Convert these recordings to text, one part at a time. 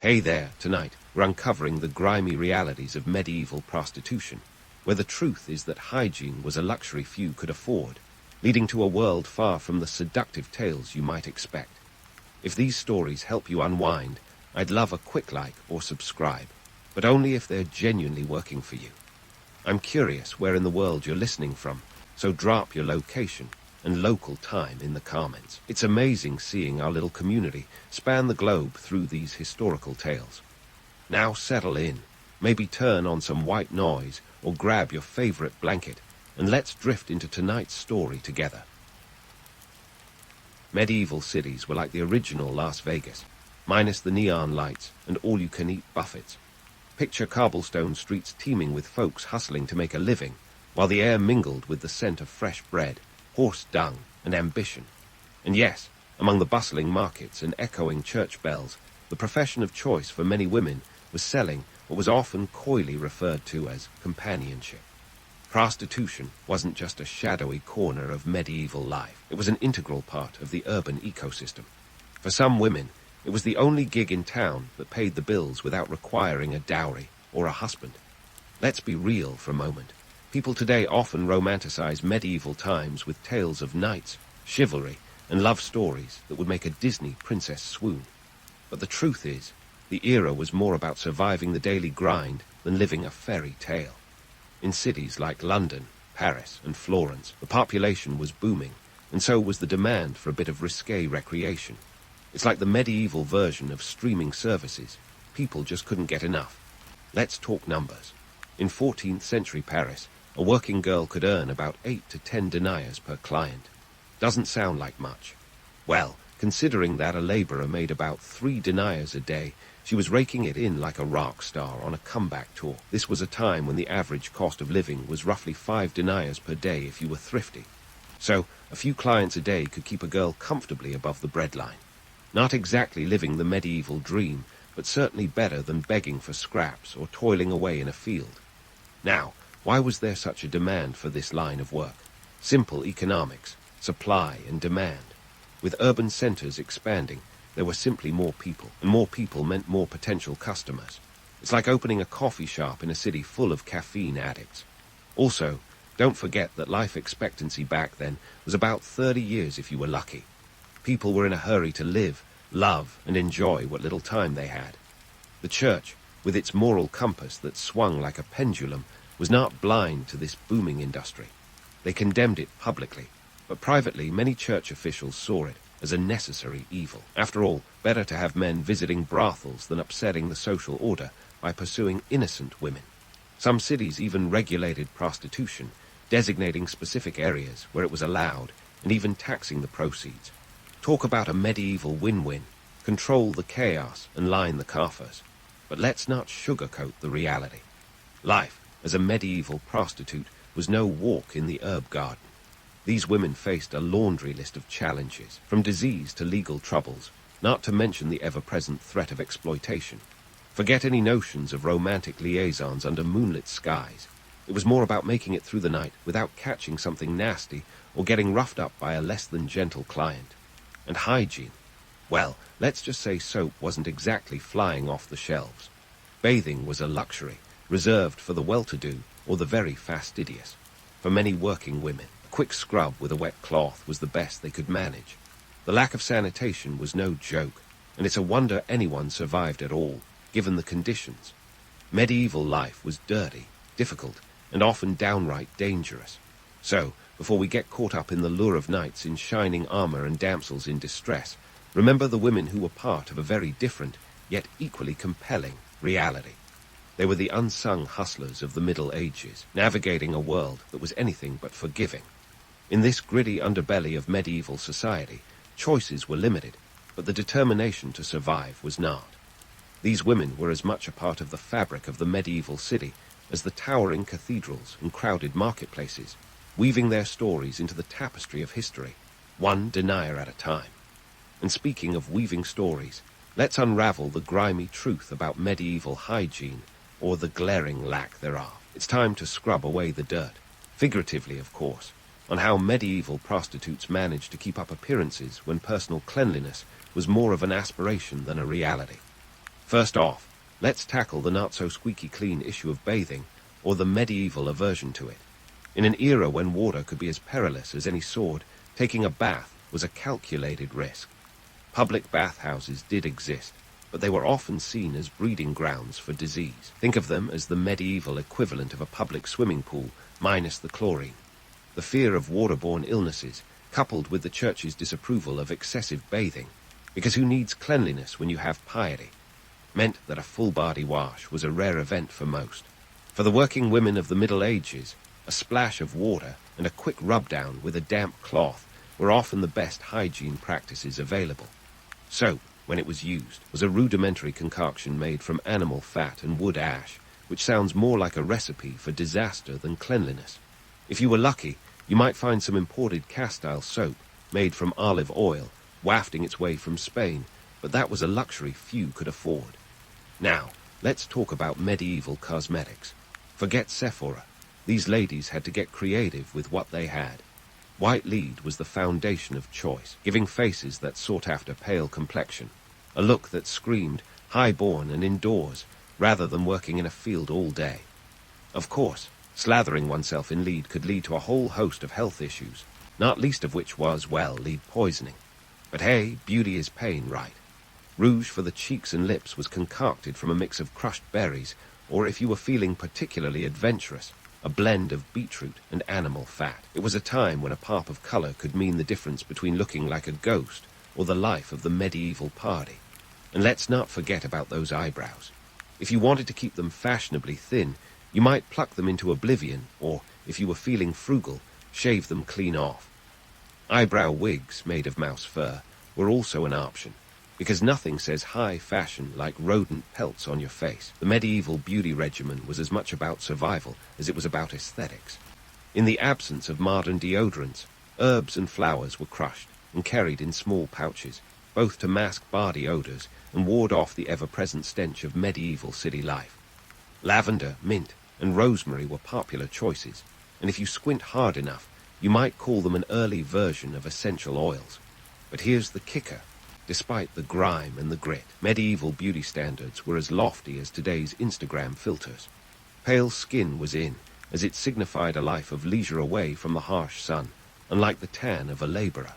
Hey there, tonight we're uncovering the grimy realities of medieval prostitution, where the truth is that hygiene was a luxury few could afford, leading to a world far from the seductive tales you might expect. If these stories help you unwind, I'd love a quick like or subscribe, but only if they're genuinely working for you. I'm curious where in the world you're listening from, so drop your location and local time in the comments. It's amazing seeing our little community span the globe through these historical tales. Now settle in, maybe turn on some white noise or grab your favorite blanket, and let's drift into tonight's story together. Medieval cities were like the original Las Vegas, minus the neon lights and all-you-can-eat buffets. Picture cobblestone streets teeming with folks hustling to make a living, while the air mingled with the scent of fresh bread, horse dung, and ambition. And yes, among the bustling markets and echoing church bells, the profession of choice for many women was selling what was often coyly referred to as companionship. Prostitution wasn't just a shadowy corner of medieval life. It was an integral part of the urban ecosystem. For some women, it was the only gig in town that paid the bills without requiring a dowry or a husband. Let's be real for a moment. People today often romanticize medieval times with tales of knights, chivalry, and love stories that would make a Disney princess swoon. But the truth is, the era was more about surviving the daily grind than living a fairy tale. In cities like London, Paris, and Florence, the population was booming, and so was the demand for a bit of risque recreation. It's like the medieval version of streaming services. People just couldn't get enough. Let's talk numbers. In 14th century Paris, a working girl could earn about 8 to 10 deniers per client. Doesn't sound like much. Well, considering that a laborer made about 3 deniers a day, she was raking it in like a rock star on a comeback tour. This was a time when the average cost of living was roughly 5 deniers per day if you were thrifty. So, a few clients a day could keep a girl comfortably above the breadline. Not exactly living the medieval dream, but certainly better than begging for scraps or toiling away in a field. Now, why was there such a demand for this line of work? Simple economics, supply and demand. With urban centers expanding, there were simply more people, and more people meant more potential customers. It's like opening a coffee shop in a city full of caffeine addicts. Also, don't forget that life expectancy back then was about 30 years if you were lucky. People were in a hurry to live, love, and enjoy what little time they had. The church, with its moral compass that swung like a pendulum, was not blind to this booming industry. They condemned it publicly, but privately many church officials saw it as a necessary evil. After all, better to have men visiting brothels than upsetting the social order by pursuing innocent women. Some cities even regulated prostitution, designating specific areas where it was allowed, and even taxing the proceeds. Talk about a medieval win-win. Control the chaos and line the coffers. But let's not sugarcoat the reality. Life as a medieval prostitute was no walk in the herb garden. These women faced a laundry list of challenges, from disease to legal troubles, not to mention the ever-present threat of exploitation. Forget any notions of romantic liaisons under moonlit skies. It was more about making it through the night without catching something nasty or getting roughed up by a less than gentle client. And hygiene. Well, let's just say soap wasn't exactly flying off the shelves. Bathing was a luxury, reserved for the well-to-do or the very fastidious. For many working women, a quick scrub with a wet cloth was the best they could manage. The lack of sanitation was no joke, and it's a wonder anyone survived at all, given the conditions. Medieval life was dirty, difficult, and often downright dangerous. So, before we get caught up in the lure of knights in shining armor and damsels in distress, remember the women who were part of a very different, yet equally compelling, reality. They were the unsung hustlers of the Middle Ages, navigating a world that was anything but forgiving. In this gritty underbelly of medieval society, choices were limited, but the determination to survive was not. These women were as much a part of the fabric of the medieval city as the towering cathedrals and crowded marketplaces, weaving their stories into the tapestry of history, one denier at a time. And speaking of weaving stories, let's unravel the grimy truth about medieval hygiene, or the glaring lack thereof. It's time to scrub away the dirt, figuratively of course, on how medieval prostitutes managed to keep up appearances when personal cleanliness was more of an aspiration than a reality. First off, let's tackle the not-so-squeaky-clean issue of bathing, or the medieval aversion to it. In an era when water could be as perilous as any sword, taking a bath was a calculated risk. Public bathhouses did exist, but they were often seen as breeding grounds for disease. Think of them as the medieval equivalent of a public swimming pool, minus the chlorine. The fear of waterborne illnesses, coupled with the church's disapproval of excessive bathing, because who needs cleanliness when you have piety, meant that a full-body wash was a rare event for most. For the working women of the Middle Ages, a splash of water and a quick rub-down with a damp cloth were often the best hygiene practices available. Soap, when it was used, was a rudimentary concoction made from animal fat and wood ash, which sounds more like a recipe for disaster than cleanliness. If you were lucky, you might find some imported castile soap, made from olive oil, wafting its way from Spain, but that was a luxury few could afford. Now, let's talk about medieval cosmetics. Forget Sephora. These ladies had to get creative with what they had. White lead was the foundation of choice, giving faces that sought after pale complexion, a look that screamed high-born and indoors, rather than working in a field all day. Of course, slathering oneself in lead could lead to a whole host of health issues, not least of which was, well, lead poisoning. But hey, beauty is pain, right? Rouge for the cheeks and lips was concocted from a mix of crushed berries, or if you were feeling particularly adventurous, a blend of beetroot and animal fat. It was a time when a pop of color could mean the difference between looking like a ghost or the life of the medieval party. And let's not forget about those eyebrows. If you wanted to keep them fashionably thin, you might pluck them into oblivion, or, if you were feeling frugal, shave them clean off. Eyebrow wigs made of mouse fur were also an option, because nothing says high fashion like rodent pelts on your face. The medieval beauty regimen was as much about survival as it was about aesthetics. In the absence of modern deodorants, herbs and flowers were crushed and carried in small pouches, both to mask body odors and ward off the ever-present stench of medieval city life. Lavender, mint, and rosemary were popular choices, and if you squint hard enough, you might call them an early version of essential oils. But here's the kicker. Despite the grime and the grit, medieval beauty standards were as lofty as today's Instagram filters. Pale skin was in, as it signified a life of leisure away from the harsh sun, unlike the tan of a laborer.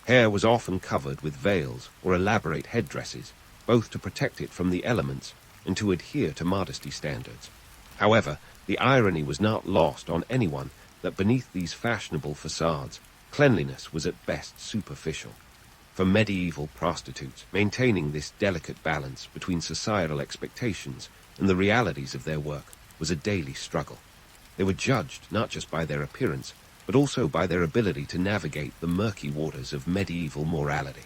Hair was often covered with veils or elaborate headdresses, both to protect it from the elements and to adhere to modesty standards. However, the irony was not lost on anyone that beneath these fashionable facades, cleanliness was at best superficial. For medieval prostitutes, maintaining this delicate balance between societal expectations and the realities of their work was a daily struggle. They were judged not just by their appearance, but also by their ability to navigate the murky waters of medieval morality.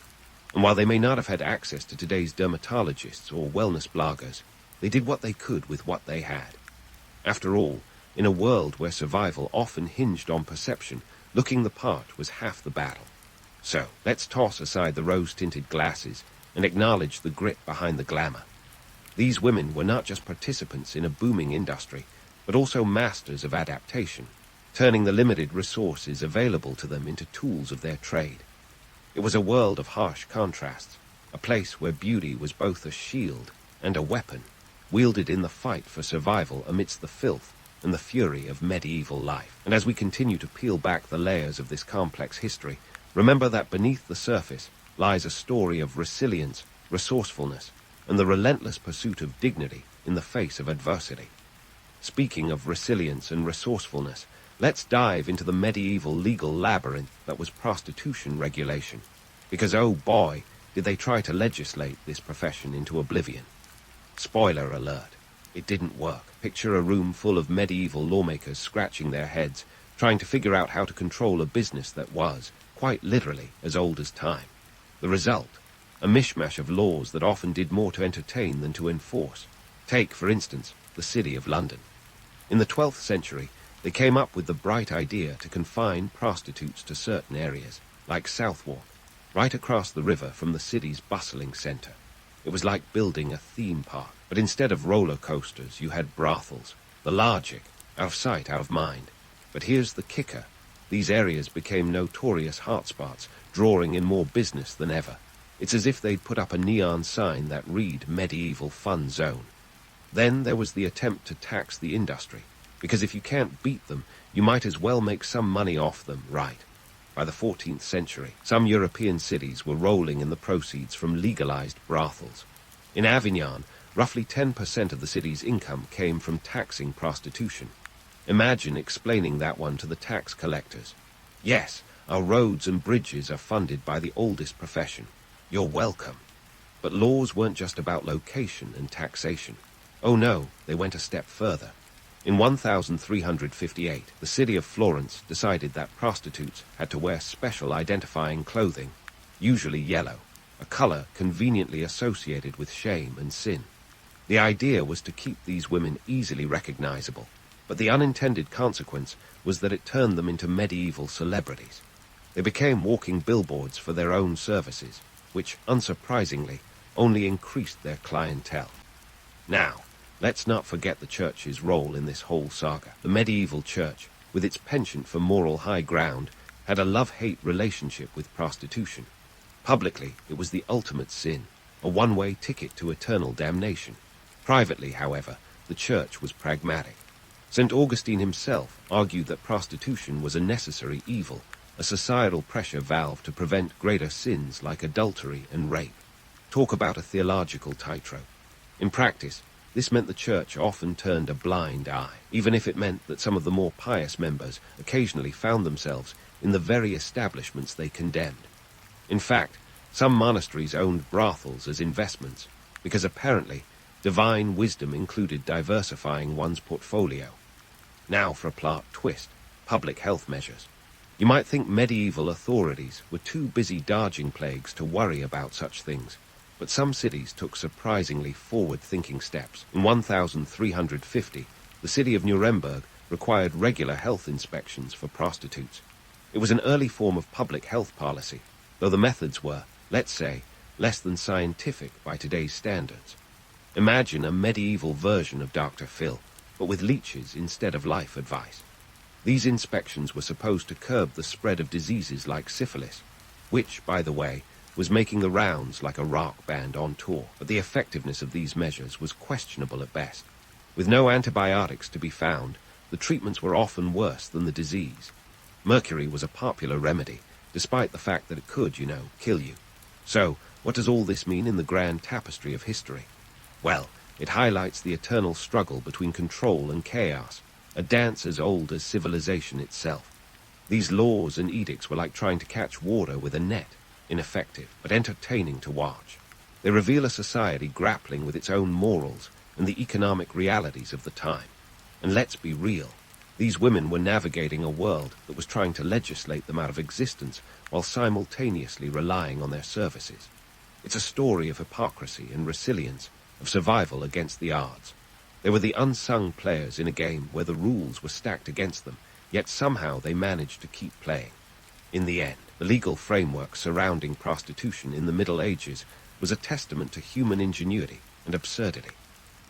And while they may not have had access to today's dermatologists or wellness bloggers, they did what they could with what they had. After all, in a world where survival often hinged on perception, looking the part was half the battle. So, let's toss aside the rose-tinted glasses and acknowledge the grit behind the glamour. These women were not just participants in a booming industry, but also masters of adaptation, turning the limited resources available to them into tools of their trade. It was a world of harsh contrasts, a place where beauty was both a shield and a weapon, wielded in the fight for survival amidst the filth and the fury of medieval life. And as we continue to peel back the layers of this complex history, remember that beneath the surface lies a story of resilience, resourcefulness, and the relentless pursuit of dignity in the face of adversity. Speaking of resilience and resourcefulness, let's dive into the medieval legal labyrinth that was prostitution regulation. Because oh boy, did they try to legislate this profession into oblivion. Spoiler alert, it didn't work. Picture a room full of medieval lawmakers scratching their heads, trying to figure out how to control a business that was, quite literally, as old as time. The result, a mishmash of laws that often did more to entertain than to enforce. Take, for instance, the city of London. In the 12th century, they came up with the bright idea to confine prostitutes to certain areas, like Southwark, right across the river from the city's bustling centre. It was like building a theme park, but instead of roller coasters, you had brothels. The logic, out of sight, out of mind. But here's the kicker. These areas became notorious hotspots, drawing in more business than ever. It's as if they'd put up a neon sign that read Medieval Fun Zone. Then there was the attempt to tax the industry, because if you can't beat them, you might as well make some money off them, right? By the 14th century, some European cities were rolling in the proceeds from legalized brothels. In Avignon, roughly 10% of the city's income came from taxing prostitution. Imagine explaining that one to the tax collectors. Yes, our roads and bridges are funded by the oldest profession. You're welcome. But laws weren't just about location and taxation. Oh no, they went a step further. In 1358, the city of Florence decided that prostitutes had to wear special identifying clothing, usually yellow, a color conveniently associated with shame and sin. The idea was to keep these women easily recognizable, but the unintended consequence was that it turned them into medieval celebrities. They became walking billboards for their own services, which, unsurprisingly, only increased their clientele. Now, let's not forget the church's role in this whole saga. The medieval church, with its penchant for moral high ground, had a love-hate relationship with prostitution. Publicly, it was the ultimate sin, a one-way ticket to eternal damnation. Privately, however, the church was pragmatic. St. Augustine himself argued that prostitution was a necessary evil, a societal pressure valve to prevent greater sins like adultery and rape. Talk about a theological tightrope. In practice, this meant the church often turned a blind eye, even if it meant that some of the more pious members occasionally found themselves in the very establishments they condemned. In fact, some monasteries owned brothels as investments, because apparently divine wisdom included diversifying one's portfolio. Now for a plot twist, public health measures. You might think medieval authorities were too busy dodging plagues to worry about such things, but some cities took surprisingly forward-thinking steps. In 1350, the city of Nuremberg required regular health inspections for prostitutes. It was an early form of public health policy, though the methods were, let's say, less than scientific by today's standards. Imagine a medieval version of Dr. Phil, but with leeches instead of life advice. These inspections were supposed to curb the spread of diseases like syphilis, which, by the way, was making the rounds like a rock band on tour, but the effectiveness of these measures was questionable at best. With no antibiotics to be found, the treatments were often worse than the disease. Mercury was a popular remedy, despite the fact that it could, kill you. So, what does all this mean in the grand tapestry of history? Well, it highlights the eternal struggle between control and chaos, a dance as old as civilization itself. These laws and edicts were like trying to catch water with a net, ineffective but entertaining to watch. They reveal a society grappling with its own morals and the economic realities of the time. And let's be real, these women were navigating a world that was trying to legislate them out of existence while simultaneously relying on their services. It's a story of hypocrisy and resilience, of survival against the odds. They were the unsung players in a game where the rules were stacked against them, yet somehow they managed to keep playing. In the end, the legal framework surrounding prostitution in the Middle Ages was a testament to human ingenuity and absurdity.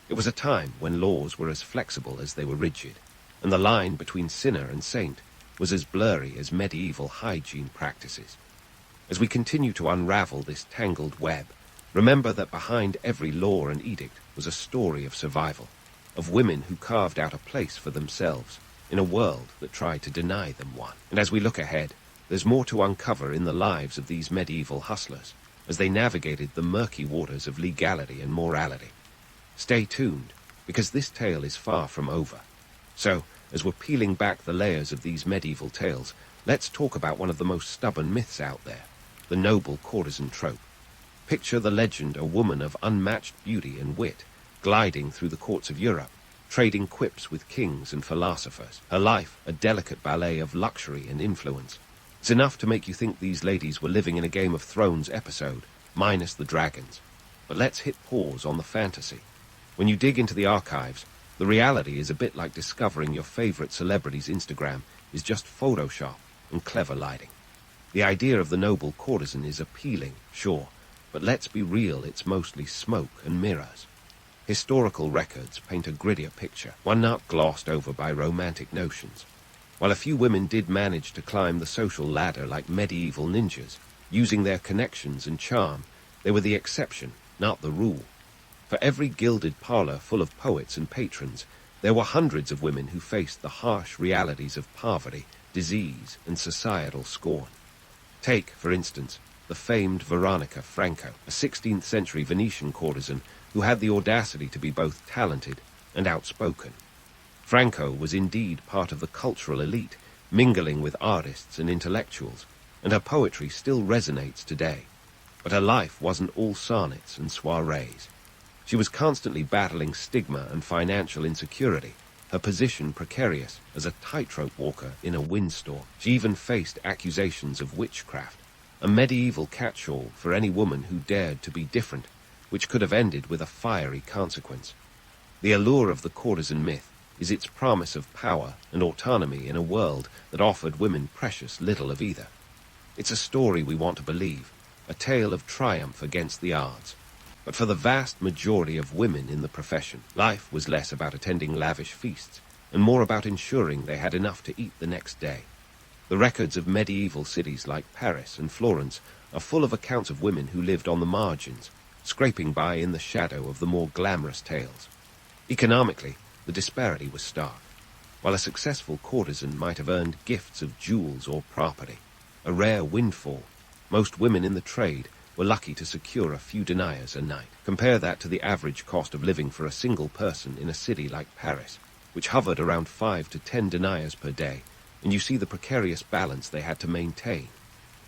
It was a time when laws were as flexible as they were rigid, and the line between sinner and saint was as blurry as medieval hygiene practices. As we continue to unravel this tangled web, remember that behind every law and edict was a story of survival, of women who carved out a place for themselves in a world that tried to deny them one. And as we look ahead, there's more to uncover in the lives of these medieval hustlers as they navigated the murky waters of legality and morality. Stay tuned, because this tale is far from over. So, as we're peeling back the layers of these medieval tales, let's talk about one of the most stubborn myths out there, the noble courtesan trope. Picture the legend, a woman of unmatched beauty and wit, gliding through the courts of Europe, trading quips with kings and philosophers. Her life, a delicate ballet of luxury and influence. It's enough to make you think these ladies were living in a Game of Thrones episode, minus the dragons. But let's hit pause on the fantasy. When you dig into the archives, the reality is a bit like discovering your favorite celebrity's Instagram is just Photoshop and clever lighting. The idea of the noble courtesan is appealing, sure, but let's be real, it's mostly smoke and mirrors. Historical records paint a grittier picture, one not glossed over by romantic notions. While a few women did manage to climb the social ladder like medieval ninjas, using their connections and charm, They were the exception, not the rule. For every gilded parlor full of poets and patrons, there were hundreds of women who faced the harsh realities of poverty, disease, and societal scorn. Take, for instance, the famed Veronica Franco, a 16th-century Venetian courtesan who had the audacity to be both talented and outspoken. Franco was indeed part of the cultural elite, mingling with artists and intellectuals, and her poetry still resonates today. But her life wasn't all sonnets and soirees. She was constantly battling stigma and financial insecurity, her position precarious as a tightrope walker in a windstorm. She even faced accusations of witchcraft, a medieval catch-all for any woman who dared to be different, which could have ended with a fiery consequence. The allure of the courtesan myth is its promise of power and autonomy in a world that offered women precious little of either. It's a story we want to believe, a tale of triumph against the odds. But for the vast majority of women in the profession, life was less about attending lavish feasts and more about ensuring they had enough to eat the next day. The records of medieval cities like Paris and Florence are full of accounts of women who lived on the margins, scraping by in the shadow of the more glamorous tales. Economically, the disparity was stark. While a successful courtesan might have earned gifts of jewels or property, a rare windfall, most women in the trade were lucky to secure a few deniers a night. Compare that to the average cost of living for a single person in a city like Paris, which hovered around 5 to 10 deniers per day, and you see the precarious balance they had to maintain.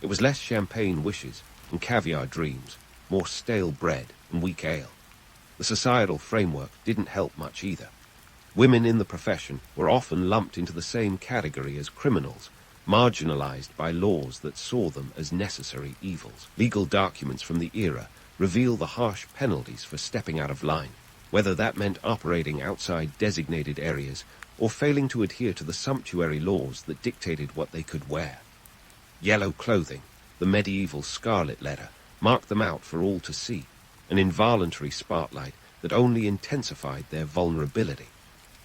It was less champagne wishes and caviar dreams, more stale bread and weak ale. The societal framework didn't help much either. Women in the profession were often lumped into the same category as criminals, marginalized by laws that saw them as necessary evils. Legal documents from the era reveal the harsh penalties for stepping out of line, whether that meant operating outside designated areas or failing to adhere to the sumptuary laws that dictated what they could wear. Yellow clothing, the medieval scarlet letter, marked them out for all to see, an involuntary spotlight that only intensified their vulnerability.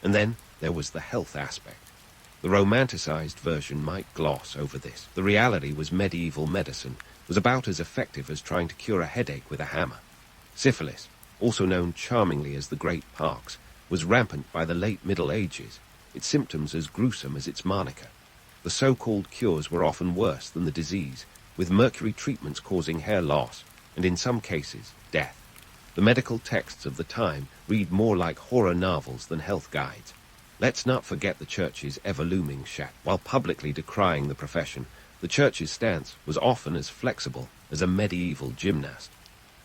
And then there was the health aspect. The romanticized version might gloss over this. The reality was medieval medicine was about as effective as trying to cure a headache with a hammer. Syphilis, also known charmingly as the Great Pox, was rampant by the late Middle Ages, its symptoms as gruesome as its moniker. The so-called cures were often worse than the disease, with mercury treatments causing hair loss, and in some cases, death. The medical texts of the time read more like horror novels than health guides. Let's not forget the Church's ever-looming shadow. While publicly decrying the profession, the Church's stance was often as flexible as a medieval gymnast.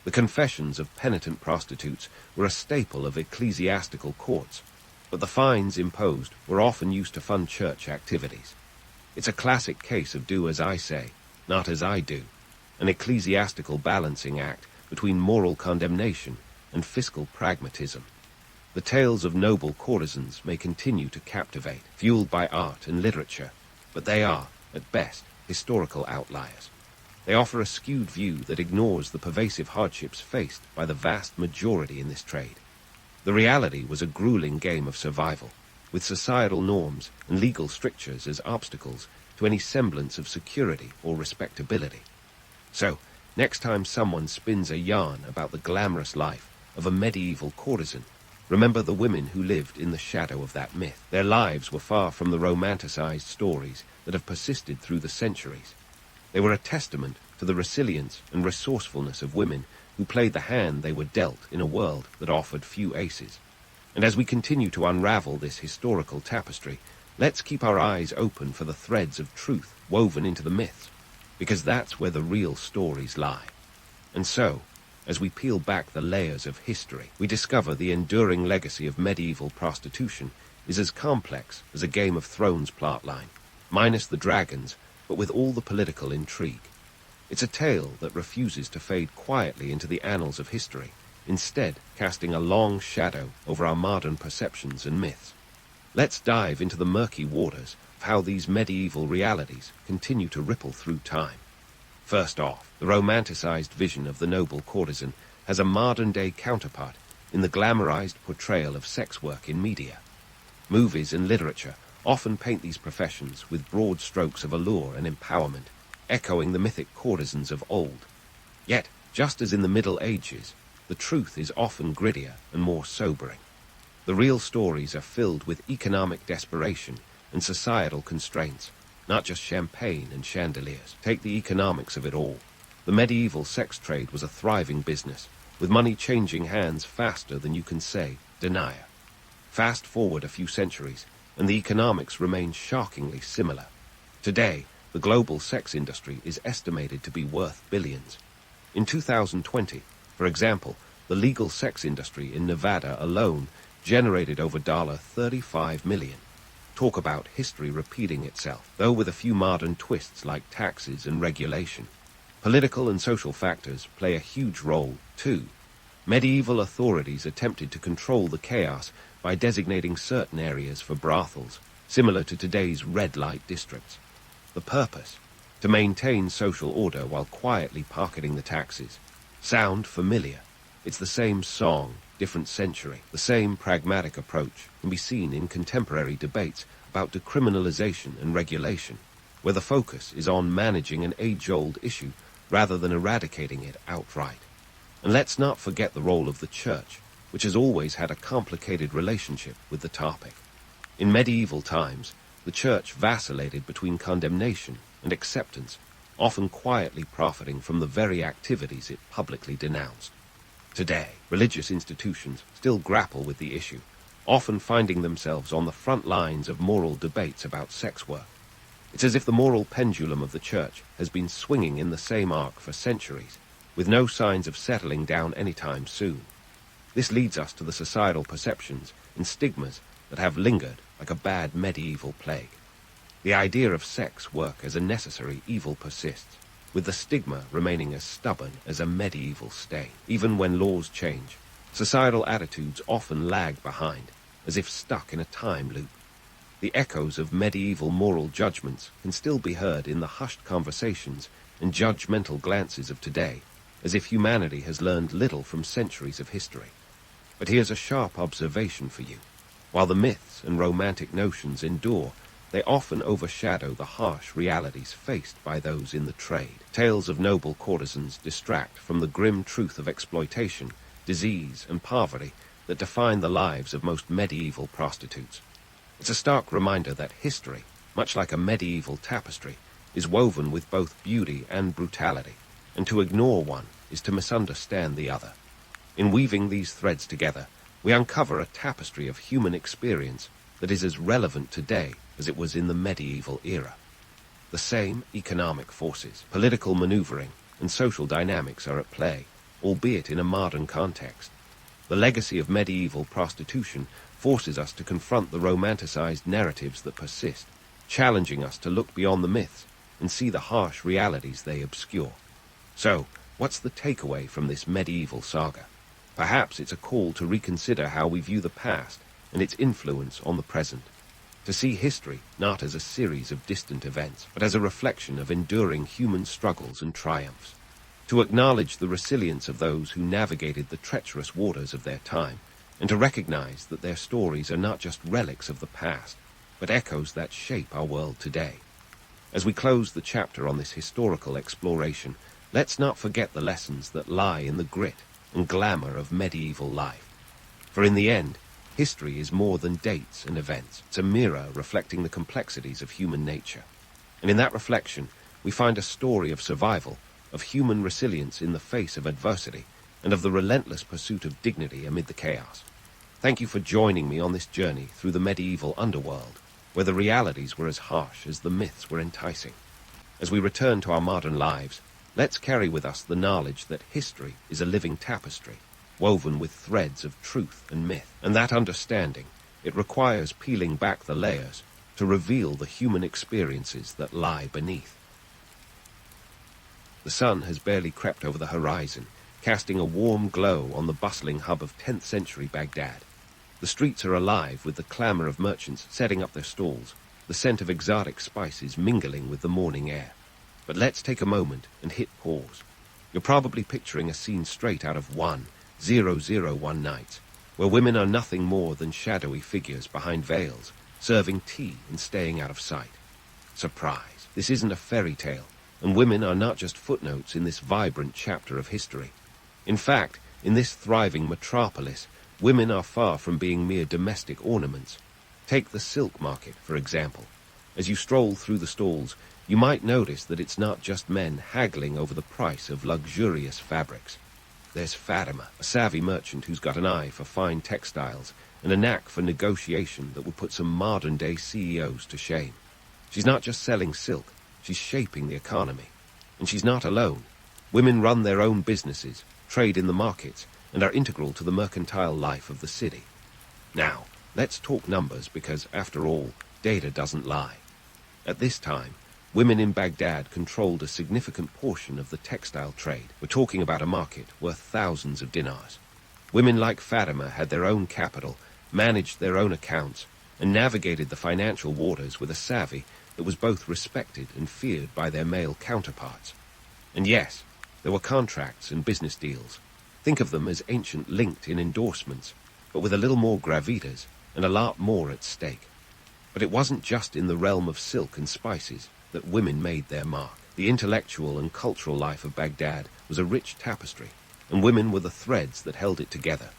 The confessions of penitent prostitutes were a staple of ecclesiastical courts, but the fines imposed were often used to fund church activities. It's a classic case of do as I say, not as I do, an ecclesiastical balancing act between moral condemnation and fiscal pragmatism. The tales of noble courtesans may continue to captivate, fueled by art and literature, but they are, at best, historical outliers. They offer a skewed view that ignores the pervasive hardships faced by the vast majority in this trade. The reality was a grueling game of survival, with societal norms and legal strictures as obstacles to any semblance of security or respectability. So, next time someone spins a yarn about the glamorous life of a medieval courtesan, remember the women who lived in the shadow of that myth. Their lives were far from the romanticized stories that have persisted through the centuries. They were a testament to the resilience and resourcefulness of women who played the hand they were dealt in a world that offered few aces. And as we continue to unravel this historical tapestry, let's keep our eyes open for the threads of truth woven into the myths, because that's where the real stories lie. And so, as we peel back the layers of history, we discover the enduring legacy of medieval prostitution is as complex as a Game of Thrones plotline, minus the dragons, but with all the political intrigue. It's a tale that refuses to fade quietly into the annals of history, instead casting a long shadow over our modern perceptions and myths. Let's dive into the murky waters of how these medieval realities continue to ripple through time. First off, the romanticized vision of the noble courtesan has a modern-day counterpart in the glamorized portrayal of sex work in media. Movies and literature often paint these professions with broad strokes of allure and empowerment, echoing the mythic courtesans of old. Yet, Just as in the Middle Ages, the truth is often grittier and more sobering. The real stories are filled with economic desperation and societal constraints, not just champagne and chandeliers. Take the economics of it all. The medieval sex trade was a thriving business, with money changing hands faster than you can say, denier. Fast forward a few centuries, and the economics remain shockingly similar. Today, the global sex industry is estimated to be worth billions. In 2020, for example, the legal sex industry in Nevada alone generated over $35 million. Talk about history repeating itself, though with a few modern twists like taxes and regulation. Political and social factors play a huge role, too. Medieval authorities attempted to control the chaos by designating certain areas for brothels, similar to today's red light districts. The purpose? To maintain social order while quietly pocketing the taxes. Sound familiar? It's the same song, different century. The same pragmatic approach can be seen in contemporary debates about decriminalization and regulation, where the focus is on managing an age-old issue rather than eradicating it outright. And let's not forget the role of the church, which has always had a complicated relationship with the topic. In medieval times, the church vacillated between condemnation and acceptance, often quietly profiting from the very activities it publicly denounced. Today, religious institutions still grapple with the issue, often finding themselves on the front lines of moral debates about sex work. It's as if the moral pendulum of the church has been swinging in the same arc for centuries, with no signs of settling down anytime soon. This leads us to the societal perceptions and stigmas that have lingered like a bad medieval plague. The idea of sex work as a necessary evil persists, with the stigma remaining as stubborn as a medieval stain. Even when laws change, societal attitudes often lag behind, as if stuck in a time loop. The echoes of medieval moral judgments can still be heard in the hushed conversations and judgmental glances of today, as if humanity has learned little from centuries of history. But here's a sharp observation for you. While the myths and romantic notions endure, they often overshadow the harsh realities faced by those in the trade. Tales of noble courtesans distract from the grim truth of exploitation, disease, and poverty that define the lives of most medieval prostitutes. It's a stark reminder that history, much like a medieval tapestry, is woven with both beauty and brutality, and to ignore one is to misunderstand the other. In weaving these threads together, we uncover a tapestry of human experience that is as relevant today as it was in the medieval era. The same economic forces, political maneuvering, and social dynamics are at play, albeit in a modern context. The legacy of medieval prostitution forces us to confront the romanticized narratives that persist, challenging us to look beyond the myths and see the harsh realities they obscure. So, what's the takeaway from this medieval saga? Perhaps it's a call to reconsider how we view the past and its influence on the present, to see history not as a series of distant events, but as a reflection of enduring human struggles and triumphs, to acknowledge the resilience of those who navigated the treacherous waters of their time, and to recognize that their stories are not just relics of the past, but echoes that shape our world today. As we close the chapter on this historical exploration, let's not forget the lessons that lie in the grit and glamour of medieval life. For in the end, history is more than dates and events. It's a mirror reflecting the complexities of human nature. And in that reflection, we find a story of survival, of human resilience in the face of adversity, and of the relentless pursuit of dignity amid the chaos. Thank you for joining me on this journey through the medieval underworld, where the realities were as harsh as the myths were enticing. As we return to our modern lives, let's carry with us the knowledge that history is a living tapestry, woven with threads of truth and myth. And that understanding, it requires peeling back the layers to reveal the human experiences that lie beneath. The sun has barely crept over the horizon, casting a warm glow on the bustling hub of 10th century Baghdad. The streets are alive with the clamor of merchants setting up their stalls, the scent of exotic spices mingling with the morning air. But let's take a moment and hit pause. You're probably picturing a scene straight out of 1001 Nights, where women are nothing more than shadowy figures behind veils, serving tea and staying out of sight. Surprise! This isn't a fairy tale. and women are not just footnotes in this vibrant chapter of history. In fact, in this thriving metropolis, women are far from being mere domestic ornaments. Take the silk market, for example. As you stroll through the stalls, you might notice that it's not just men haggling over the price of luxurious fabrics. There's Fatima, a savvy merchant who's got an eye for fine textiles and a knack for negotiation that would put some modern-day CEOs to shame. She's not just selling silk, she's shaping the economy. And she's not alone. Women run their own businesses, trade in the markets, and are integral to the mercantile life of the city. Now, let's talk numbers because, after all, data doesn't lie. At this time, women in Baghdad controlled a significant portion of the textile trade. We're talking about a market worth thousands of dinars. Women like Fatima had their own capital, managed their own accounts, and navigated the financial waters with a savvy that was both respected and feared by their male counterparts. And yes, there were contracts and business deals. Think of them as ancient LinkedIn endorsements, but with a little more gravitas and a lot more at stake. But it wasn't just in the realm of silk and spices that women made their mark. The intellectual and cultural life of Baghdad was a rich tapestry, and women were the threads that held it together.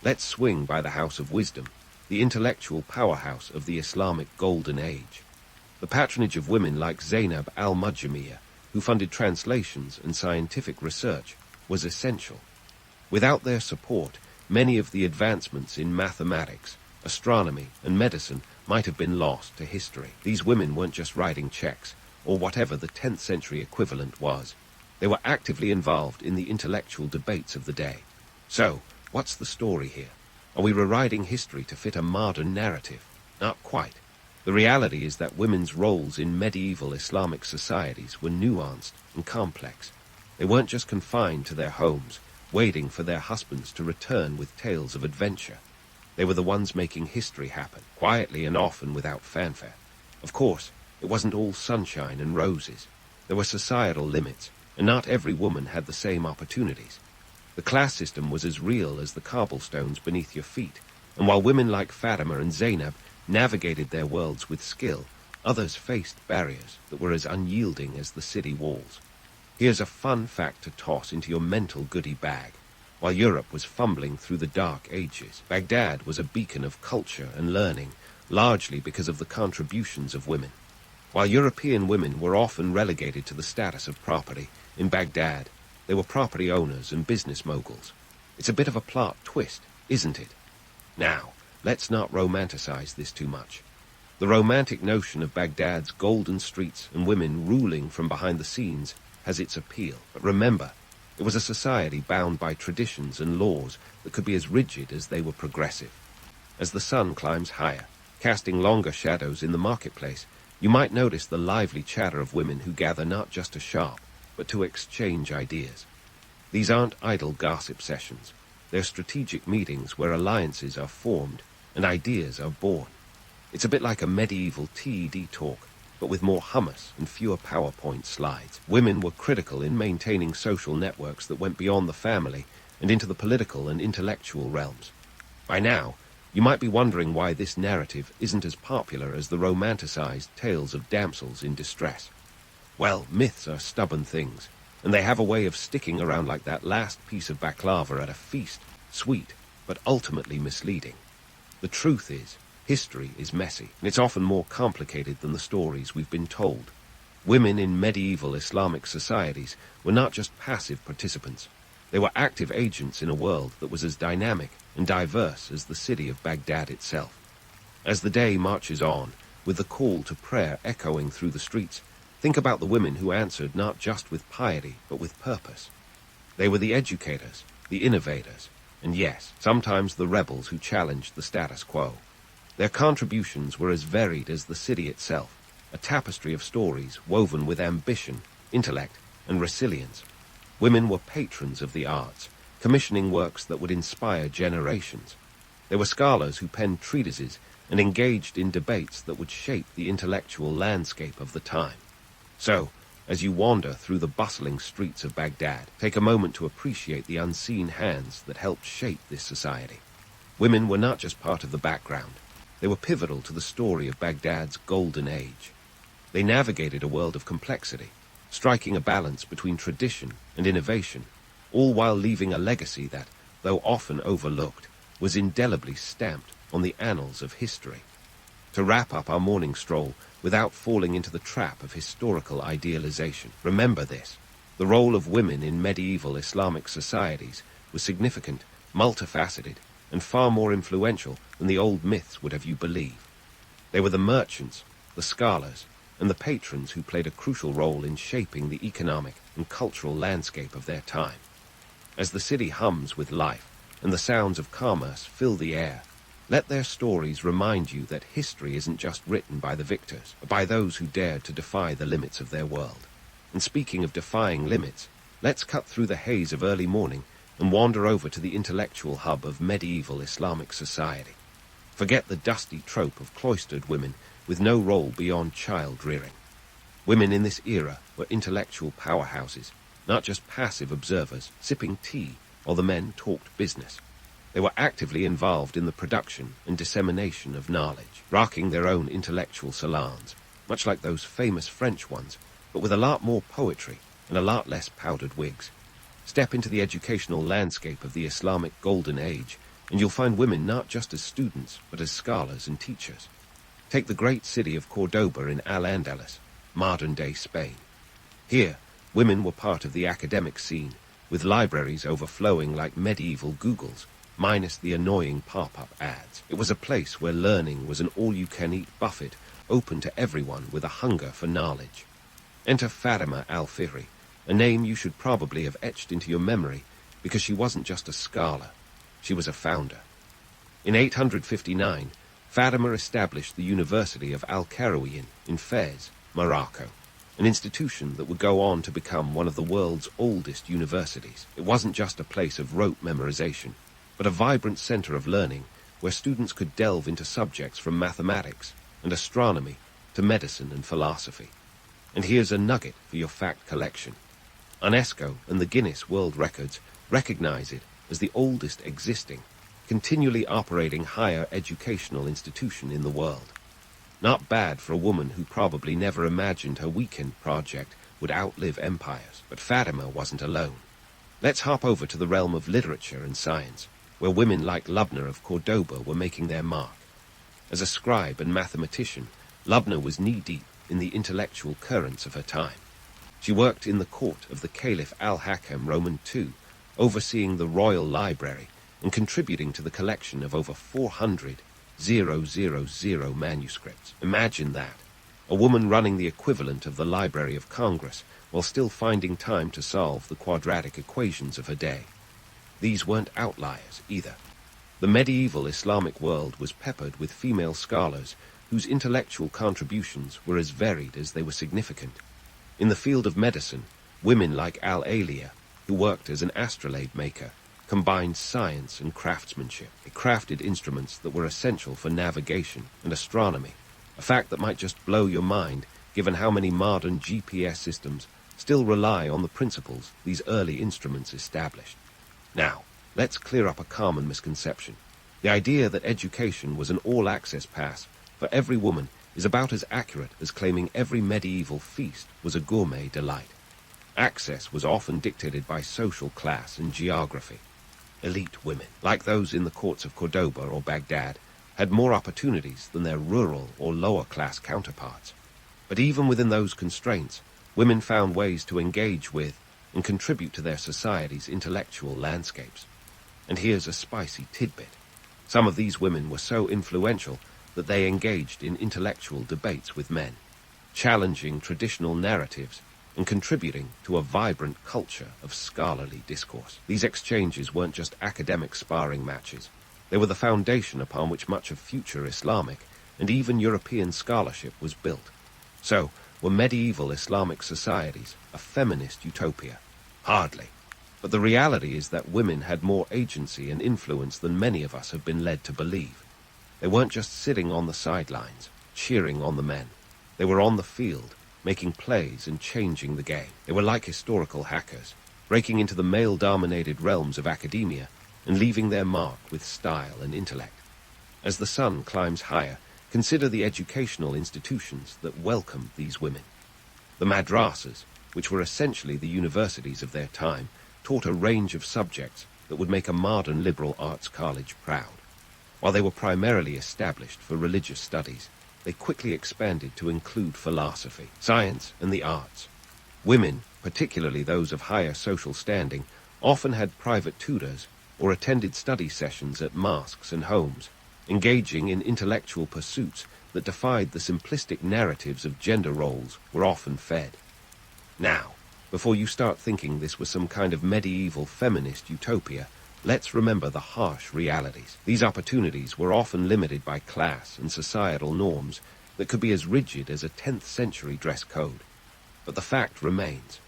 Let's swing by the House of Wisdom, the intellectual powerhouse of the Islamic Golden Age. The patronage of women like Zainab al-Mujamiyah, who funded translations and scientific research, was essential. Without their support, many of the advancements in mathematics, astronomy, and medicine might have been lost to history. These women weren't just writing checks, or whatever the 10th century equivalent was. They were actively involved in the intellectual debates of the day. So, what's the story here? Are we rewriting history to fit a modern narrative? Not quite. The reality is that women's roles in medieval Islamic societies were nuanced and complex. They weren't just confined to their homes, waiting for their husbands to return with tales of adventure. They were the ones making history happen, quietly and often without fanfare. Of course, it wasn't all sunshine and roses. There were societal limits, and not every woman had the same opportunities. The class system was as real as the cobblestones beneath your feet, and while women like Fatima and Zainab navigated their worlds with skill, others faced barriers that were as unyielding as the city walls. Here's a fun fact to toss into your mental goodie bag. While Europe was fumbling through the dark ages, Baghdad was a beacon of culture and learning, largely because of the contributions of women. While European women were often relegated to the status of property, in Baghdad, they were property owners and business moguls. It's a bit of a plot twist, isn't it? Now, let's not romanticize this too much. The romantic notion of Baghdad's golden streets and women ruling from behind the scenes has its appeal. But remember, it was a society bound by traditions and laws that could be as rigid as they were progressive. As the sun climbs higher, casting longer shadows in the marketplace, you might notice the lively chatter of women who gather not just to shop, but to exchange ideas. These aren't idle gossip sessions. They're strategic meetings where alliances are formed and ideas are born. It's a bit like a medieval TED talk, but with more hummus and fewer PowerPoint slides. Women were critical in maintaining social networks that went beyond the family and into the political and intellectual realms. By now, you might be wondering why this narrative isn't as popular as the romanticized tales of damsels in distress. Well, myths are stubborn things, and they have a way of sticking around like that last piece of baklava at a feast, sweet, but ultimately misleading. The truth is, history is messy, and it's often more complicated than the stories we've been told. Women in medieval Islamic societies were not just passive participants. They were active agents in a world that was as dynamic and diverse as the city of Baghdad itself. As the day marches on, with the call to prayer echoing through the streets, think about the women who answered not just with piety, but with purpose. They were the educators, the innovators, and yes, sometimes the rebels who challenged the status quo. Their contributions were as varied as the city itself, a tapestry of stories woven with ambition, intellect, and resilience. Women were patrons of the arts, commissioning works that would inspire generations. They were scholars who penned treatises and engaged in debates that would shape the intellectual landscape of the time. So, as you wander through the bustling streets of Baghdad, take a moment to appreciate the unseen hands that helped shape this society. Women were not just part of the background. They were pivotal to the story of Baghdad's golden age. They navigated a world of complexity, striking a balance between tradition and innovation, all while leaving a legacy that, though often overlooked, was indelibly stamped on the annals of history. To wrap up our morning stroll without falling into the trap of historical idealization, remember this: the role of women in medieval Islamic societies was significant, multifaceted, and far more influential than the old myths would have you believe. They were the merchants, the scholars, and the patrons who played a crucial role in shaping the economic and cultural landscape of their time. As the city hums with life and the sounds of commerce fill the air, let their stories remind you that history isn't just written by the victors, but by those who dared to defy the limits of their world. And speaking of defying limits, let's cut through the haze of early morning and wander over to the intellectual hub of medieval Islamic society. Forget the dusty trope of cloistered women with no role beyond child-rearing. Women in this era were intellectual powerhouses, not just passive observers sipping tea while the men talked business. They were actively involved in the production and dissemination of knowledge, rocking their own intellectual salons, much like those famous French ones, but with a lot more poetry and a lot less powdered wigs. Step into the educational landscape of the Islamic Golden Age, and you'll find women not just as students, but as scholars and teachers. Take the great city of Cordoba in Al-Andalus, modern-day Spain. Here, women were part of the academic scene, with libraries overflowing like medieval Googles, minus the annoying pop-up ads. It was a place where learning was an all-you-can-eat buffet, open to everyone with a hunger for knowledge. Enter Fatima al-Fihri, a name you should probably have etched into your memory, because she wasn't just a scholar, she was a founder. In 859, Fatima established the University of Al-Qarawiyyin in Fez, Morocco, an institution that would go on to become one of the world's oldest universities. It wasn't just a place of rote memorization, but a vibrant center of learning where students could delve into subjects from mathematics and astronomy to medicine and philosophy. And here's a nugget for your fact collection. UNESCO and the Guinness World Records recognize it as the oldest existing, continually operating higher educational institution in the world. Not bad for a woman who probably never imagined her weekend project would outlive empires. But Fatima wasn't alone. Let's hop over to the realm of literature and science, where women like Lubna of Cordoba were making their mark. As a scribe and mathematician, Lubna was knee-deep in the intellectual currents of her time. She worked in the court of the Caliph Al-Hakam Roman II, overseeing the royal library and contributing to the collection of over 400,000 manuscripts. Imagine that. A woman running the equivalent of the Library of Congress while still finding time to solve the quadratic equations of her day. These weren't outliers either. The medieval Islamic world was peppered with female scholars whose intellectual contributions were as varied as they were significant. In the field of medicine, women like Al-Alia, who worked as an astrolabe maker, combined science and craftsmanship. They crafted instruments that were essential for navigation and astronomy, a fact that might just blow your mind given how many modern GPS systems still rely on the principles these early instruments established. Now, let's clear up a common misconception. The idea that education was an all-access pass for every woman is about as accurate as claiming every medieval feast was a gourmet delight. Access was often dictated by social class and geography. Elite women, like those in the courts of Cordoba or Baghdad, had more opportunities than their rural or lower-class counterparts. But even within those constraints, women found ways to engage with and contribute to their society's intellectual landscapes. And here's a spicy tidbit. Some of these women were so influential that they engaged in intellectual debates with men, challenging traditional narratives and contributing to a vibrant culture of scholarly discourse. These exchanges weren't just academic sparring matches. They were the foundation upon which much of future Islamic and even European scholarship was built. So, were medieval Islamic societies a feminist utopia? Hardly. But the reality is that women had more agency and influence than many of us have been led to believe. They weren't just sitting on the sidelines, cheering on the men. They were on the field, making plays and changing the game. They were like historical hackers, breaking into the male-dominated realms of academia and leaving their mark with style and intellect. As the sun climbs higher, consider the educational institutions that welcomed these women. The madrasas, which were essentially the universities of their time, taught a range of subjects that would make a modern liberal arts college proud. While they were primarily established for religious studies, they quickly expanded to include philosophy, science, and the arts. Women, particularly those of higher social standing, often had private tutors or attended study sessions at mosques and homes, engaging in intellectual pursuits that defied the simplistic narratives of gender roles were often fed. Now, before you start thinking this was some kind of medieval feminist utopia, let's remember the harsh realities. These opportunities were often limited by class and societal norms that could be as rigid as a 10th century dress code. But the fact remains.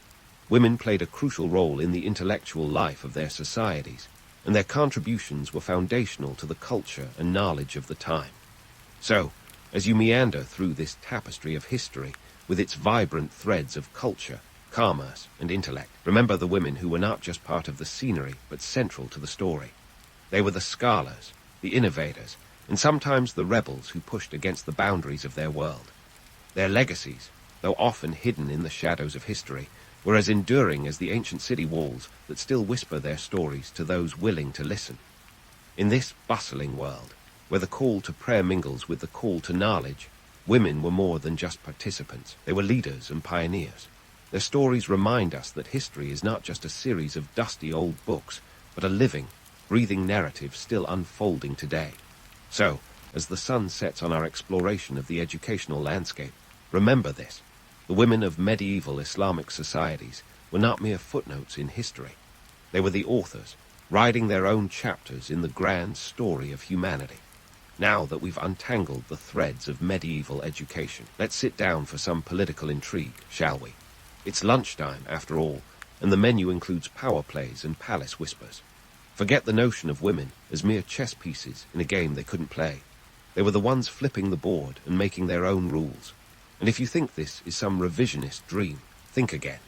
Women played a crucial role in the intellectual life of their societies, and their contributions were foundational to the culture and knowledge of the time. So, as you meander through this tapestry of history, with its vibrant threads of culture, commerce, and intellect, remember the women who were not just part of the scenery, but central to the story. They were the scholars, the innovators, and sometimes the rebels who pushed against the boundaries of their world. Their legacies, though often hidden in the shadows of history, were as enduring as the ancient city walls that still whisper their stories to those willing to listen. In this bustling world, where the call to prayer mingles with the call to knowledge, women were more than just participants. They were leaders and pioneers. Their stories remind us that history is not just a series of dusty old books, but a living, breathing narrative still unfolding today. So, as the sun sets on our exploration of the educational landscape, remember this. The women of medieval Islamic societies were not mere footnotes in history. They were the authors, writing their own chapters in the grand story of humanity. Now that we've untangled the threads of medieval education, let's sit down for some political intrigue, shall we? It's lunchtime, after all, and the menu includes power plays and palace whispers. Forget the notion of women as mere chess pieces in a game they couldn't play. They were the ones flipping the board and making their own rules. And if you think this is some revisionist dream, think again.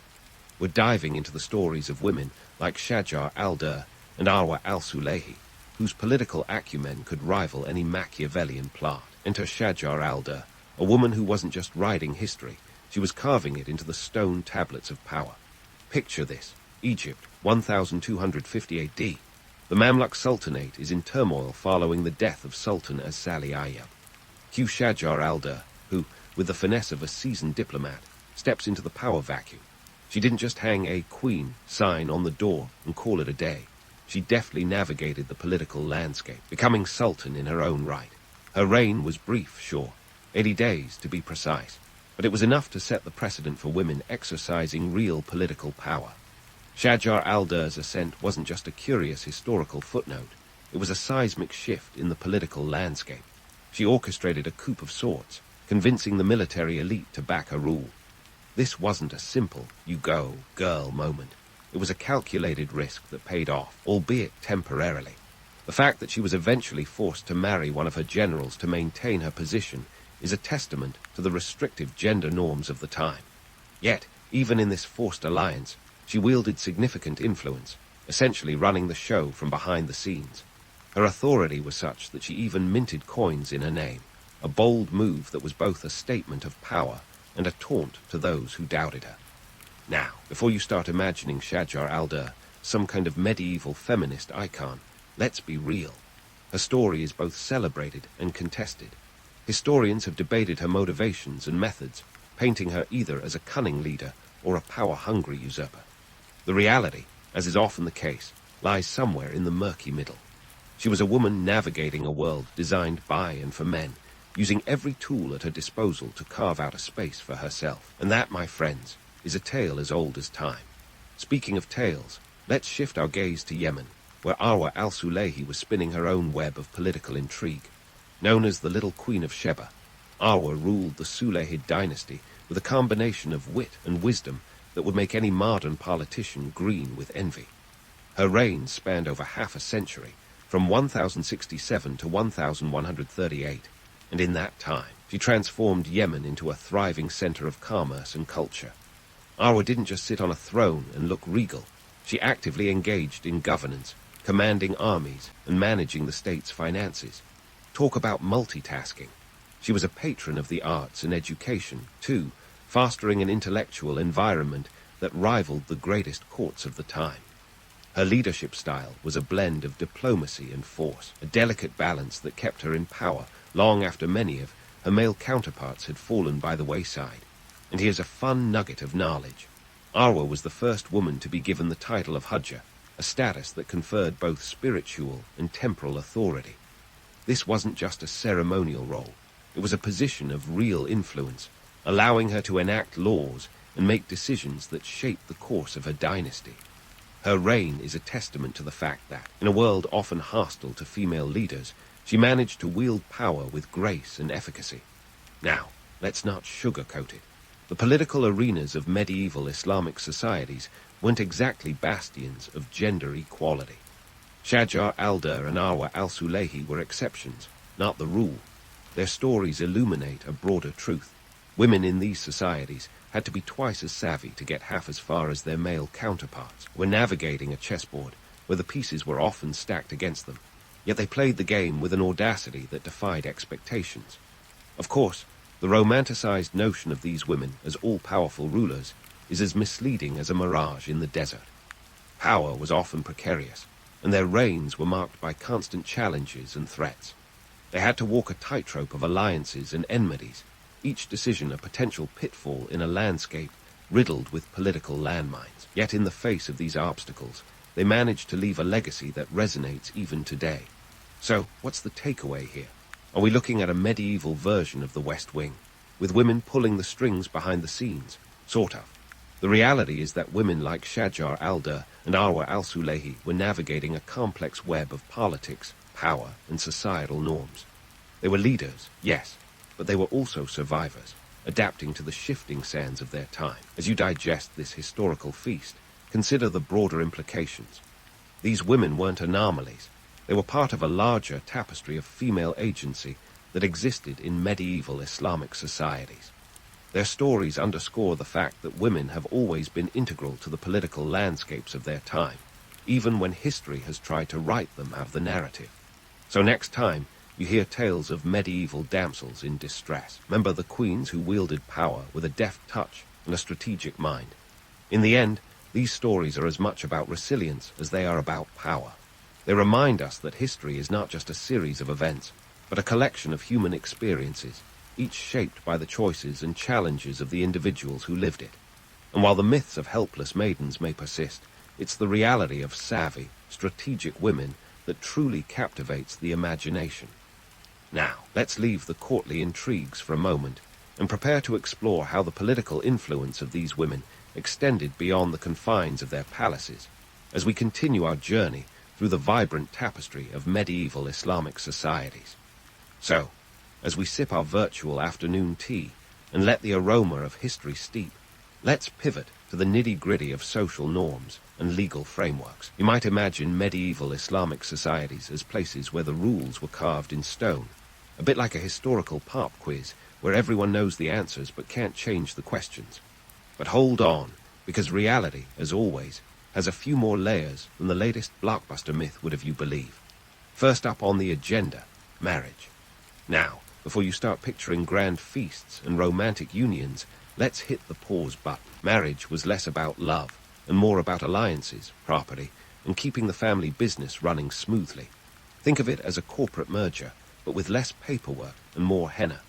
We're diving into the stories of women like Shajar al-Durr and Arwa al-Sulayhi, whose political acumen could rival any Machiavellian plot. Enter Shajar al-Durr, a woman who wasn't just writing history, she was carving it into the stone tablets of power. Picture this: Egypt, 1250 AD. The Mamluk Sultanate is in turmoil following the death of Sultan as-Salih Ayyub. Cue Shajar al-Durr, who, with the finesse of a seasoned diplomat, steps into the power vacuum. She didn't just hang a queen sign on the door and call it a day. She deftly navigated the political landscape, becoming sultan in her own right. Her reign was brief, sure, 80 days to be precise, but it was enough to set the precedent for women exercising real political power. Shajar al-Durr's ascent wasn't just a curious historical footnote, it was a seismic shift in the political landscape. She orchestrated a coup of sorts, convincing the military elite to back her rule. This wasn't a simple, you go, girl moment. It was a calculated risk that paid off, albeit temporarily. The fact that she was eventually forced to marry one of her generals to maintain her position is a testament to the restrictive gender norms of the time. Yet, even in this forced alliance, she wielded significant influence, essentially running the show from behind the scenes. Her authority was such that she even minted coins in her name, a bold move that was both a statement of power and a taunt to those who doubted her. Now, before you start imagining Shajar al-Durr, some kind of medieval feminist icon, let's be real. Her story is both celebrated and contested. Historians have debated her motivations and methods, painting her either as a cunning leader or a power-hungry usurper. The reality, as is often the case, lies somewhere in the murky middle. She was a woman navigating a world designed by and for men, using every tool at her disposal to carve out a space for herself. And that, my friends, is a tale as old as time. Speaking of tales, let's shift our gaze to Yemen, where Arwa al-Sulayhi was spinning her own web of political intrigue. Known as the Little Queen of Sheba, Arwa ruled the Sulayhid dynasty with a combination of wit and wisdom that would make any modern politician green with envy. Her reign spanned over half a century, from 1067 to 1138, and in that time, she transformed Yemen into a thriving center of commerce and culture. Arwa didn't just sit on a throne and look regal. She actively engaged in governance, commanding armies and managing the state's finances. Talk about multitasking. She was a patron of the arts and education, too, fostering an intellectual environment that rivaled the greatest courts of the time. Her leadership style was a blend of diplomacy and force, a delicate balance that kept her in power long after many of her male counterparts had fallen by the wayside. And here's a fun nugget of knowledge. Arwa was the first woman to be given the title of Hujja, a status that conferred both spiritual and temporal authority. This wasn't just a ceremonial role. It was a position of real influence, allowing her to enact laws and make decisions that shaped the course of her dynasty. Her reign is a testament to the fact that, in a world often hostile to female leaders, she managed to wield power with grace and efficacy. Now, let's not sugarcoat it. The political arenas of medieval Islamic societies weren't exactly bastions of gender equality. Shajar al-Dur and Arwa al-Sulayhi were exceptions, not the rule. Their stories illuminate a broader truth. Women in these societies had to be twice as savvy to get half as far as their male counterparts, were navigating a chessboard where the pieces were often stacked against them. Yet they played the game with an audacity that defied expectations. Of course, the romanticized notion of these women as all-powerful rulers is as misleading as a mirage in the desert. Power was often precarious, and their reigns were marked by constant challenges and threats. They had to walk a tightrope of alliances and enmities, each decision a potential pitfall in a landscape riddled with political landmines. Yet in the face of these obstacles, they managed to leave a legacy that resonates even today. So, what's the takeaway here? Are we looking at a medieval version of the West Wing, with women pulling the strings behind the scenes? Sort of. The reality is that women like Shajar al-Dur and Arwa al-Sulayhi were navigating a complex web of politics, power, and societal norms. They were leaders, yes, but they were also survivors, adapting to the shifting sands of their time. As you digest this historical feast, consider the broader implications. These women weren't anomalies. They were part of a larger tapestry of female agency that existed in medieval Islamic societies. Their stories underscore the fact that women have always been integral to the political landscapes of their time, even when history has tried to write them out of the narrative. So next time you hear tales of medieval damsels in distress, remember the queens who wielded power with a deft touch and a strategic mind. In the end, these stories are as much about resilience as they are about power. They remind us that history is not just a series of events, but a collection of human experiences, each shaped by the choices and challenges of the individuals who lived it. And while the myths of helpless maidens may persist, it's the reality of savvy, strategic women that truly captivates the imagination. Now, let's leave the courtly intrigues for a moment and prepare to explore how the political influence of these women extended beyond the confines of their palaces, as we continue our journey through the vibrant tapestry of medieval Islamic societies. So, as we sip our virtual afternoon tea and let the aroma of history steep, let's pivot to the nitty-gritty of social norms and legal frameworks. You might imagine medieval Islamic societies as places where the rules were carved in stone, a bit like a historical pop quiz where everyone knows the answers but can't change the questions. But hold on, because reality, as always, has a few more layers than the latest blockbuster myth would have you believe. First up on the agenda, marriage. Now, before you start picturing grand feasts and romantic unions, let's hit the pause button. Marriage was less about love and more about alliances, property, and keeping the family business running smoothly. Think of it as a corporate merger, but with less paperwork and more henna.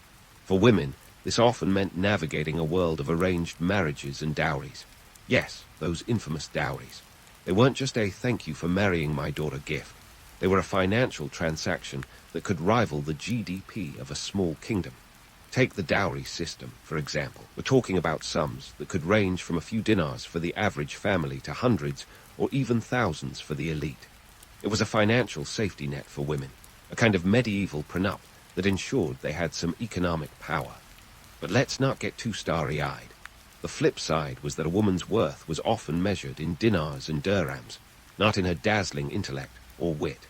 For women, this often meant navigating a world of arranged marriages and dowries. Yes, those infamous dowries. They weren't just a thank you for marrying my daughter gift. They were a financial transaction that could rival the GDP of a small kingdom. Take the dowry system, for example. We're talking about sums that could range from a few dinars for the average family to hundreds or even thousands for the elite. It was a financial safety net for women, a kind of medieval prenup that ensured they had some economic power. But let's not get too starry-eyed. The flip side was that a woman's worth was often measured in dinars and dirhams, not in her dazzling intellect or wit.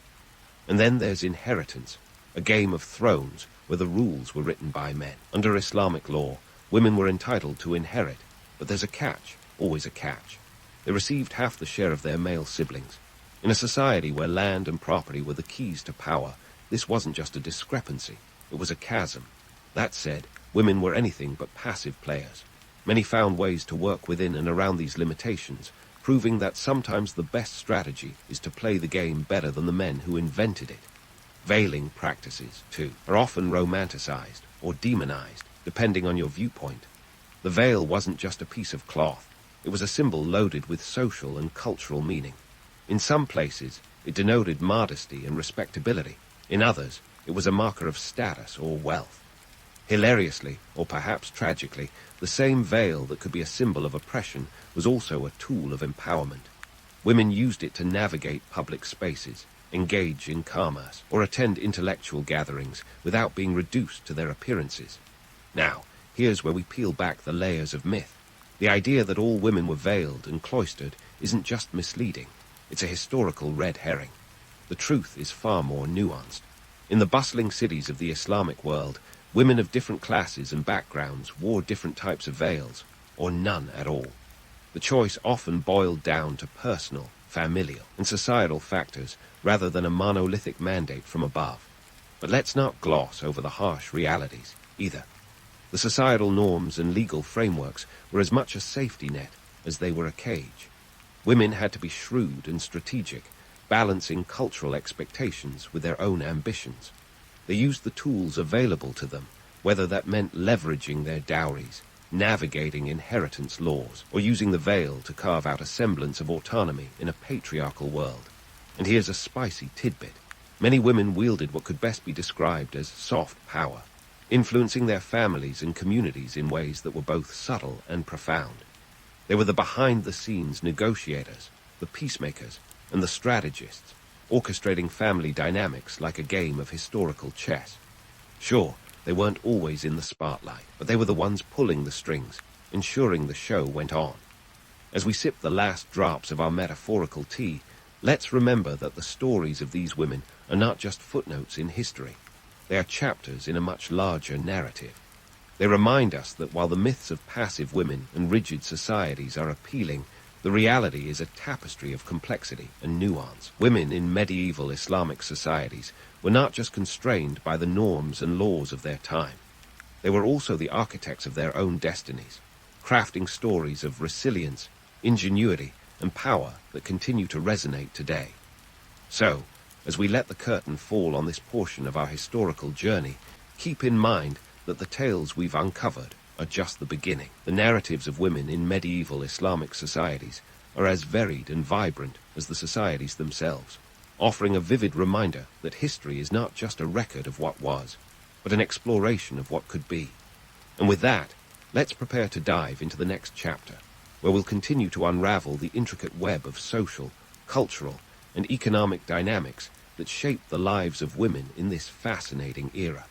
And then there's inheritance, a game of thrones where the rules were written by men. Under Islamic law, women were entitled to inherit, but there's a catch, always a catch. They received half the share of their male siblings. In a society where land and property were the keys to power, this wasn't just a discrepancy, it was a chasm. That said, women were anything but passive players. Many found ways to work within and around these limitations, proving that sometimes the best strategy is to play the game better than the men who invented it. Veiling practices, too, are often romanticized or demonized, depending on your viewpoint. The veil wasn't just a piece of cloth. It was a symbol loaded with social and cultural meaning. In some places, it denoted modesty and respectability. In others, it was a marker of status or wealth. Hilariously, or perhaps tragically, the same veil that could be a symbol of oppression was also a tool of empowerment. Women used it to navigate public spaces, engage in commerce, or attend intellectual gatherings without being reduced to their appearances. Now, here's where we peel back the layers of myth. The idea that all women were veiled and cloistered isn't just misleading, it's a historical red herring. The truth is far more nuanced. In the bustling cities of the Islamic world, women of different classes and backgrounds wore different types of veils, or none at all. The choice often boiled down to personal, familial, and societal factors rather than a monolithic mandate from above. But let's not gloss over the harsh realities, either. The societal norms and legal frameworks were as much a safety net as they were a cage. Women had to be shrewd and strategic, balancing cultural expectations with their own ambitions. They used the tools available to them, whether that meant leveraging their dowries, navigating inheritance laws, or using the veil to carve out a semblance of autonomy in a patriarchal world. And here's a spicy tidbit. Many women wielded what could best be described as soft power, influencing their families and communities in ways that were both subtle and profound. They were the behind-the-scenes negotiators, the peacemakers, and the strategists, orchestrating family dynamics like a game of historical chess. Sure, they weren't always in the spotlight, but they were the ones pulling the strings, ensuring the show went on. As we sip the last drops of our metaphorical tea, let's remember that the stories of these women are not just footnotes in history. They are chapters in a much larger narrative. They remind us that while the myths of passive women and rigid societies are appealing, the reality is a tapestry of complexity and nuance. Women in medieval Islamic societies were not just constrained by the norms and laws of their time. They were also the architects of their own destinies, crafting stories of resilience, ingenuity, and power that continue to resonate today. So, as we let the curtain fall on this portion of our historical journey, keep in mind that the tales we've uncovered are just the beginning. The narratives of women in medieval Islamic societies are as varied and vibrant as the societies themselves, offering a vivid reminder that history is not just a record of what was, but an exploration of what could be. And with that, let's prepare to dive into the next chapter, where we'll continue to unravel the intricate web of social, cultural, and economic dynamics that shape the lives of women in this fascinating era.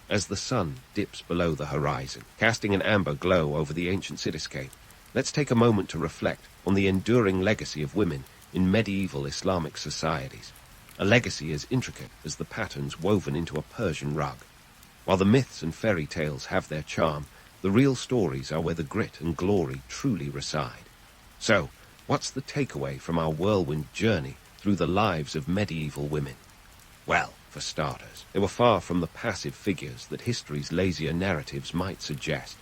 As the sun dips below the horizon, casting an amber glow over the ancient cityscape, let's take a moment to reflect on the enduring legacy of women in medieval Islamic societies, a legacy as intricate as the patterns woven into a Persian rug. While the myths and fairy tales have their charm, the real stories are where the grit and glory truly reside. So, what's the takeaway from our whirlwind journey through the lives of medieval women? Well, for starters, they were far from the passive figures that history's lazier narratives might suggest.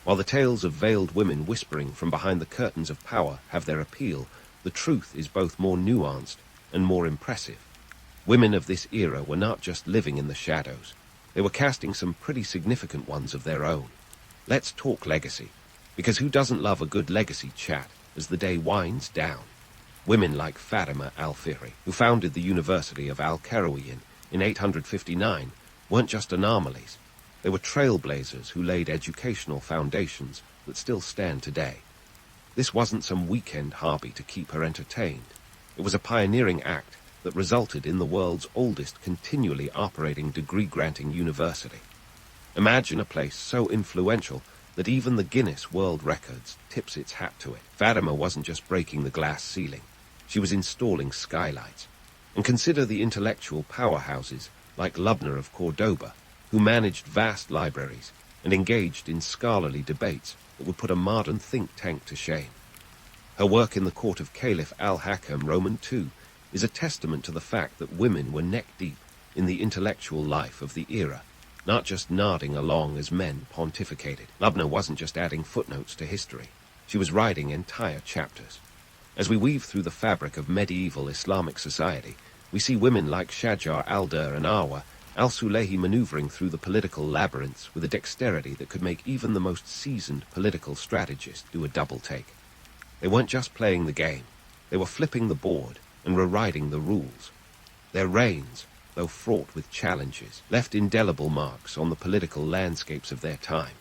While the tales of veiled women whispering from behind the curtains of power have their appeal, the truth is both more nuanced and more impressive. Women of this era were not just living in the shadows. They were casting some pretty significant ones of their own. Let's talk legacy, because who doesn't love a good legacy chat as the day winds down? Women like Fatima al-Fihri, who founded the University of Al-Qarawiyyin in 859, weren't just anomalies. They were trailblazers who laid educational foundations that still stand today. This wasn't some weekend hobby to keep her entertained. It was a pioneering act that resulted in the world's oldest continually operating degree-granting university. Imagine a place so influential that even the Guinness World Records tips its hat to it. Fatima wasn't just breaking the glass ceiling. She was installing skylights. And consider the intellectual powerhouses like Lubna of Cordoba, who managed vast libraries and engaged in scholarly debates that would put a modern think tank to shame. Her work in the court of Caliph al-Hakam Roman II is a testament to the fact that women were neck-deep in the intellectual life of the era, not just nodding along as men pontificated. Lubna wasn't just adding footnotes to history. She was writing entire chapters. As we weave through the fabric of medieval Islamic society, we see women like Shajar al-Dur and Awa al-Sulehi maneuvering through the political labyrinths with a dexterity that could make even the most seasoned political strategist do a double take. They weren't just playing the game. They were flipping the board and rewriting the rules. Their reigns, though fraught with challenges, left indelible marks on the political landscapes of their time.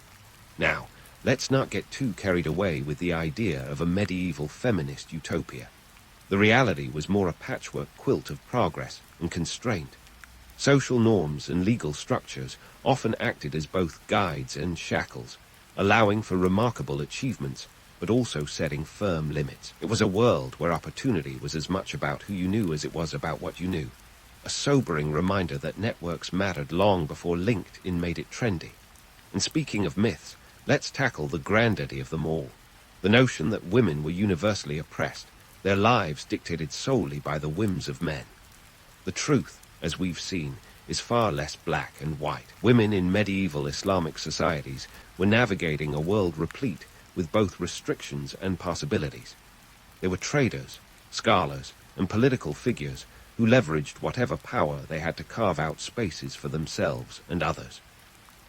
Now, let's not get too carried away with the idea of a medieval feminist utopia. The reality was more a patchwork quilt of progress and constraint. Social norms and legal structures often acted as both guides and shackles, allowing for remarkable achievements, but also setting firm limits. It was a world where opportunity was as much about who you knew as it was about what you knew. A sobering reminder that networks mattered long before LinkedIn made it trendy. And speaking of myths, let's tackle the granddaddy of them all. The notion that women were universally oppressed, their lives dictated solely by the whims of men. The truth, as we've seen, is far less black and white. Women in medieval Islamic societies were navigating a world replete with both restrictions and possibilities. They were traders, scholars, and political figures who leveraged whatever power they had to carve out spaces for themselves and others.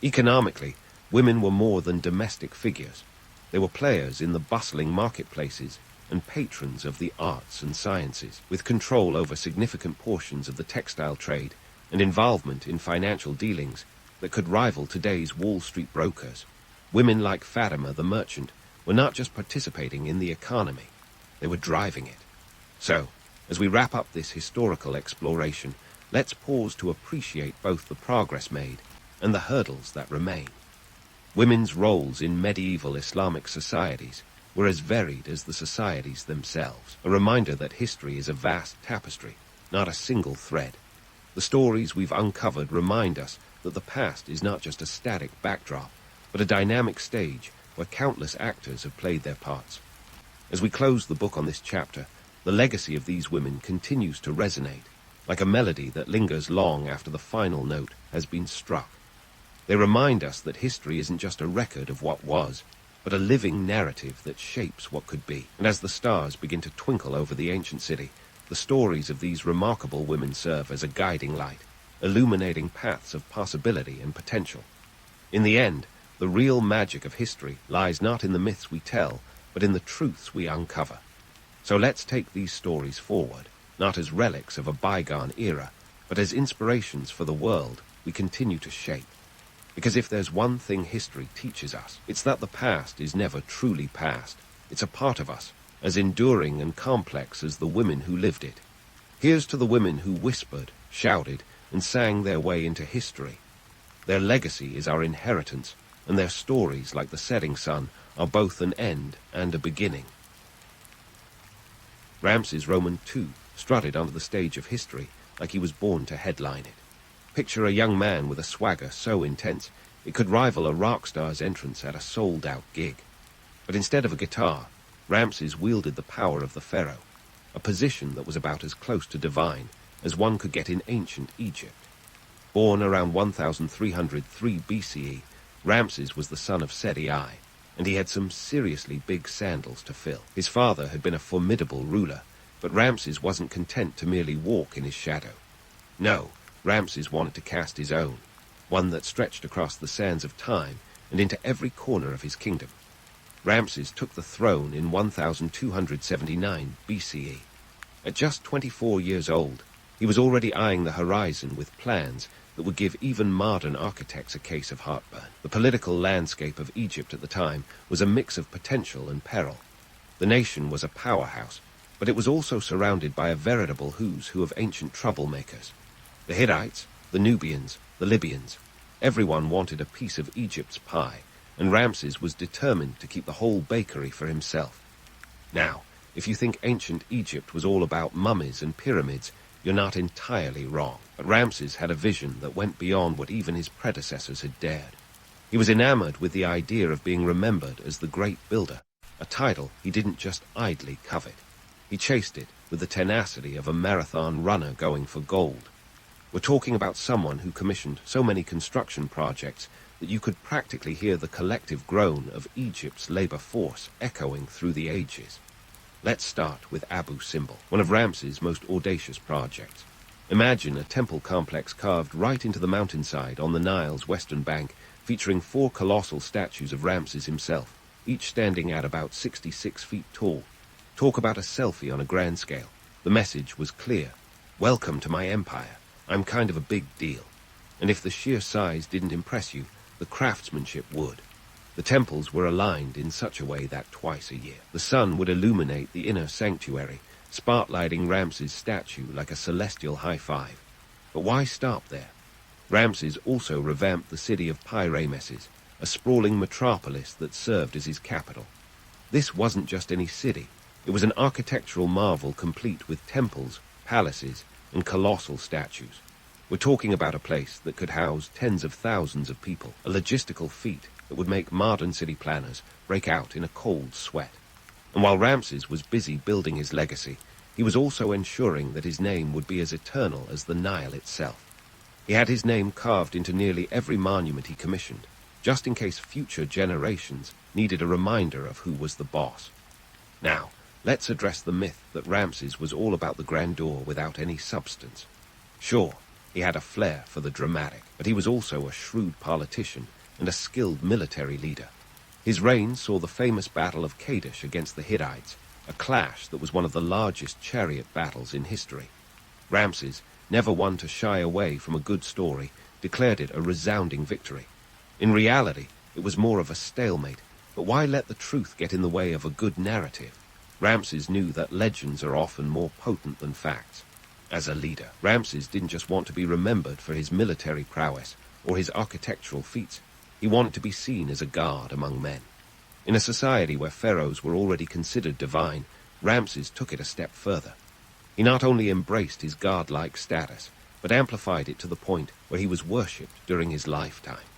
Economically, women were more than domestic figures. They were players in the bustling marketplaces and patrons of the arts and sciences, with control over significant portions of the textile trade and involvement in financial dealings that could rival today's Wall Street brokers. Women like Fatima the merchant were not just participating in the economy, they were driving it. So, as we wrap up this historical exploration, let's pause to appreciate both the progress made and the hurdles that remain. Women's roles in medieval Islamic societies were as varied as the societies themselves, a reminder that history is a vast tapestry, not a single thread. The stories we've uncovered remind us that the past is not just a static backdrop, but a dynamic stage where countless actors have played their parts. As we close the book on this chapter, the legacy of these women continues to resonate, like a melody that lingers long after the final note has been struck. They remind us that history isn't just a record of what was, but a living narrative that shapes what could be. And as the stars begin to twinkle over the ancient city, the stories of these remarkable women serve as a guiding light, illuminating paths of possibility and potential. In the end, the real magic of history lies not in the myths we tell, but in the truths we uncover. So let's take these stories forward, not as relics of a bygone era, but as inspirations for the world we continue to shape. Because if there's one thing history teaches us, it's that the past is never truly past. It's a part of us, as enduring and complex as the women who lived it. Here's to the women who whispered, shouted, and sang their way into history. Their legacy is our inheritance, and their stories, like the setting sun, are both an end and a beginning. Ramses Roman II strutted onto the stage of history like he was born to headline it. Picture a young man with a swagger so intense it could rival a rock star's entrance at a sold-out gig. But instead of a guitar, Ramses wielded the power of the pharaoh, a position that was about as close to divine as one could get in ancient Egypt. Born around 1303 BCE, Ramses was the son of Seti I, and he had some seriously big sandals to fill. His father had been a formidable ruler, but Ramses wasn't content to merely walk in his shadow. No, Ramses wanted to cast his own, one that stretched across the sands of time and into every corner of his kingdom. Ramses took the throne in 1279 BCE. At just 24 years old, he was already eyeing the horizon with plans that would give even modern architects a case of heartburn. The political landscape of Egypt at the time was a mix of potential and peril. The nation was a powerhouse, but it was also surrounded by a veritable who's who of ancient troublemakers. The Hittites, the Nubians, the Libyans. Everyone wanted a piece of Egypt's pie, and Ramses was determined to keep the whole bakery for himself. Now, if you think ancient Egypt was all about mummies and pyramids, you're not entirely wrong. But Ramses had a vision that went beyond what even his predecessors had dared. He was enamored with the idea of being remembered as the great builder, a title he didn't just idly covet. He chased it with the tenacity of a marathon runner going for gold. We're talking about someone who commissioned so many construction projects that you could practically hear the collective groan of Egypt's labor force echoing through the ages. Let's start with Abu Simbel, one of Ramses' most audacious projects. Imagine a temple complex carved right into the mountainside on the Nile's western bank, featuring 4 colossal statues of Ramses himself, each standing at about 66 feet tall. Talk about a selfie on a grand scale. The message was clear. Welcome to my empire. I'm kind of a big deal. And if the sheer size didn't impress you, the craftsmanship would. The temples were aligned in such a way that twice a year the sun would illuminate the inner sanctuary, spotlighting Ramses' statue like a celestial high five. But why stop there? Ramses also revamped the city of Pyrameses, a sprawling metropolis that served as his capital. This wasn't just any city. It was an architectural marvel complete with temples, palaces, and colossal statues. We're talking about a place that could house tens of thousands of people, a logistical feat that would make modern city planners break out in a cold sweat. And while Ramses was busy building his legacy, he was also ensuring that his name would be as eternal as the Nile itself. He had his name carved into nearly every monument he commissioned, just in case future generations needed a reminder of who was the boss. Now, let's address the myth that Ramses was all about the grandeur without any substance. Sure, he had a flair for the dramatic, but he was also a shrewd politician and a skilled military leader. His reign saw the famous Battle of Kadesh against the Hittites, a clash that was one of the largest chariot battles in history. Ramses, never one to shy away from a good story, declared it a resounding victory. In reality, it was more of a stalemate, but why let the truth get in the way of a good narrative? Ramses knew that legends are often more potent than facts. As a leader, Ramses didn't just want to be remembered for his military prowess or his architectural feats. He wanted to be seen as a god among men. In a society where pharaohs were already considered divine, Ramses took it a step further. He not only embraced his godlike status, but amplified it to the point where he was worshipped during his lifetime.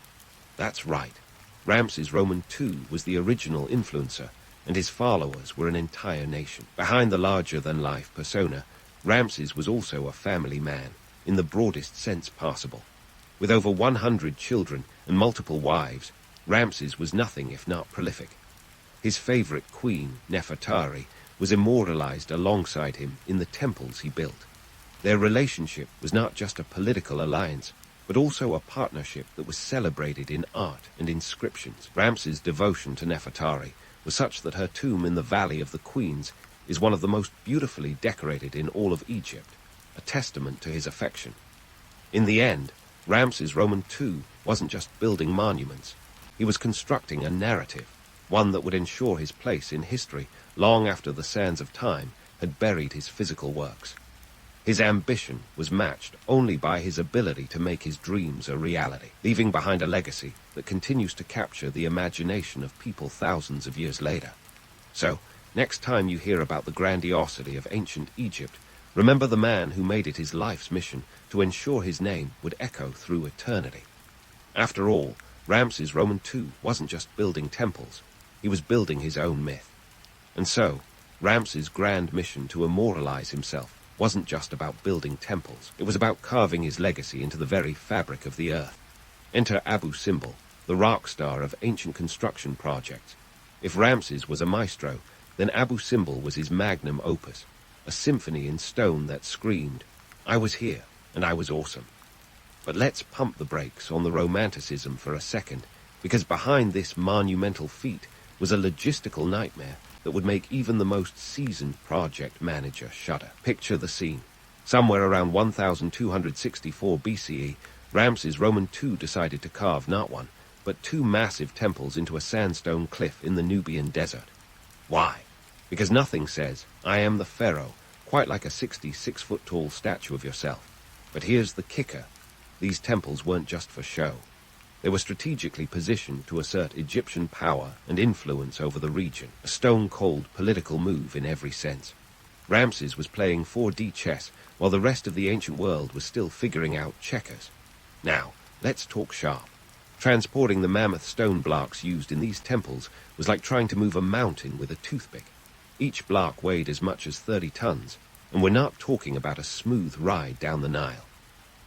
That's right. Ramses Roman II was the original influencer, and his followers were an entire nation. Behind the larger-than-life persona, Ramses was also a family man, in the broadest sense possible. With over 100 children and multiple wives, Ramses was nothing if not prolific. His favorite queen, Nefertari, was immortalized alongside him in the temples he built. Their relationship was not just a political alliance, but also a partnership that was celebrated in art and inscriptions. Ramses' devotion to Nefertari was such that her tomb in the Valley of the Queens is one of the most beautifully decorated in all of Egypt, a testament to his affection. In the end, Ramses Roman II wasn't just building monuments. He was constructing a narrative, one that would ensure his place in history long after the sands of time had buried his physical works. His ambition was matched only by his ability to make his dreams a reality, leaving behind a legacy that continues to capture the imagination of people thousands of years later. So, next time you hear about the grandiosity of ancient Egypt, remember the man who made it his life's mission to ensure his name would echo through eternity. After all, Ramses Roman II wasn't just building temples, he was building his own myth. And so, Ramses' grand mission to immortalize himself wasn't just about building temples, it was about carving his legacy into the very fabric of the earth. Enter Abu Simbel, the rock star of ancient construction projects. If Ramses was a maestro, then Abu Simbel was his magnum opus, a symphony in stone that screamed, "I was here, and I was awesome." But let's pump the brakes on the romanticism for a second, because behind this monumental feat was a logistical nightmare that would make even the most seasoned project manager shudder. Picture the scene. Somewhere around 1264 BCE, Ramses Roman II decided to carve not one, but 2 massive temples into a sandstone cliff in the Nubian desert. Why? Because nothing says, "I am the pharaoh," quite like a 66-foot-tall statue of yourself. But here's the kicker. These temples weren't just for show. They were strategically positioned to assert Egyptian power and influence over the region, a stone-cold political move in every sense. Ramses was playing 4D chess while the rest of the ancient world was still figuring out checkers. Now, let's talk sharp. Transporting the mammoth stone blocks used in these temples was like trying to move a mountain with a toothpick. Each block weighed as much as 30 tons, and we're not talking about a smooth ride down the Nile.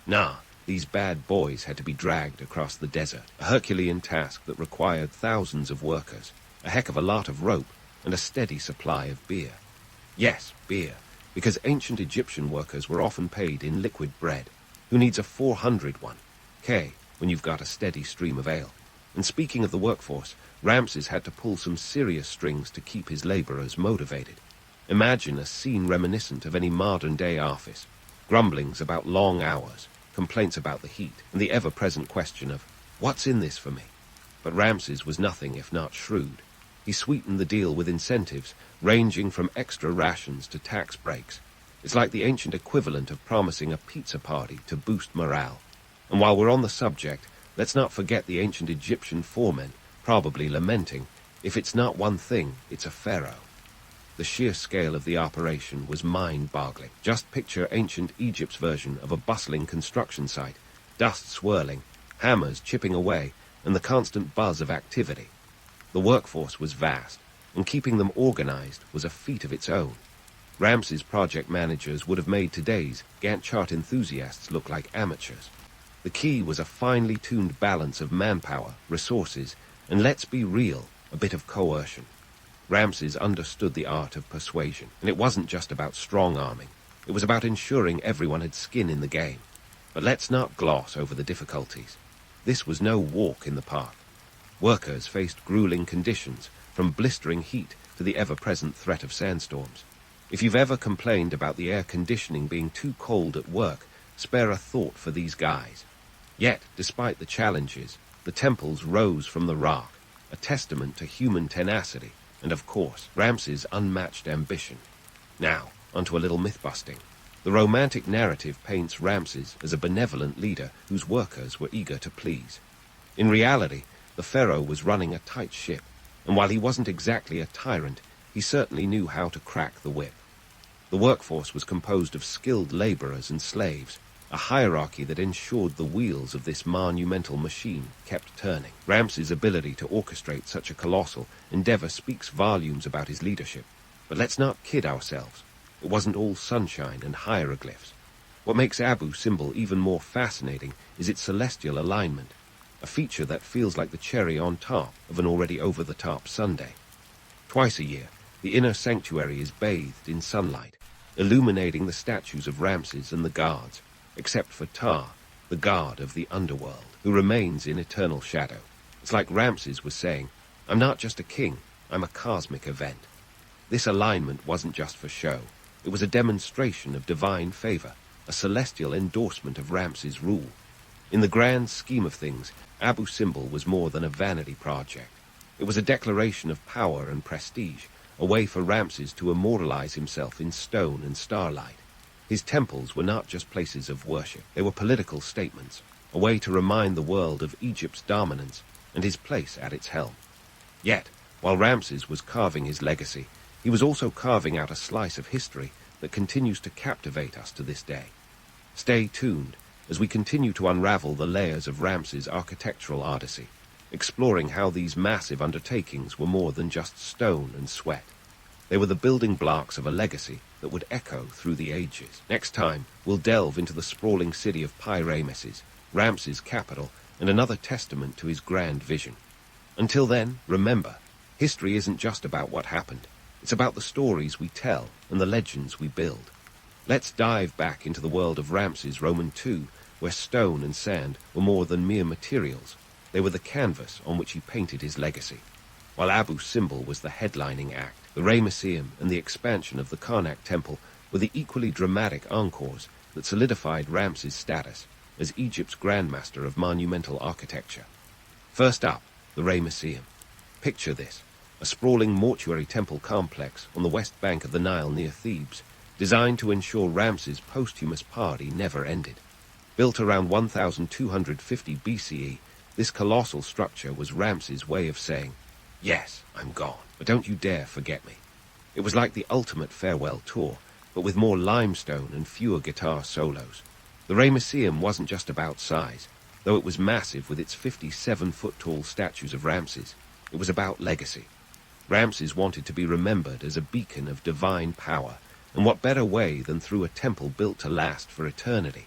Nah, these bad boys had to be dragged across the desert, a Herculean task that required thousands of workers, a heck of a lot of rope, and a steady supply of beer. Yes, beer, because ancient Egyptian workers were often paid in liquid bread. Who needs a 400 one? When you've got a steady stream of ale. And speaking of the workforce, Ramses had to pull some serious strings to keep his laborers motivated. Imagine a scene reminiscent of any modern-day office. Grumblings about long hours, complaints about the heat, and the ever-present question of, what's in this for me? But Ramses was nothing if not shrewd. He sweetened the deal with incentives, ranging from extra rations to tax breaks. It's like the ancient equivalent of promising a pizza party to boost morale. And while we're on the subject, let's not forget the ancient Egyptian foremen, probably lamenting, if it's not one thing, it's a pharaoh. The sheer scale of the operation was mind-boggling. Just picture ancient Egypt's version of a bustling construction site, dust swirling, hammers chipping away, and the constant buzz of activity. The workforce was vast, and keeping them organized was a feat of its own. Ramses' project managers would have made today's Gantt chart enthusiasts look like amateurs. The key was a finely tuned balance of manpower, resources, and let's be real, a bit of coercion. Ramses understood the art of persuasion, and it wasn't just about strong-arming. It was about ensuring everyone had skin in the game. But let's not gloss over the difficulties. This was no walk in the park. Workers faced grueling conditions, from blistering heat to the ever-present threat of sandstorms. If you've ever complained about the air conditioning being too cold at work, spare a thought for these guys. Yet, despite the challenges, the temples rose from the rock, a testament to human tenacity, and of course, Ramses' unmatched ambition. Now, onto a little myth-busting. The romantic narrative paints Ramses as a benevolent leader whose workers were eager to please. In reality, the pharaoh was running a tight ship, and while he wasn't exactly a tyrant, he certainly knew how to crack the whip. The workforce was composed of skilled laborers and slaves, a hierarchy that ensured the wheels of this monumental machine kept turning. Ramses' ability to orchestrate such a colossal endeavor speaks volumes about his leadership. But let's not kid ourselves. It wasn't all sunshine and hieroglyphs. What makes Abu Simbel even more fascinating is its celestial alignment, a feature that feels like the cherry on top of an already over-the-top sundae. Twice a year, the inner sanctuary is bathed in sunlight, illuminating the statues of Ramses and the guards, except for Ptah, the god of the underworld, who remains in eternal shadow. It's like Ramses was saying, I'm not just a king, I'm a cosmic event. This alignment wasn't just for show. It was a demonstration of divine favor, a celestial endorsement of Ramses' rule. In the grand scheme of things, Abu Simbel was more than a vanity project. It was a declaration of power and prestige, a way for Ramses to immortalize himself in stone and starlight. His temples were not just places of worship, they were political statements, a way to remind the world of Egypt's dominance and his place at its helm. Yet, while Ramses was carving his legacy, he was also carving out a slice of history that continues to captivate us to this day. Stay tuned as we continue to unravel the layers of Ramses' architectural odyssey, exploring how these massive undertakings were more than just stone and sweat. They were the building blocks of a legacy that would echo through the ages. Next time, we'll delve into the sprawling city of Pyrameses, Ramses' capital, and another testament to his grand vision. Until then, remember, history isn't just about what happened. It's about the stories we tell and the legends we build. Let's dive back into the world of Ramses Roman II, where stone and sand were more than mere materials. They were the canvas on which he painted his legacy. While Abu Simbel was the headlining act, the Ramesseum and the expansion of the Karnak temple were the equally dramatic encores that solidified Ramses' status as Egypt's grandmaster of monumental architecture. First up, the Ramesseum. Picture this, a sprawling mortuary temple complex on the west bank of the Nile near Thebes, designed to ensure Ramses' posthumous party never ended. Built around 1250 BCE, this colossal structure was Ramses' way of saying, yes, I'm gone, but don't you dare forget me. It was like the ultimate farewell tour, but with more limestone and fewer guitar solos. The Ramesseum wasn't just about size, though it was massive with its 57-foot-tall statues of Ramses. It was about legacy. Ramses wanted to be remembered as a beacon of divine power, and what better way than through a temple built to last for eternity?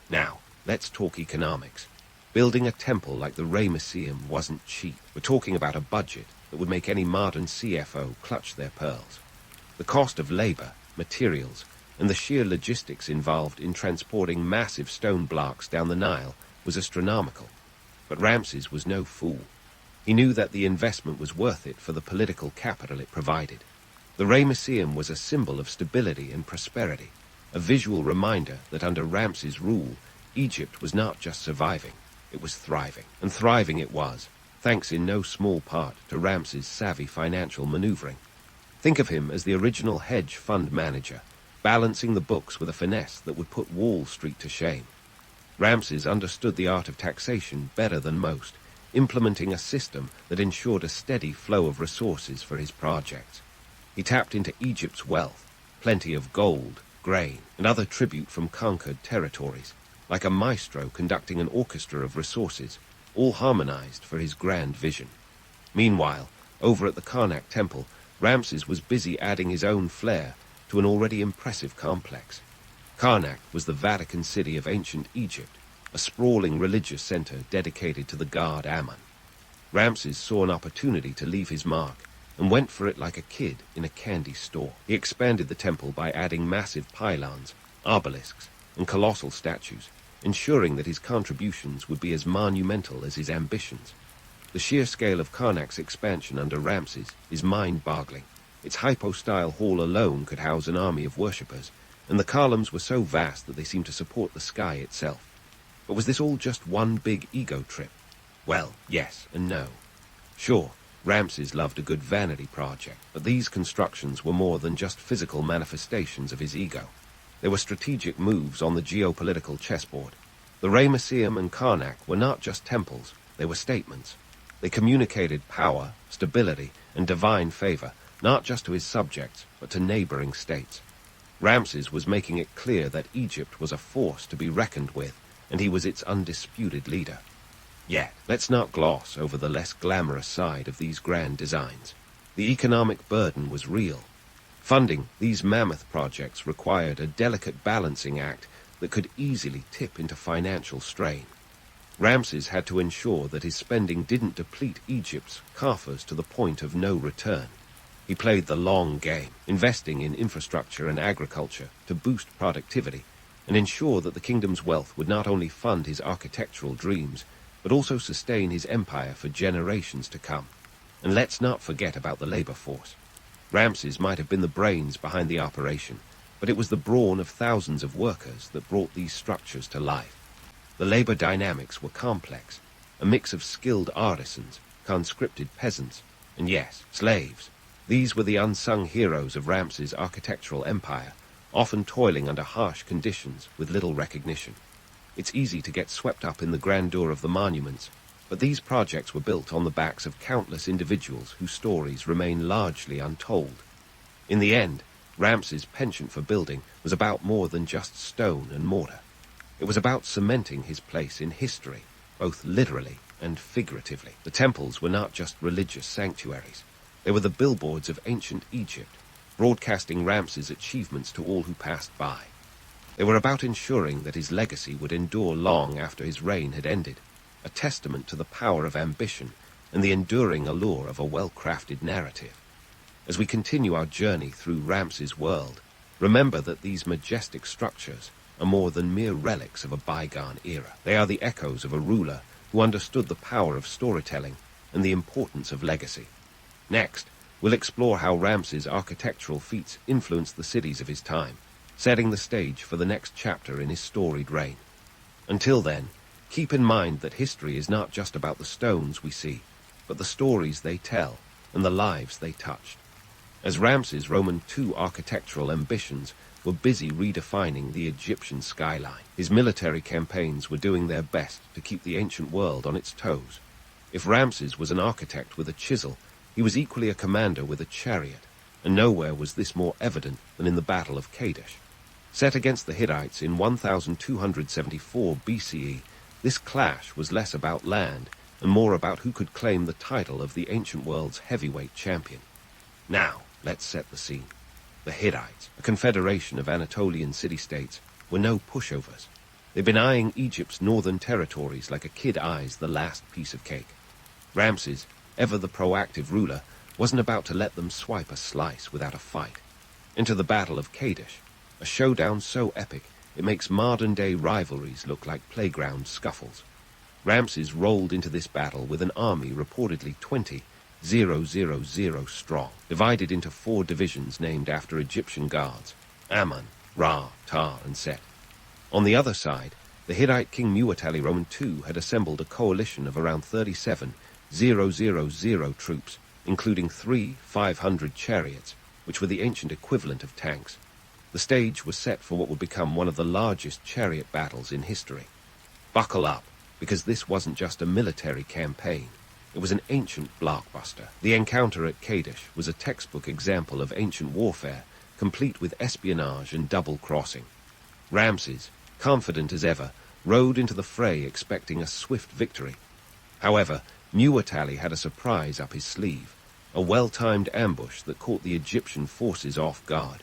Now, let's talk economics. Building a temple like the Ramesseum wasn't cheap. We're talking about a budget that would make any modern CFO clutch their pearls. The cost of labor, materials, and the sheer logistics involved in transporting massive stone blocks down the Nile was astronomical. But Ramses was no fool. He knew that the investment was worth it for the political capital it provided. The Ramesseum was a symbol of stability and prosperity, a visual reminder that under Ramses' rule, Egypt was not just surviving, it was thriving. And thriving it was, thanks in no small part to Ramses' savvy financial maneuvering. Think of him as the original hedge fund manager, balancing the books with a finesse that would put Wall Street to shame. Ramses understood the art of taxation better than most, implementing a system that ensured a steady flow of resources for his projects. He tapped into Egypt's wealth, plenty of gold, grain, and other tribute from conquered territories, like a maestro conducting an orchestra of resources, all harmonized for his grand vision. Meanwhile, over at the Karnak temple, Ramses was busy adding his own flair to an already impressive complex. Karnak was the Vatican City of ancient Egypt, a sprawling religious center dedicated to the god Ammon. Ramses saw an opportunity to leave his mark and went for it like a kid in a candy store. He expanded the temple by adding massive pylons, obelisks, and colossal statues, ensuring that his contributions would be as monumental as his ambitions. The sheer scale of Karnak's expansion under Ramses is mind-boggling. Its hypo-style hall alone could house an army of worshippers, and the columns were so vast that they seemed to support the sky itself. But was this all just one big ego trip? Well, yes and no. Sure, Ramses loved a good vanity project, but these constructions were more than just physical manifestations of his ego. They were strategic moves on the geopolitical chessboard. The Ramesseum and Karnak were not just temples, they were statements. They communicated power, stability, and divine favor, not just to his subjects, but to neighboring states. Ramses was making it clear that Egypt was a force to be reckoned with, and he was its undisputed leader. Yet, let's not gloss over the less glamorous side of these grand designs. The economic burden was real. Funding these mammoth projects required a delicate balancing act that could easily tip into financial strain. Ramses had to ensure that his spending didn't deplete Egypt's coffers to the point of no return. He played the long game, investing in infrastructure and agriculture to boost productivity and ensure that the kingdom's wealth would not only fund his architectural dreams, but also sustain his empire for generations to come. And let's not forget about the labor force. Ramses might have been the brains behind the operation, but it was the brawn of thousands of workers that brought these structures to life. The labor dynamics were complex, a mix of skilled artisans, conscripted peasants, and yes, slaves. These were the unsung heroes of Ramses' architectural empire, often toiling under harsh conditions with little recognition. It's easy to get swept up in the grandeur of the monuments, but these projects were built on the backs of countless individuals whose stories remain largely untold. In the end, Ramses' penchant for building was about more than just stone and mortar. It was about cementing his place in history, both literally and figuratively. The temples were not just religious sanctuaries. They were the billboards of ancient Egypt, broadcasting Ramses' achievements to all who passed by. They were about ensuring that his legacy would endure long after his reign had ended, a testament to the power of ambition and the enduring allure of a well-crafted narrative. As we continue our journey through Ramses' world, remember that these majestic structures are more than mere relics of a bygone era. They are the echoes of a ruler who understood the power of storytelling and the importance of legacy. Next, we'll explore how Ramses' architectural feats influenced the cities of his time, setting the stage for the next chapter in his storied reign. Until then, keep in mind that history is not just about the stones we see, but the stories they tell and the lives they touched. As Ramses' Roman II architectural ambitions were busy redefining the Egyptian skyline, his military campaigns were doing their best to keep the ancient world on its toes. If Ramses was an architect with a chisel, he was equally a commander with a chariot, and nowhere was this more evident than in the Battle of Kadesh. Set against the Hittites in 1274 BCE, this clash was less about land and more about who could claim the title of the ancient world's heavyweight champion. Now, let's set the scene. The Hittites, a confederation of Anatolian city-states, were no pushovers. They'd been eyeing Egypt's northern territories like a kid eyes the last piece of cake. Ramses, ever the proactive ruler, wasn't about to let them swipe a slice without a fight. Enter the Battle of Kadesh, a showdown so epic it makes modern-day rivalries look like playground scuffles. Ramses rolled into this battle with an army reportedly 20,000 strong, divided into 4 divisions named after Egyptian gods, Ammon, Ra, Ta, and Set. On the other side, the Hittite king Muwatalli II had assembled a coalition of around 37,000 troops, including 500 chariots, which were the ancient equivalent of tanks. The stage was set for what would become one of the largest chariot battles in history. Buckle up, because this wasn't just a military campaign. It was an ancient blockbuster. The encounter at Kadesh was a textbook example of ancient warfare, complete with espionage and double-crossing. Ramses, confident as ever, rode into the fray expecting a swift victory. However, Muwatalli had a surprise up his sleeve, a well-timed ambush that caught the Egyptian forces off guard.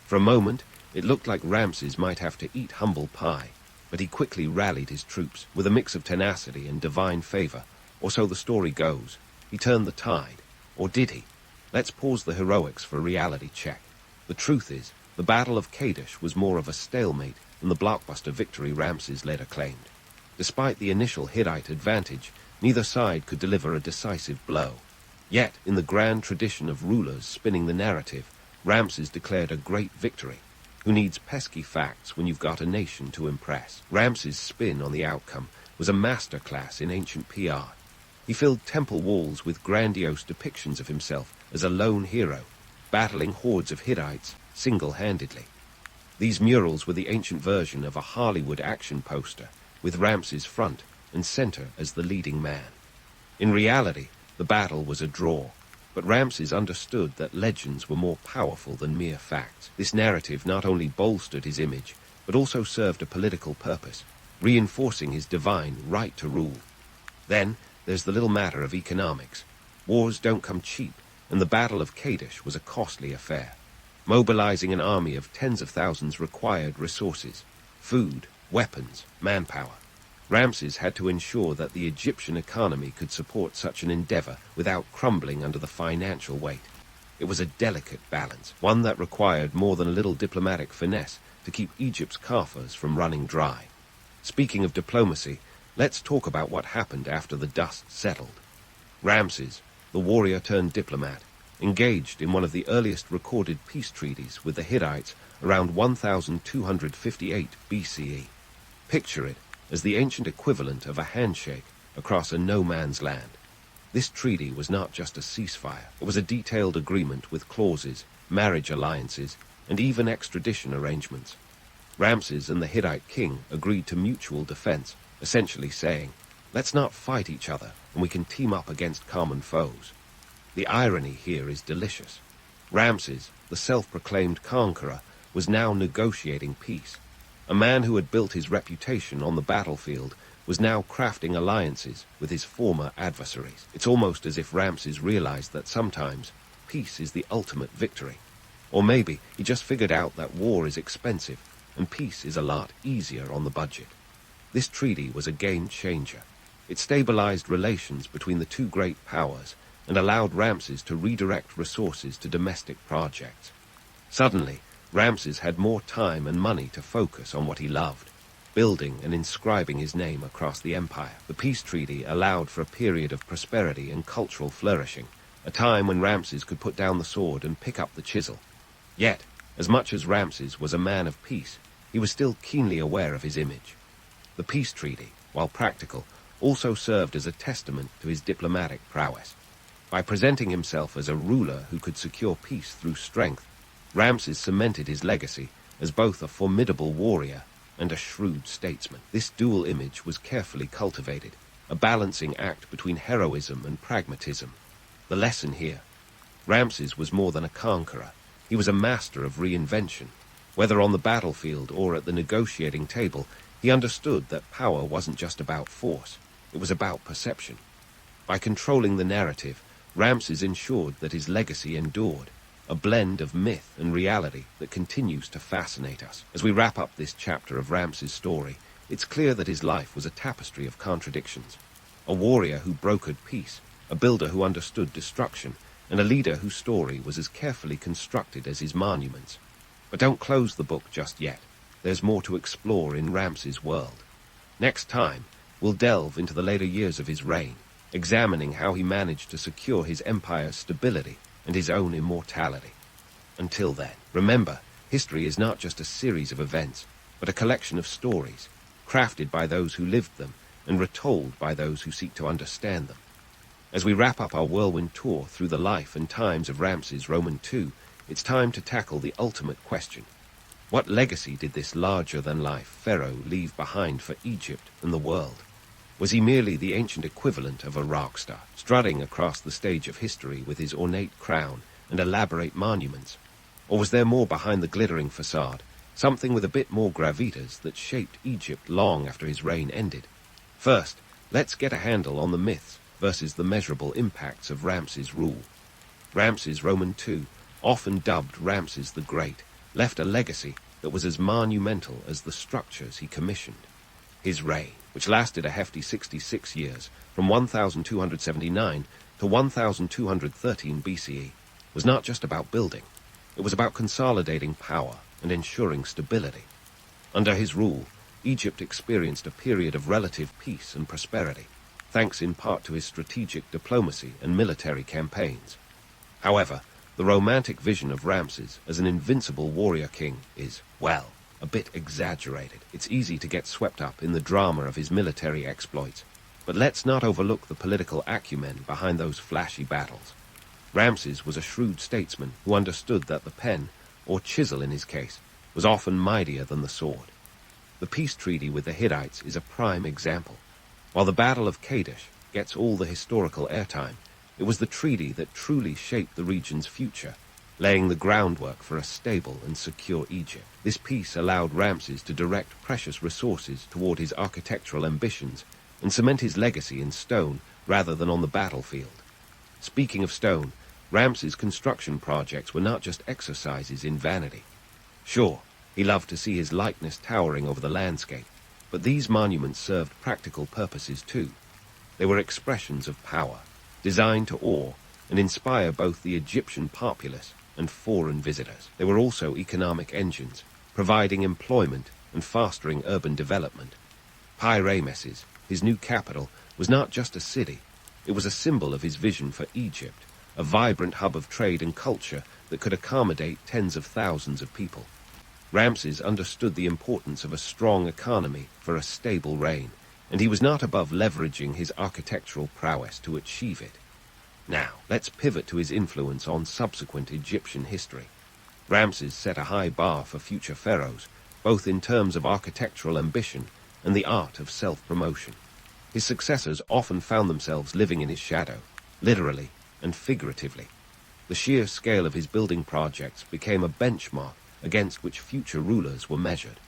For a moment, it looked like Ramses might have to eat humble pie, but he quickly rallied his troops with a mix of tenacity and divine favor, or so the story goes. He turned the tide. Or did he? Let's pause the heroics for a reality check. The truth is, the Battle of Kadesh was more of a stalemate than the blockbuster victory Ramses later claimed. Despite the initial Hittite advantage, neither side could deliver a decisive blow. Yet, in the grand tradition of rulers spinning the narrative, Ramses declared a great victory. Who needs pesky facts when you've got a nation to impress? Ramses' spin on the outcome was a masterclass in ancient PR. He filled temple walls with grandiose depictions of himself as a lone hero, battling hordes of Hittites single-handedly. These murals were the ancient version of a Hollywood action poster, with Ramses front and center as the leading man. In reality, the battle was a draw, but Ramses understood that legends were more powerful than mere facts. This narrative not only bolstered his image, but also served a political purpose, reinforcing his divine right to rule. Then, there's the little matter of economics. Wars don't come cheap, and the Battle of Kadesh was a costly affair. Mobilizing an army of tens of thousands required resources, food, weapons, manpower. Ramses had to ensure that the Egyptian economy could support such an endeavor without crumbling under the financial weight. It was a delicate balance, one that required more than a little diplomatic finesse to keep Egypt's coffers from running dry. Speaking of diplomacy, let's talk about what happened after the dust settled. Ramses, the warrior-turned-diplomat, engaged in one of the earliest recorded peace treaties with the Hittites around 1258 BCE. Picture it as the ancient equivalent of a handshake across a no-man's land. This treaty was not just a ceasefire. It was a detailed agreement with clauses, marriage alliances, and even extradition arrangements. Ramses and the Hittite king agreed to mutual defense, essentially saying, let's not fight each other, and we can team up against common foes. The irony here is delicious. Ramses, the self-proclaimed conqueror, was now negotiating peace. A man who had built his reputation on the battlefield was now crafting alliances with his former adversaries. It's almost as if Ramses realized that sometimes peace is the ultimate victory. Or maybe he just figured out that war is expensive and peace is a lot easier on the budget. This treaty was a game changer. It stabilized relations between the two great powers and allowed Ramses to redirect resources to domestic projects. Suddenly, Ramses had more time and money to focus on what he loved, building and inscribing his name across the empire. The peace treaty allowed for a period of prosperity and cultural flourishing, a time when Ramses could put down the sword and pick up the chisel. Yet, as much as Ramses was a man of peace, he was still keenly aware of his image. The peace treaty, while practical, also served as a testament to his diplomatic prowess. By presenting himself as a ruler who could secure peace through strength, Ramses cemented his legacy as both a formidable warrior and a shrewd statesman. This dual image was carefully cultivated, a balancing act between heroism and pragmatism. The lesson here: Ramses was more than a conqueror. He was a master of reinvention. Whether on the battlefield or at the negotiating table, he understood that power wasn't just about force, it was about perception. By controlling the narrative, Ramses ensured that his legacy endured, a blend of myth and reality that continues to fascinate us. As we wrap up this chapter of Ramses' story, it's clear that his life was a tapestry of contradictions. A warrior who brokered peace, a builder who understood destruction, and a leader whose story was as carefully constructed as his monuments. But don't close the book just yet. There's more to explore in Ramses' world. Next time, we'll delve into the later years of his reign, examining how he managed to secure his empire's stability and his own immortality. Until then, remember, history is not just a series of events, but a collection of stories, crafted by those who lived them and retold by those who seek to understand them. As we wrap up our whirlwind tour through the life and times of Ramses II, it's time to tackle the ultimate question. What legacy did this larger-than-life pharaoh leave behind for Egypt and the world? Was he merely the ancient equivalent of a rock star, strutting across the stage of history with his ornate crown and elaborate monuments? Or was there more behind the glittering facade, something with a bit more gravitas that shaped Egypt long after his reign ended? First, let's get a handle on the myths versus the measurable impacts of Ramses' rule. Ramses II, often dubbed Ramses the Great, left a legacy that was as monumental as the structures he commissioned. His reign, which lasted a hefty 66 years, from 1279 to 1213 BCE, was not just about building. It was about consolidating power and ensuring stability. Under his rule, Egypt experienced a period of relative peace and prosperity, thanks in part to his strategic diplomacy and military campaigns. However, the romantic vision of Ramses as an invincible warrior king is, well, a bit exaggerated. It's easy to get swept up in the drama of his military exploits, but let's not overlook the political acumen behind those flashy battles. Ramses was a shrewd statesman who understood that the pen, or chisel in his case, was often mightier than the sword. The peace treaty with the Hittites is a prime example. While the Battle of Kadesh gets all the historical airtime, it was the treaty that truly shaped the region's future, laying the groundwork for a stable and secure Egypt. This peace allowed Ramses to direct precious resources toward his architectural ambitions and cement his legacy in stone rather than on the battlefield. Speaking of stone, Ramses' construction projects were not just exercises in vanity. Sure, he loved to see his likeness towering over the landscape, but these monuments served practical purposes too. They were expressions of power, designed to awe and inspire both the Egyptian populace and foreign visitors. They were also economic engines, providing employment and fostering urban development. Ramses, his new capital, was not just a city. It was a symbol of his vision for Egypt, a vibrant hub of trade and culture that could accommodate tens of thousands of people. Ramses understood the importance of a strong economy for a stable reign, and he was not above leveraging his architectural prowess to achieve it. Now, let's pivot to his influence on subsequent Egyptian history. Ramses set a high bar for future pharaohs, both in terms of architectural ambition and the art of self-promotion. His successors often found themselves living in his shadow, literally and figuratively. The sheer scale of his building projects became a benchmark against which future rulers were measured.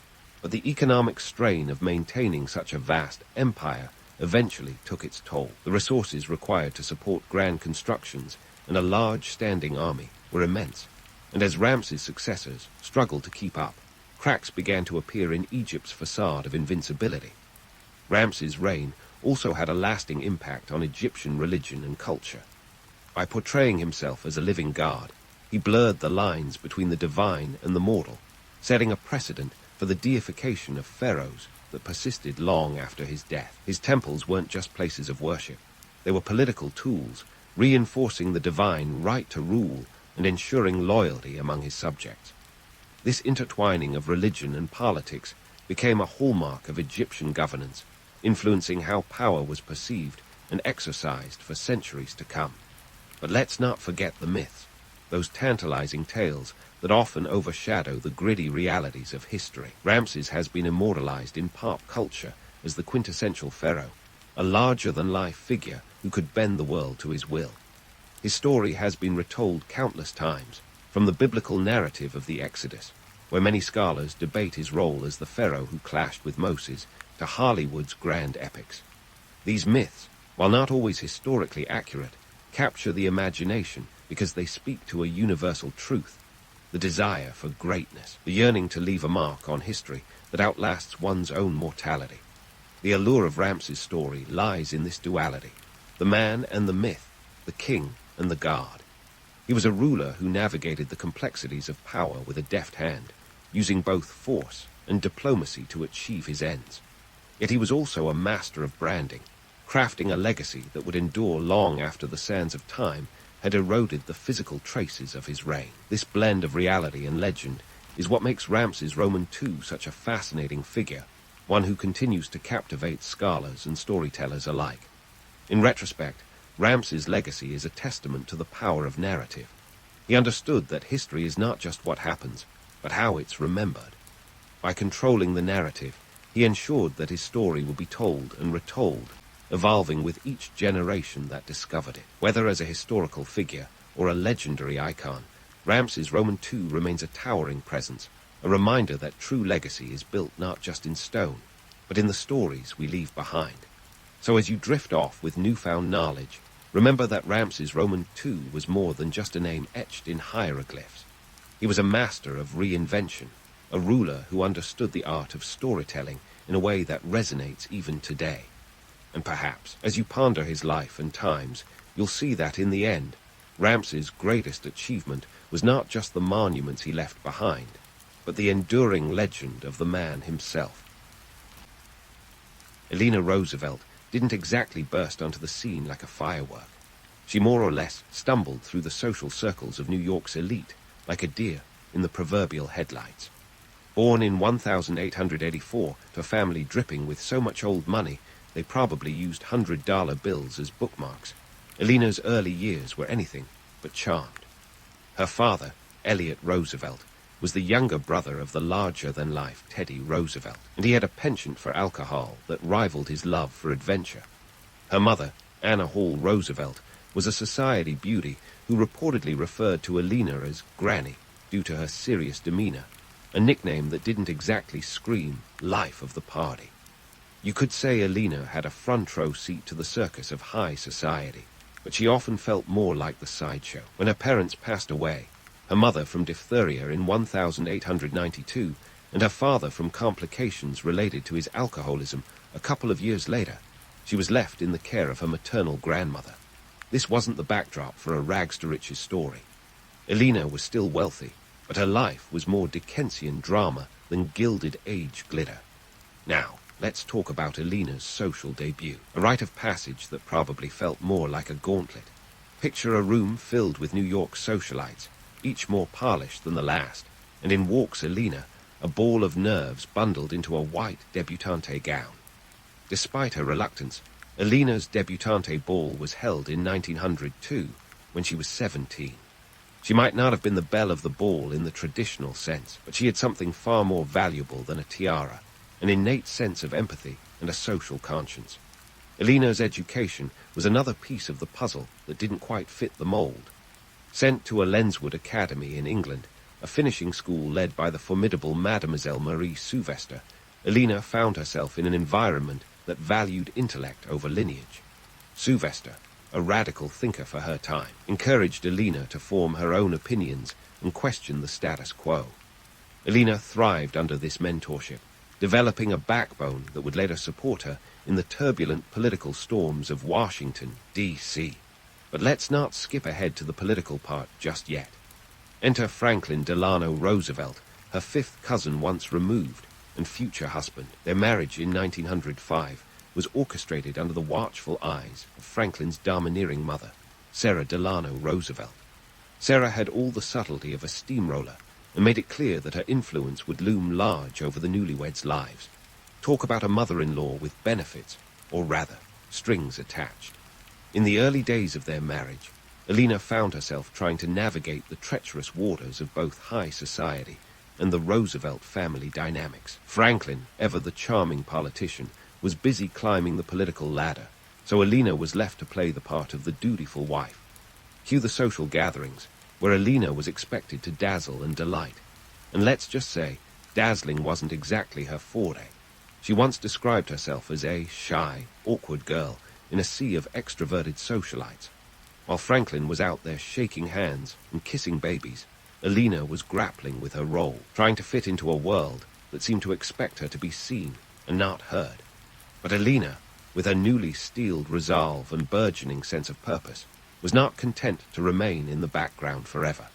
But the economic strain of maintaining such a vast empire eventually took its toll. The resources required to support grand constructions and a large standing army were immense, and as Ramses' successors struggled to keep up, cracks began to appear in Egypt's facade of invincibility. Ramses' reign also had a lasting impact on Egyptian religion and culture. By portraying himself as a living god, he blurred the lines between the divine and the mortal, setting a precedent for the deification of pharaohs that persisted long after his death. His temples weren't just places of worship. They were political tools, reinforcing the divine right to rule and ensuring loyalty among his subjects. This intertwining of religion and politics became a hallmark of Egyptian governance, influencing how power was perceived and exercised for centuries to come. But let's not forget the myths, those tantalizing tales that often overshadow the gritty realities of history. Ramses has been immortalized in pop culture as the quintessential pharaoh, a larger-than-life figure who could bend the world to his will. His story has been retold countless times, from the biblical narrative of the Exodus, where many scholars debate his role as the pharaoh who clashed with Moses, to Hollywood's grand epics. These myths, while not always historically accurate, capture the imagination because they speak to a universal truth: the desire for greatness, the yearning to leave a mark on history that outlasts one's own mortality. The allure of Ramses' story lies in this duality, the man and the myth, the king and the god. He was a ruler who navigated the complexities of power with a deft hand, using both force and diplomacy to achieve his ends. Yet he was also a master of branding, crafting a legacy that would endure long after the sands of time had eroded the physical traces of his reign. This blend of reality and legend is what makes Ramses Roman II such a fascinating figure, one who continues to captivate scholars and storytellers alike. In retrospect, Ramses' legacy is a testament to the power of narrative. He understood that history is not just what happens, but how it's remembered. By controlling the narrative, he ensured that his story would be told and retold, evolving with each generation that discovered it. Whether as a historical figure or a legendary icon, Ramses Roman II remains a towering presence, a reminder that true legacy is built not just in stone, but in the stories we leave behind. So as you drift off with newfound knowledge, remember that Ramses Roman II was more than just a name etched in hieroglyphs. He was a master of reinvention, a ruler who understood the art of storytelling in a way that resonates even today. And perhaps, as you ponder his life and times, you'll see that in the end, Ramses' greatest achievement was not just the monuments he left behind, but the enduring legend of the man himself. Eleanor Roosevelt didn't exactly burst onto the scene like a firework. She more or less stumbled through the social circles of New York's elite, like a deer in the proverbial headlights. Born in 1884 to a family dripping with so much old money they probably used $100 bills as bookmarks, Eleanor's early years were anything but charmed. Her father, Elliot Roosevelt, was the younger brother of the larger-than-life Teddy Roosevelt, and he had a penchant for alcohol that rivaled his love for adventure. Her mother, Anna Hall Roosevelt, was a society beauty who reportedly referred to Eleanor as Granny due to her serious demeanor, a nickname that didn't exactly scream life of the party. You could say Eleanor had a front-row seat to the circus of high society, but she often felt more like the sideshow. When her parents passed away, her mother from diphtheria in 1892, and her father from complications related to his alcoholism a couple of years later, she was left in the care of her maternal grandmother. This wasn't the backdrop for a rags-to-riches story. Eleanor was still wealthy, but her life was more Dickensian drama than Gilded Age glitter. Now, let's talk about Eleanor's social debut, a rite of passage that probably felt more like a gauntlet. Picture a room filled with New York socialites, each more polished than the last, and in walks Eleanor, a ball of nerves bundled into a white debutante gown. Despite her reluctance, Eleanor's debutante ball was held in 1902, when she was 17. She might not have been the belle of the ball in the traditional sense, but she had something far more valuable than a tiara, an innate sense of empathy and a social conscience. Eleanor's education was another piece of the puzzle that didn't quite fit the mold. Sent to a Lenswood Academy in England, a finishing school led by the formidable Mademoiselle Marie Souvester, Eleanor found herself in an environment that valued intellect over lineage. Souvester, a radical thinker for her time, encouraged Eleanor to form her own opinions and question the status quo. Eleanor thrived under this mentorship, developing a backbone that would later support her in the turbulent political storms of Washington, D.C. But let's not skip ahead to the political part just yet. Enter Franklin Delano Roosevelt, her fifth cousin once removed, and future husband. Their marriage in 1905 was orchestrated under the watchful eyes of Franklin's domineering mother, Sarah Delano Roosevelt. Sarah had all the subtlety of a steamroller and made it clear that her influence would loom large over the newlyweds' lives. Talk about a mother-in-law with benefits, or rather, strings attached. In the early days of their marriage, Eleanor found herself trying to navigate the treacherous waters of both high society and the Roosevelt family dynamics. Franklin, ever the charming politician, was busy climbing the political ladder, so Eleanor was left to play the part of the dutiful wife. Cue the social gatherings, where Eleanor was expected to dazzle and delight. And let's just say, dazzling wasn't exactly her forte. She once described herself as a shy, awkward girl in a sea of extroverted socialites. While Franklin was out there shaking hands and kissing babies, Eleanor was grappling with her role, trying to fit into a world that seemed to expect her to be seen and not heard. But Eleanor, with her newly steeled resolve and burgeoning sense of purpose, was not content to remain in the background forever.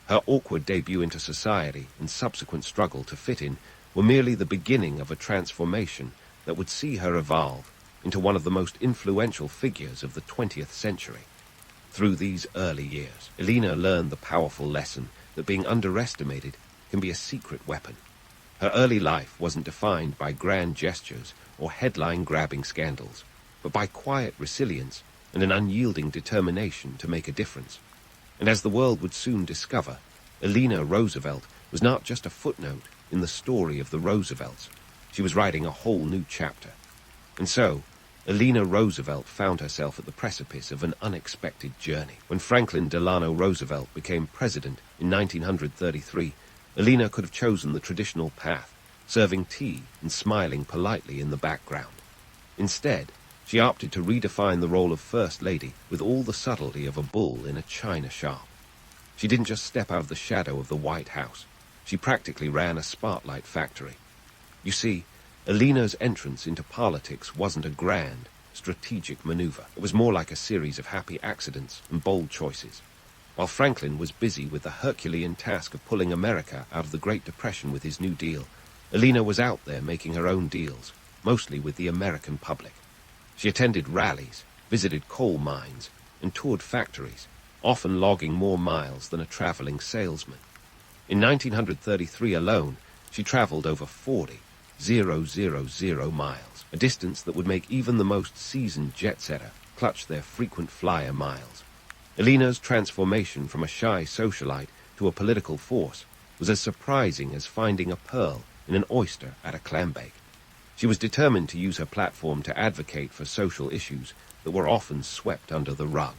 Her awkward debut into society and subsequent struggle to fit in were merely the beginning of a transformation that would see her evolve into one of the most influential figures of the 20th century. Through these early years, Eleanor learned the powerful lesson that being underestimated can be a secret weapon. Her early life wasn't defined by grand gestures or headline-grabbing scandals, but by quiet resilience and an unyielding determination to make a difference. And as the world would soon discover, Eleanor Roosevelt was not just a footnote in the story of the Roosevelts. She was writing a whole new chapter. And so, Eleanor Roosevelt found herself at the precipice of an unexpected journey. When Franklin Delano Roosevelt became president in 1933, Eleanor could have chosen the traditional path, serving tea and smiling politely in the background. Instead, she opted to redefine the role of First Lady with all the subtlety of a bull in a china shop. She didn't just step out of the shadow of the White House. She practically ran a spotlight factory. You see, Eleanor's entrance into politics wasn't a grand, strategic maneuver. It was more like a series of happy accidents and bold choices. While Franklin was busy with the Herculean task of pulling America out of the Great Depression with his New Deal, Eleanor was out there making her own deals, mostly with the American public. She attended rallies, visited coal mines, and toured factories, often logging more miles than a traveling salesman. In 1933 alone, she traveled over 40,000 miles, a distance that would make even the most seasoned jet-setter clutch their frequent flyer miles. Eleanor's transformation from a shy socialite to a political force was as surprising as finding a pearl in an oyster at a clambake. She was determined to use her platform to advocate for social issues that were often swept under the rug.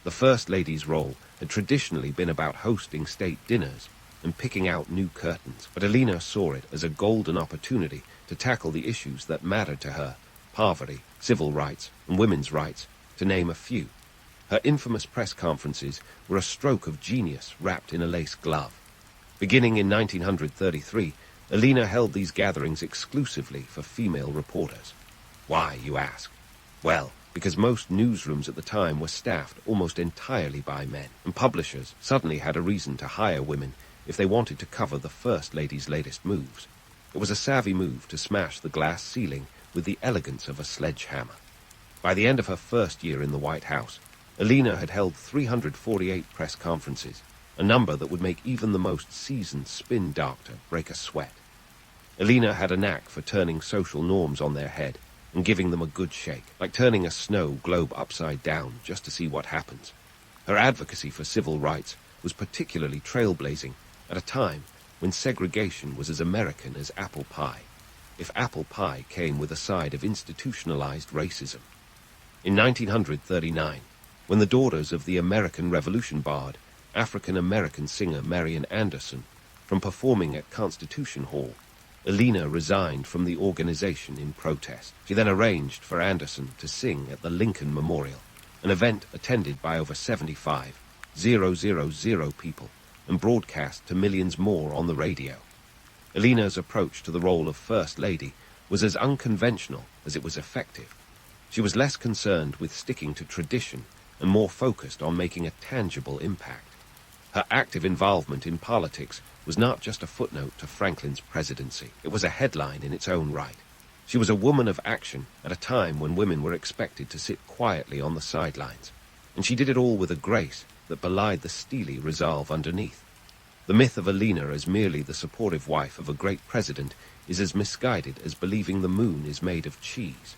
The First Lady's role had traditionally been about hosting state dinners and picking out new curtains, but Eleanor saw it as a golden opportunity to tackle the issues that mattered to her: poverty, civil rights, and women's rights, to name a few. Her infamous press conferences were a stroke of genius wrapped in a lace glove. Beginning in 1933, Eleanor held these gatherings exclusively for female reporters. Why, you ask? Well, because most newsrooms at the time were staffed almost entirely by men, and publishers suddenly had a reason to hire women if they wanted to cover the First Lady's latest moves. It was a savvy move to smash the glass ceiling with the elegance of a sledgehammer. By the end of her first year in the White House, Eleanor had held 348 press conferences, a number that would make even the most seasoned spin doctor break a sweat. Eleanor had a knack for turning social norms on their head and giving them a good shake, like turning a snow globe upside down just to see what happens. Her advocacy for civil rights was particularly trailblazing at a time when segregation was as American as apple pie, if apple pie came with a side of institutionalized racism. In 1939, when the daughters of the American Revolution barred African-American singer Marian Anderson from performing at Constitution Hall, Eleanor resigned from the organization in protest. She then arranged for Anderson to sing at the Lincoln Memorial, an event attended by over 75,000 people, and broadcast to millions more on the radio. Eleanor's approach to the role of First Lady was as unconventional as it was effective. She was less concerned with sticking to tradition and more focused on making a tangible impact. Her active involvement in politics was not just a footnote to Franklin's presidency. It was a headline in its own right. She was a woman of action at a time when women were expected to sit quietly on the sidelines, and she did it all with a grace that belied the steely resolve underneath. The myth of Eleanor as merely the supportive wife of a great president is as misguided as believing the moon is made of cheese.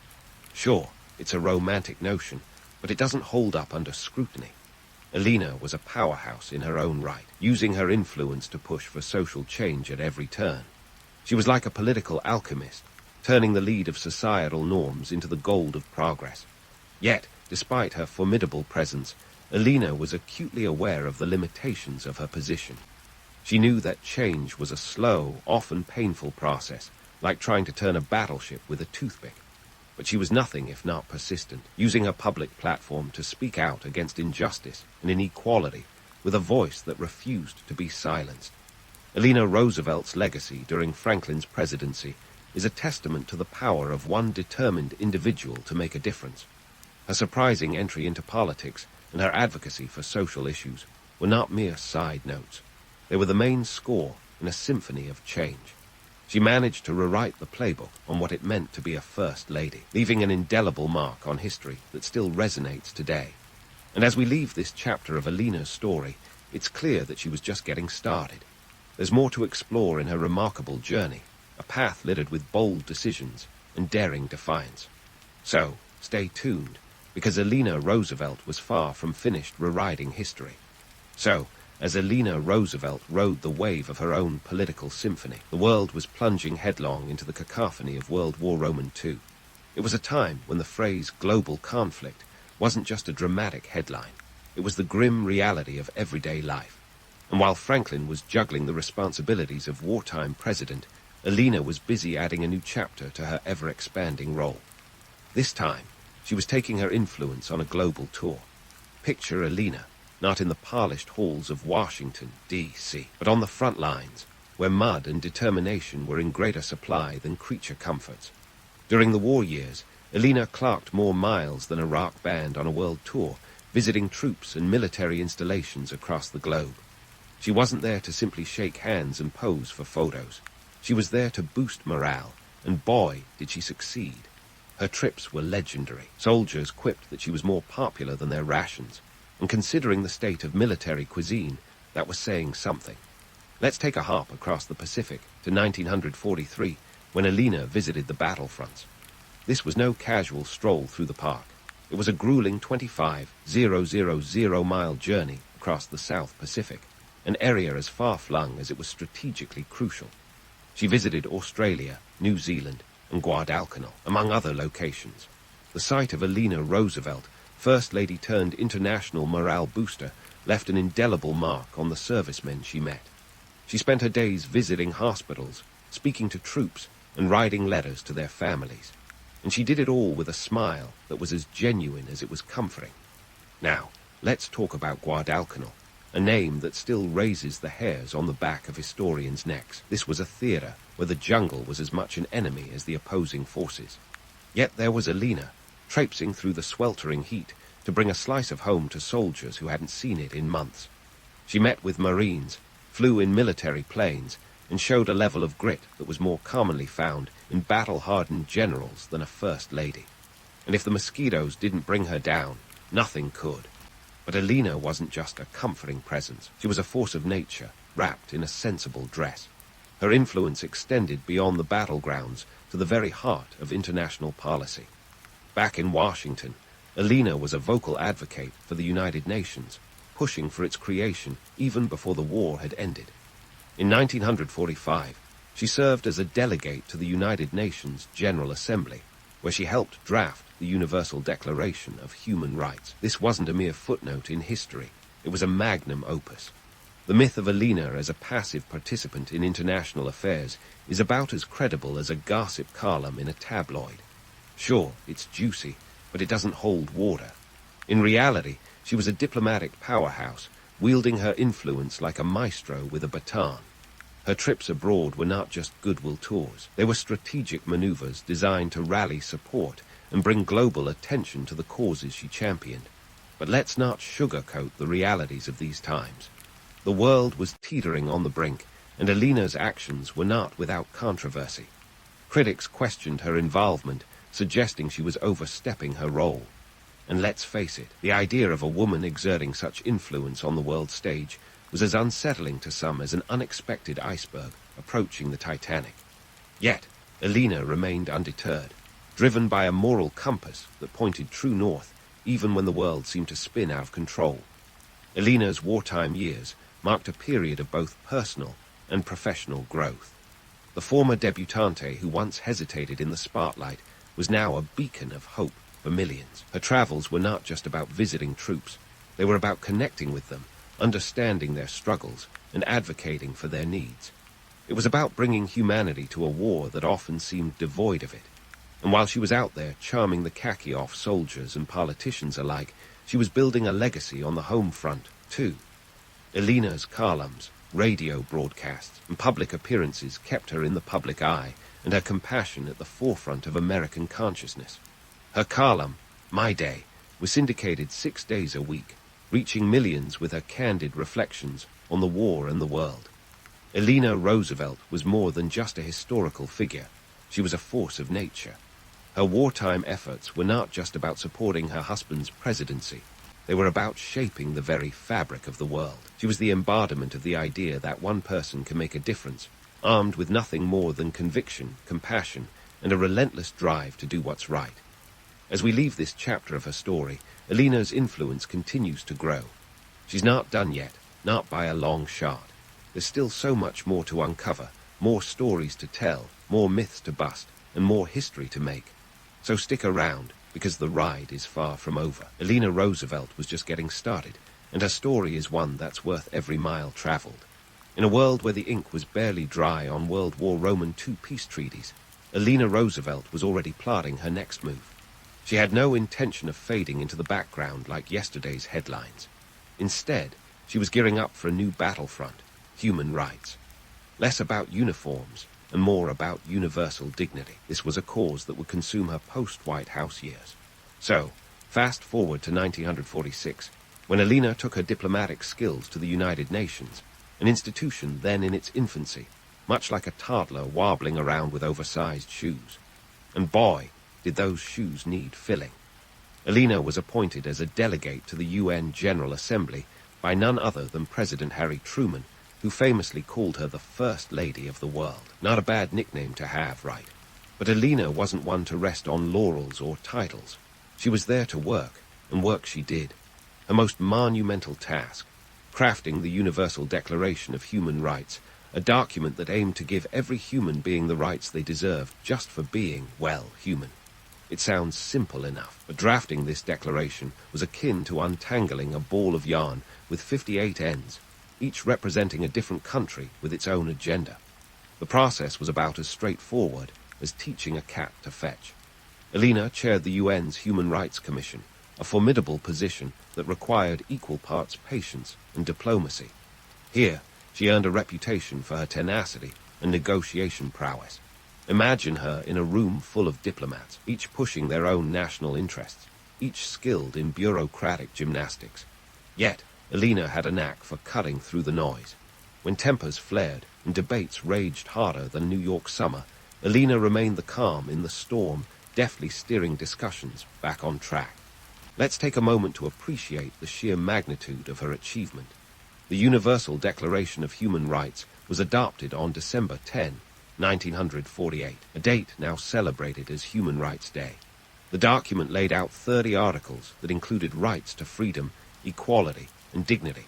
Sure, it's a romantic notion, but it doesn't hold up under scrutiny. Eleanor was a powerhouse in her own right, using her influence to push for social change at every turn. She was like a political alchemist, turning the lead of societal norms into the gold of progress. Yet, despite her formidable presence, Eleanor was acutely aware of the limitations of her position. She knew that change was a slow, often painful process, like trying to turn a battleship with a toothpick. But she was nothing if not persistent, using her public platform to speak out against injustice and inequality with a voice that refused to be silenced. Eleanor Roosevelt's legacy during Franklin's presidency is a testament to the power of one determined individual to make a difference. Her surprising entry into politics and her advocacy for social issues were not mere side notes. They were the main score in a symphony of change. She managed to rewrite the playbook on what it meant to be a First Lady, leaving an indelible mark on history that still resonates today. And as we leave this chapter of Eleanor's story, it's clear that she was just getting started. There's more to explore in her remarkable journey, a path littered with bold decisions and daring defiance. So, stay tuned, because Eleanor Roosevelt was far from finished rewriting history. So, as Eleanor Roosevelt rode the wave of her own political symphony, the world was plunging headlong into the cacophony of World War II. It was a time when the phrase global conflict wasn't just a dramatic headline. It was the grim reality of everyday life. And while Franklin was juggling the responsibilities of wartime president, Eleanor was busy adding a new chapter to her ever-expanding role. This time, she was taking her influence on a global tour. Picture Eleanor, not in the polished halls of Washington, D.C., but on the front lines, where mud and determination were in greater supply than creature comforts. During the war years, Eleanor clocked more miles than a rock band on a world tour, visiting troops and military installations across the globe. She wasn't there to simply shake hands and pose for photos. She was there to boost morale, and boy, did she succeed. Her trips were legendary. Soldiers quipped that she was more popular than their rations, and considering the state of military cuisine, that was saying something. Let's take a hop across the Pacific to 1943, when Eleanor visited the battlefronts. This was no casual stroll through the park. It was a grueling 25,000-mile journey across the South Pacific, an area as far-flung as it was strategically crucial. She visited Australia, New Zealand, and Guadalcanal, among other locations. The sight of Eleanor Roosevelt, First Lady turned international morale booster, left an indelible mark on the servicemen she met. She spent her days visiting hospitals, speaking to troops, and writing letters to their families. And she did it all with a smile that was as genuine as it was comforting. Now, let's talk about Guadalcanal, a name that still raises the hairs on the back of historians' necks. This was a theater where the jungle was as much an enemy as the opposing forces. Yet there was Eleanor, traipsing through the sweltering heat to bring a slice of home to soldiers who hadn't seen it in months. She met with Marines, flew in military planes, and showed a level of grit that was more commonly found in battle-hardened generals than a First Lady. And if the mosquitoes didn't bring her down, nothing could. But Eleanor wasn't just a comforting presence. She was a force of nature, wrapped in a sensible dress. Her influence extended beyond the battlegrounds to the very heart of international policy. Back in Washington, Eleanor was a vocal advocate for the United Nations, pushing for its creation even before the war had ended. In 1945, she served as a delegate to the United Nations General Assembly, where she helped draft the Universal Declaration of Human Rights. This wasn't a mere footnote in history. It was a magnum opus. The myth of Eleanor as a passive participant in international affairs is about as credible as a gossip column in a tabloid. Sure, it's juicy, but it doesn't hold water. In reality, she was a diplomatic powerhouse, wielding her influence like a maestro with a baton. Her trips abroad were not just goodwill tours. They were strategic maneuvers designed to rally support and bring global attention to the causes she championed. But let's not sugarcoat the realities of these times. The world was teetering on the brink, and Eleanor's actions were not without controversy. Critics questioned her involvement, suggesting she was overstepping her role. And let's face it, the idea of a woman exerting such influence on the world stage was as unsettling to some as an unexpected iceberg approaching the Titanic. Yet, Eleanor remained undeterred, driven by a moral compass that pointed true north even when the world seemed to spin out of control. Eleanor's wartime years marked a period of both personal and professional growth. The former debutante who once hesitated in the spotlight was now a beacon of hope for millions. Her travels were not just about visiting troops. They were about connecting with them, understanding their struggles, and advocating for their needs. It was about bringing humanity to a war that often seemed devoid of it. And while she was out there charming the khaki off soldiers and politicians alike, she was building a legacy on the home front, too. Eleanor's columns, radio broadcasts, and public appearances kept her in the public eye, and her compassion at the forefront of American consciousness. Her column, My Day, was syndicated 6 days a week, reaching millions with her candid reflections on the war and the world. Eleanor Roosevelt was more than just a historical figure. She was a force of nature. Her wartime efforts were not just about supporting her husband's presidency. They were about shaping the very fabric of the world. She was the embodiment of the idea that one person can make a difference, armed with nothing more than conviction, compassion, and a relentless drive to do what's right. As we leave this chapter of her story, Eleanor's influence continues to grow. She's not done yet, not by a long shot. There's still so much more to uncover, more stories to tell, more myths to bust, and more history to make. So stick around, because the ride is far from over. Eleanor Roosevelt was just getting started, and her story is one that's worth every mile traveled. In a world where the ink was barely dry on World War II peace treaties, Eleanor Roosevelt was already plotting her next move. She had no intention of fading into the background like yesterday's headlines. Instead, she was gearing up for a new battlefront, human rights. Less about uniforms and more about universal dignity. This was a cause that would consume her post-White House years. So, fast forward to 1946, when Eleanor took her diplomatic skills to the United Nations, an institution then in its infancy, much like a toddler wobbling around with oversized shoes. And boy, did those shoes need filling. Eleanor was appointed as a delegate to the UN General Assembly by none other than President Harry Truman, who famously called her the First Lady of the World. Not a bad nickname to have, right? But Eleanor wasn't one to rest on laurels or titles. She was there to work, and work she did. Her most monumental task, crafting the Universal Declaration of Human Rights, a document that aimed to give every human being the rights they deserved just for being, well, human. It sounds simple enough, but drafting this declaration was akin to untangling a ball of yarn with 58 ends, each representing a different country with its own agenda. The process was about as straightforward as teaching a cat to fetch. Eleanor chaired the UN's Human Rights Commission, a formidable position that required equal parts patience and diplomacy. Here, she earned a reputation for her tenacity and negotiation prowess. Imagine her in a room full of diplomats, each pushing their own national interests, each skilled in bureaucratic gymnastics. Yet, Eleanor had a knack for cutting through the noise. When tempers flared and debates raged harder than New York summer, Eleanor remained the calm in the storm, deftly steering discussions back on track. Let's take a moment to appreciate the sheer magnitude of her achievement. The Universal Declaration of Human Rights was adopted on December 10, 1948, a date now celebrated as Human Rights Day. The document laid out 30 articles that included rights to freedom, equality, and dignity.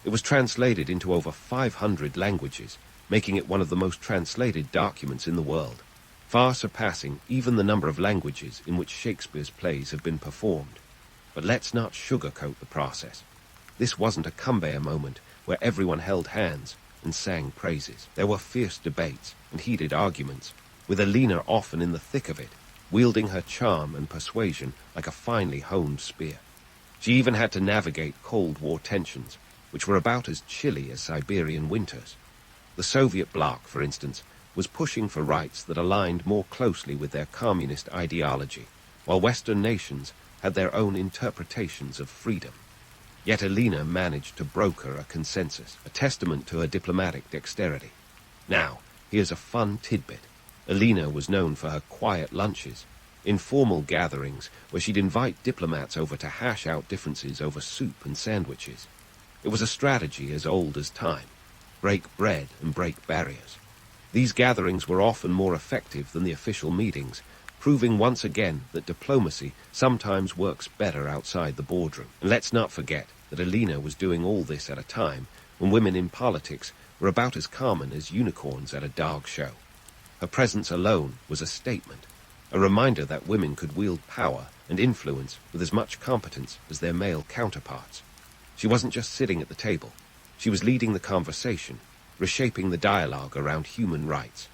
It was translated into over 500 languages, making it one of the most translated documents in the world, far surpassing even the number of languages in which Shakespeare's plays have been performed. But let's not sugarcoat the process. This wasn't a conveyor moment where everyone held hands and sang praises. There were fierce debates and heated arguments, with Eleanor often in the thick of it, wielding her charm and persuasion like a finely honed spear. She even had to navigate Cold War tensions, which were about as chilly as Siberian winters. The Soviet bloc, for instance, was pushing for rights that aligned more closely with their communist ideology, while Western nations had their own interpretations of freedom. Yet Eleanor managed to broker a consensus, a testament to her diplomatic dexterity. Now, here's a fun tidbit. Eleanor was known for her quiet lunches, informal gatherings where she'd invite diplomats over to hash out differences over soup and sandwiches. It was a strategy as old as time. Break bread and break barriers. These gatherings were often more effective than the official meetings, proving once again that diplomacy sometimes works better outside the boardroom. And let's not forget that Eleanor was doing all this at a time when women in politics were about as common as unicorns at a dog show. Her presence alone was a statement, a reminder that women could wield power and influence with as much competence as their male counterparts. She wasn't just sitting at the table. She was leading the conversation, reshaping the dialogue around human rights.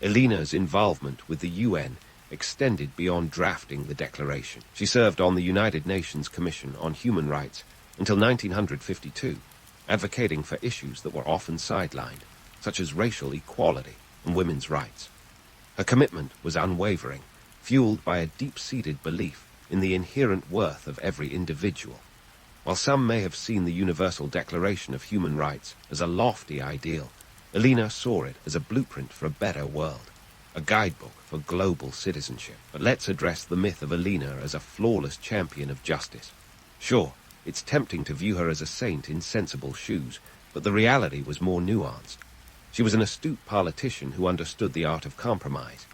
Eleanor's involvement with the UN extended beyond drafting the declaration. She served on the United Nations Commission on Human Rights until 1952, advocating for issues that were often sidelined, such as racial equality and women's rights. Her commitment was unwavering, fueled by a deep-seated belief in the inherent worth of every individual. While some may have seen the Universal Declaration of Human Rights as a lofty ideal, Eleanor saw it as a blueprint for a better world, a guidebook for global citizenship. But let's address the myth of Eleanor as a flawless champion of justice. Sure, it's tempting to view her as a saint in sensible shoes, but the reality was more nuanced. She was an astute politician who understood the art of compromise.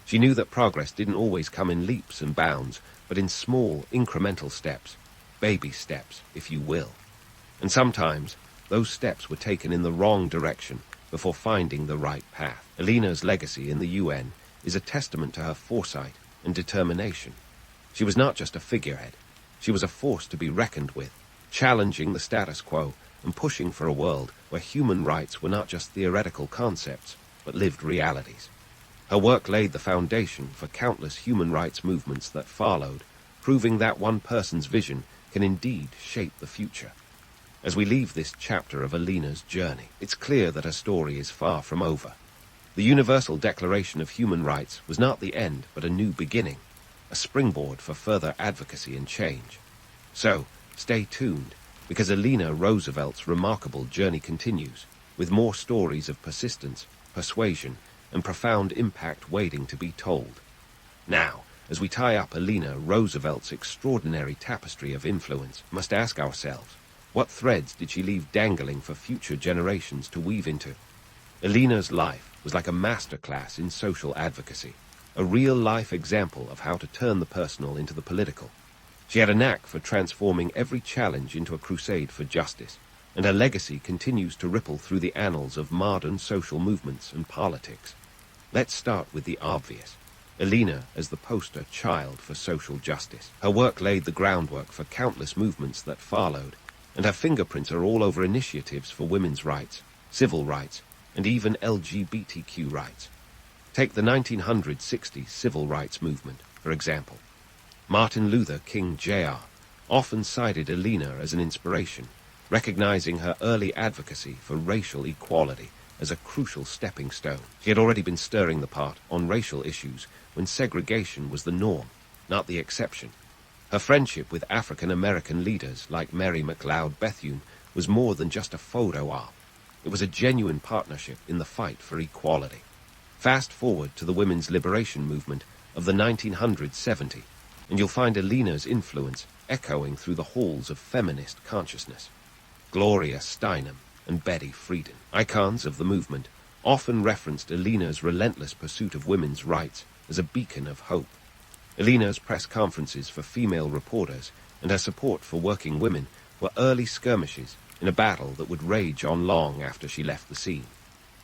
She knew that progress didn't always come in leaps and bounds, but in small, incremental steps, baby steps, if you will. And sometimes, those steps were taken in the wrong direction before finding the right path. Eleanor's legacy in the UN is a testament to her foresight and determination. She was not just a figurehead. She was a force to be reckoned with, challenging the status quo and pushing for a world where human rights were not just theoretical concepts, but lived realities. Her work laid the foundation for countless human rights movements that followed, proving that one person's vision can indeed shape the future. As we leave this chapter of Eleanor's journey, it's clear that her story is far from over. The Universal Declaration of Human Rights was not the end, but a new beginning, a springboard for further advocacy and change. So, stay tuned, because Eleanor Roosevelt's remarkable journey continues, with more stories of persistence, persuasion, and profound impact waiting to be told. Now, as we tie up Eleanor Roosevelt's extraordinary tapestry of influence, we must ask ourselves, what threads did she leave dangling for future generations to weave into? Eleanor's life was like a masterclass in social advocacy, a real-life example of how to turn the personal into the political. She had a knack for transforming every challenge into a crusade for justice, and her legacy continues to ripple through the annals of modern social movements and politics. Let's start with the obvious. Eleanor as the poster child for social justice. Her work laid the groundwork for countless movements that followed, and her fingerprints are all over initiatives for women's rights, civil rights, and even LGBTQ rights. Take the 1960 civil rights movement, for example. Martin Luther King Jr. often cited Eleanor as an inspiration, recognizing her early advocacy for racial equality as a crucial stepping stone. She had already been stirring the pot on racial issues when segregation was the norm, not the exception. Her friendship with African-American leaders like Mary McLeod Bethune was more than just a photo op. It was a genuine partnership in the fight for equality. Fast forward to the women's liberation movement of the 1970s, and you'll find Eleanor's influence echoing through the halls of feminist consciousness. Gloria Steinem and Betty Friedan, icons of the movement, often referenced Eleanor's relentless pursuit of women's rights as a beacon of hope. Eleanor's press conferences for female reporters and her support for working women were early skirmishes in a battle that would rage on long after she left the scene.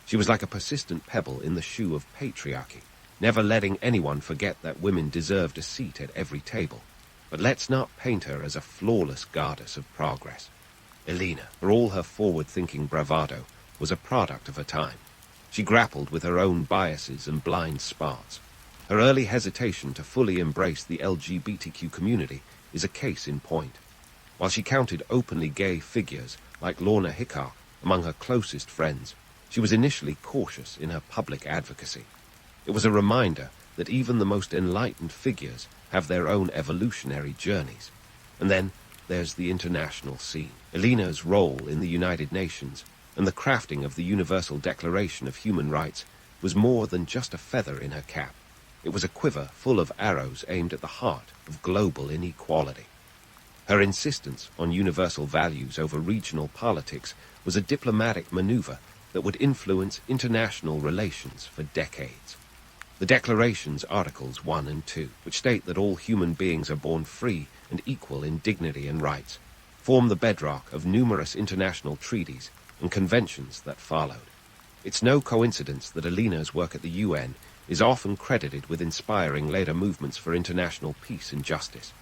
She was like a persistent pebble in the shoe of patriarchy, never letting anyone forget that women deserved a seat at every table. But let's not paint her as a flawless goddess of progress. Eleanor, for all her forward-thinking bravado, was a product of her time. She grappled with her own biases and blind spots. Her early hesitation to fully embrace the LGBTQ community is a case in point. While she counted openly gay figures like Lorna Hickok among her closest friends, she was initially cautious in her public advocacy. It was a reminder that even the most enlightened figures have their own evolutionary journeys. And then there's the international scene. Eleanor's role in the United Nations and the crafting of the Universal Declaration of Human Rights was more than just a feather in her cap. It was a quiver full of arrows aimed at the heart of global inequality. Her insistence on universal values over regional politics was a diplomatic maneuver that would influence international relations for decades. The Declaration's Articles 1 and 2, which state that all human beings are born free and equal in dignity and rights, form the bedrock of numerous international treaties and conventions that followed. It's no coincidence that Eleanor's work at the UN is often credited with inspiring later movements for international peace and justice.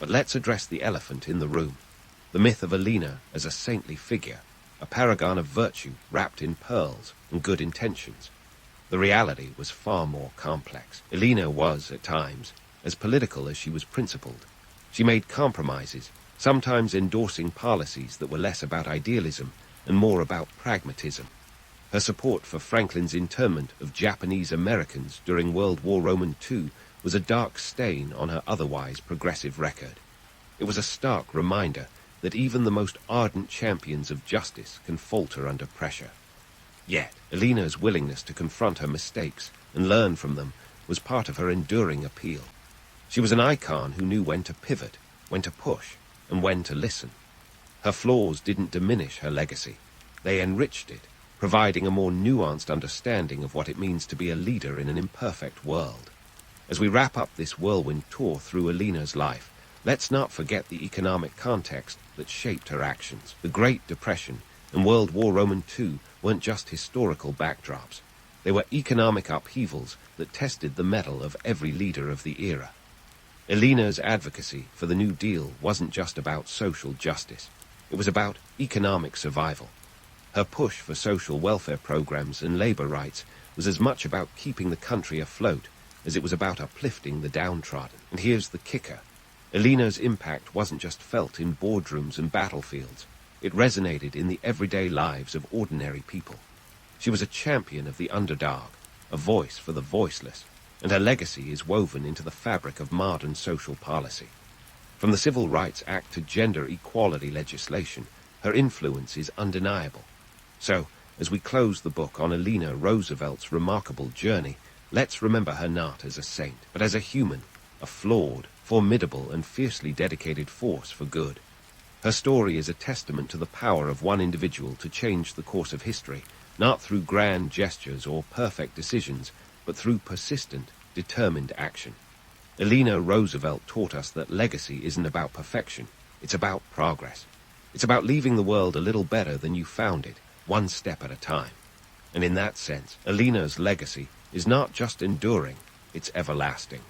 But let's address the elephant in the room, the myth of Eleanor as a saintly figure, a paragon of virtue wrapped in pearls and good intentions. The reality was far more complex. Eleanor was, at times, as political as she was principled. She made compromises, sometimes endorsing policies that were less about idealism and more about pragmatism. Her support for Franklin's internment of Japanese Americans during World War II was a dark stain on her otherwise progressive record. It was a stark reminder that even the most ardent champions of justice can falter under pressure. Yet, Eleanor's willingness to confront her mistakes and learn from them was part of her enduring appeal. She was an icon who knew when to pivot, when to push, and when to listen. Her flaws didn't diminish her legacy. They enriched it, providing a more nuanced understanding of what it means to be a leader in an imperfect world. As we wrap up this whirlwind tour through Eleanor's life, let's not forget the economic context that shaped her actions. The Great Depression and World War II weren't just historical backdrops. They were economic upheavals that tested the mettle of every leader of the era. Eleanor's advocacy for the New Deal wasn't just about social justice. It was about economic survival. Her push for social welfare programs and labor rights was as much about keeping the country afloat as it was about uplifting the downtrodden. And here's the kicker. Eleanor's impact wasn't just felt in boardrooms and battlefields. It resonated in the everyday lives of ordinary people. She was a champion of the underdog, a voice for the voiceless, and her legacy is woven into the fabric of modern social policy. From the Civil Rights Act to gender equality legislation, her influence is undeniable. So, as we close the book on Eleanor Roosevelt's remarkable journey, let's remember her not as a saint, but as a human, a flawed, formidable, and fiercely dedicated force for good. Her story is a testament to the power of one individual to change the course of history, not through grand gestures or perfect decisions, but through persistent, determined action. Eleanor Roosevelt taught us that legacy isn't about perfection, it's about progress. It's about leaving the world a little better than you found it, one step at a time. And in that sense, Eleanor's legacy is not just enduring, it's everlasting.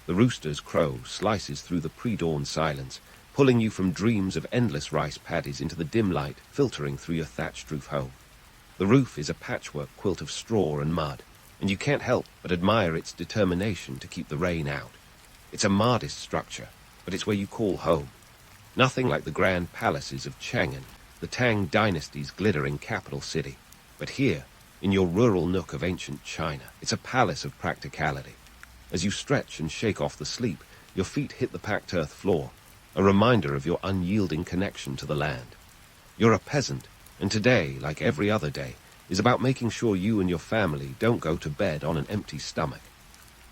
The rooster's crow slices through the pre-dawn silence, pulling you from dreams of endless rice paddies into the dim light filtering through your thatched roof home. The roof is a patchwork quilt of straw and mud, and you can't help but admire its determination to keep the rain out. It's a modest structure, but it's where you call home. Nothing like the grand palaces of Chang'an, the Tang dynasty's glittering capital city. But here, in your rural nook of ancient China, it's a palace of practicality. As you stretch and shake off the sleep, your feet hit the packed earth floor, a reminder of your unyielding connection to the land. You're a peasant, and today, like every other day, is about making sure you and your family don't go to bed on an empty stomach.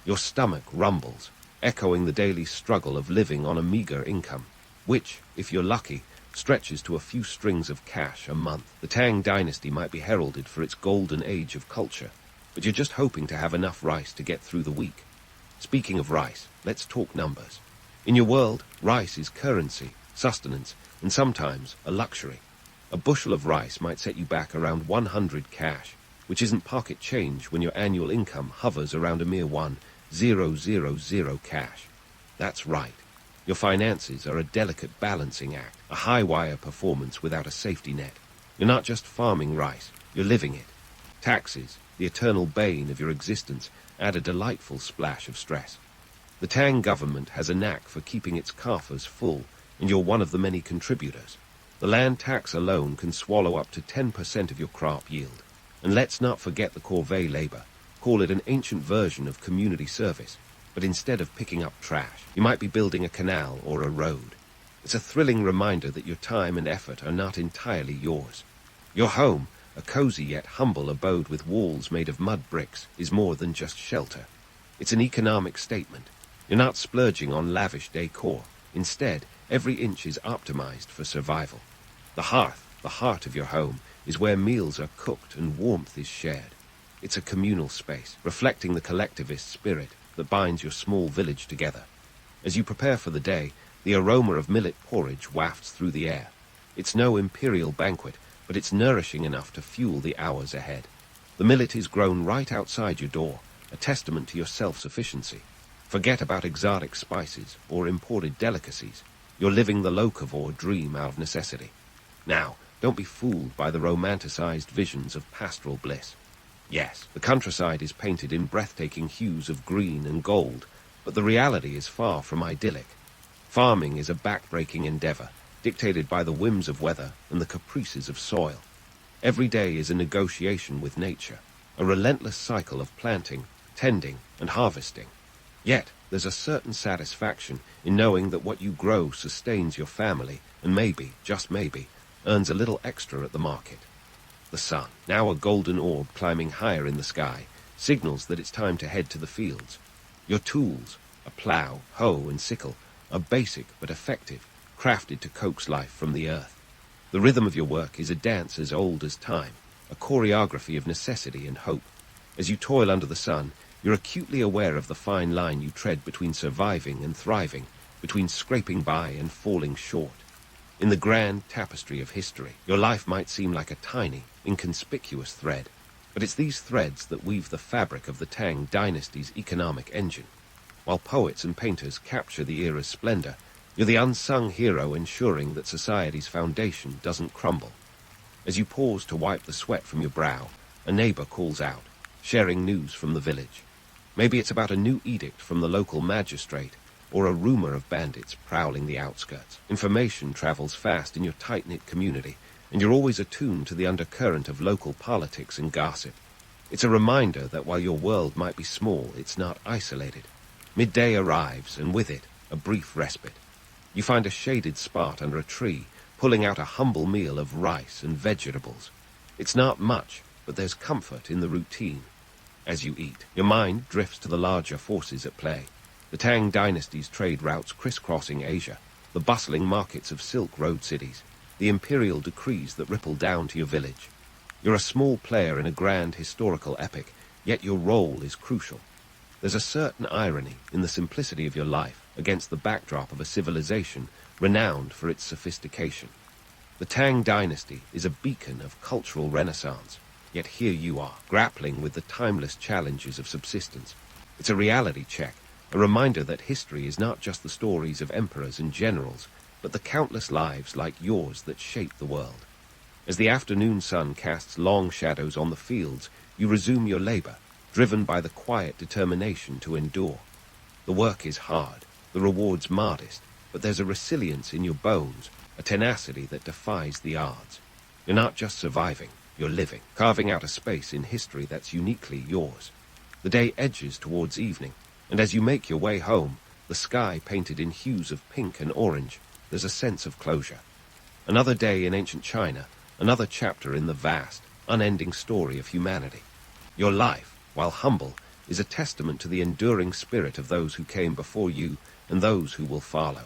Your stomach rumbles, echoing the daily struggle of living on a meager income, which, if you're lucky, stretches to a few strings of cash a month. The Tang dynasty might be heralded for its golden age of culture, but you're just hoping to have enough rice to get through the week. Speaking of rice, let's talk numbers. In your world, rice is currency, sustenance, and sometimes a luxury. A bushel of rice might set you back around 100 cash, which isn't pocket change when your annual income hovers around a mere 1,000 cash. That's right. Your finances are a delicate balancing act, a high-wire performance without a safety net. You're not just farming rice, you're living it. Taxes, the eternal bane of your existence, add a delightful splash of stress. The Tang government has a knack for keeping its coffers full, and you're one of the many contributors. The land tax alone can swallow up to 10% of your crop yield. And let's not forget the corvée labor. Call it an ancient version of community service. But instead of picking up trash, you might be building a canal or a road. It's a thrilling reminder that your time and effort are not entirely yours. Your home, a cozy yet humble abode with walls made of mud bricks, is more than just shelter. It's an economic statement. You're not splurging on lavish decor. Instead, every inch is optimized for survival. The hearth, the heart of your home, is where meals are cooked and warmth is shared. It's a communal space, reflecting the collectivist spirit that binds your small village together. As you prepare for the day, the aroma of millet porridge wafts through the air. It's no imperial banquet, but it's nourishing enough to fuel the hours ahead. The millet is grown right outside your door, a testament to your self-sufficiency. Forget about exotic spices or imported delicacies. You're living the locavore dream out of necessity. Now, don't be fooled by the romanticized visions of pastoral bliss. Yes, the countryside is painted in breathtaking hues of green and gold, but the reality is far from idyllic. Farming is a backbreaking endeavor, dictated by the whims of weather and the caprices of soil. Every day is a negotiation with nature, a relentless cycle of planting, tending, and harvesting. Yet, there's a certain satisfaction in knowing that what you grow sustains your family and maybe, just maybe, earns a little extra at the market. The sun, now a golden orb climbing higher in the sky, signals that it's time to head to the fields. Your tools, a plough, hoe, and sickle, are basic but effective, crafted to coax life from the earth. The rhythm of your work is a dance as old as time, a choreography of necessity and hope. As you toil under the sun, you're acutely aware of the fine line you tread between surviving and thriving, between scraping by and falling short. In the grand tapestry of history, your life might seem like a tiny, inconspicuous thread, but it's these threads that weave the fabric of the Tang dynasty's economic engine. While poets and painters capture the era's splendor, you're the unsung hero ensuring that society's foundation doesn't crumble. As you pause to wipe the sweat from your brow, a neighbor calls out, sharing news from the village. Maybe it's about a new edict from the local magistrate, or a rumor of bandits prowling the outskirts. Information travels fast in your tight-knit community, and you're always attuned to the undercurrent of local politics and gossip. It's a reminder that while your world might be small, it's not isolated. Midday arrives, and with it, a brief respite. You find a shaded spot under a tree, pulling out a humble meal of rice and vegetables. It's not much, but there's comfort in the routine. As you eat, your mind drifts to the larger forces at play. The Tang dynasty's trade routes crisscrossing Asia, the bustling markets of Silk Road cities, the imperial decrees that ripple down to your village. You're a small player in a grand historical epic, yet your role is crucial. There's a certain irony in the simplicity of your life against the backdrop of a civilization renowned for its sophistication. The Tang dynasty is a beacon of cultural renaissance, yet here you are, grappling with the timeless challenges of subsistence. It's a reality check, a reminder that history is not just the stories of emperors and generals, but the countless lives like yours that shape the world. As the afternoon sun casts long shadows on the fields, you resume your labor, driven by the quiet determination to endure. The work is hard, the rewards modest, but there's a resilience in your bones, a tenacity that defies the odds. You're not just surviving, you're living, carving out a space in history that's uniquely yours. The day edges towards evening, and as you make your way home, the sky painted in hues of pink and orange, there's a sense of closure. Another day in ancient China, another chapter in the vast, unending story of humanity. Your life, while humble, is a testament to the enduring spirit of those who came before you and those who will follow.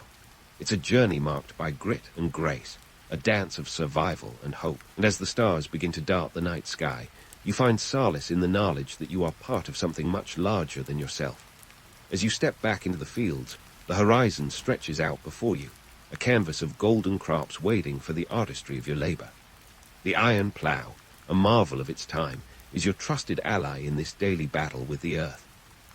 It's a journey marked by grit and grace, a dance of survival and hope. And as the stars begin to dart the night sky, you find solace in the knowledge that you are part of something much larger than yourself. As you step back into the fields, the horizon stretches out before you, a canvas of golden crops waiting for the artistry of your labor. The iron plough, a marvel of its time, is your trusted ally in this daily battle with the earth.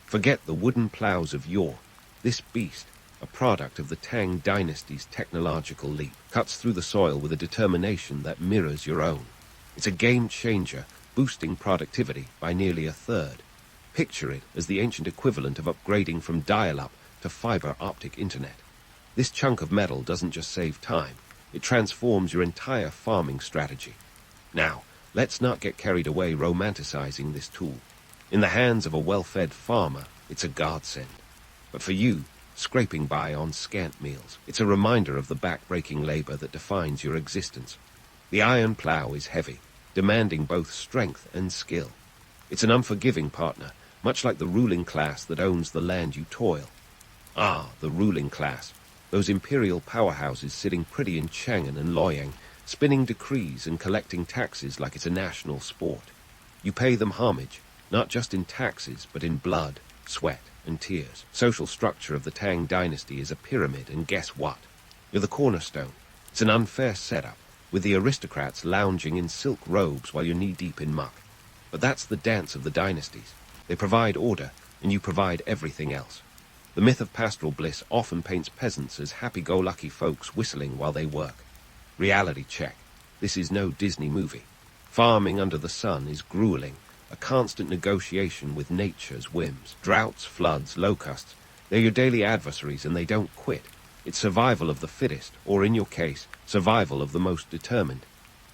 Forget the wooden ploughs of yore. This beast, a product of the Tang dynasty's technological leap, cuts through the soil with a determination that mirrors your own. It's a game changer, boosting productivity by nearly a third. Picture it as the ancient equivalent of upgrading from dial-up to fiber optic internet. This chunk of metal doesn't just save time, it transforms your entire farming strategy. Now, let's not get carried away romanticizing this tool. In the hands of a well-fed farmer, it's a godsend. But for you, scraping by on scant meals, it's a reminder of the back-breaking labor that defines your existence. The iron plough is heavy, demanding both strength and skill. It's an unforgiving partner, much like the ruling class that owns the land you toil. Ah, the ruling class, those imperial powerhouses sitting pretty in Chang'an and Luoyang, spinning decrees and collecting taxes like it's a national sport. You pay them homage, not just in taxes, but in blood, sweat, and tears. Social structure of the Tang dynasty is a pyramid, and guess what? You're the cornerstone. It's an unfair setup, with the aristocrats lounging in silk robes while you're knee-deep in muck. But that's the dance of the dynasties. They provide order, and you provide everything else. The myth of pastoral bliss often paints peasants as happy-go-lucky folks whistling while they work. Reality check. This is no Disney movie. Farming under the sun is grueling, a constant negotiation with nature's whims. Droughts, floods, locusts, they're your daily adversaries and they don't quit. It's survival of the fittest, or in your case, survival of the most determined.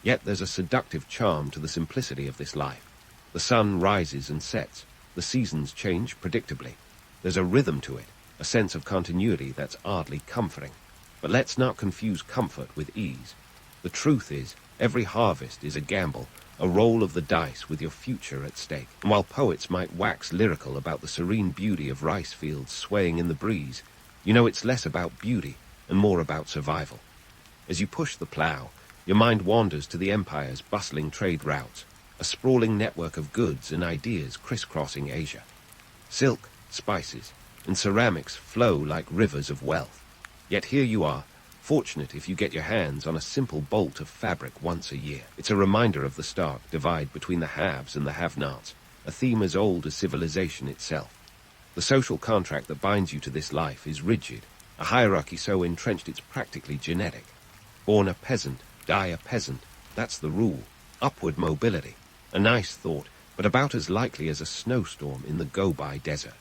Yet there's a seductive charm to the simplicity of this life. The sun rises and sets. The seasons change predictably. There's a rhythm to it, a sense of continuity that's oddly comforting. But let's not confuse comfort with ease. The truth is, every harvest is a gamble, a roll of the dice with your future at stake. And while poets might wax lyrical about the serene beauty of rice fields swaying in the breeze, you know it's less about beauty and more about survival. As you push the plow, your mind wanders to the empire's bustling trade routes, a sprawling network of goods and ideas crisscrossing Asia. Silk, spices, and ceramics flow like rivers of wealth. Yet here you are, fortunate if you get your hands on a simple bolt of fabric once a year. It's a reminder of the stark divide between the haves and the have-nots, a theme as old as civilization itself. The social contract that binds you to this life is rigid, a hierarchy so entrenched it's practically genetic. Born a peasant, die a peasant, that's the rule. Upward mobility. A nice thought, but about as likely as a snowstorm in the go-by desert.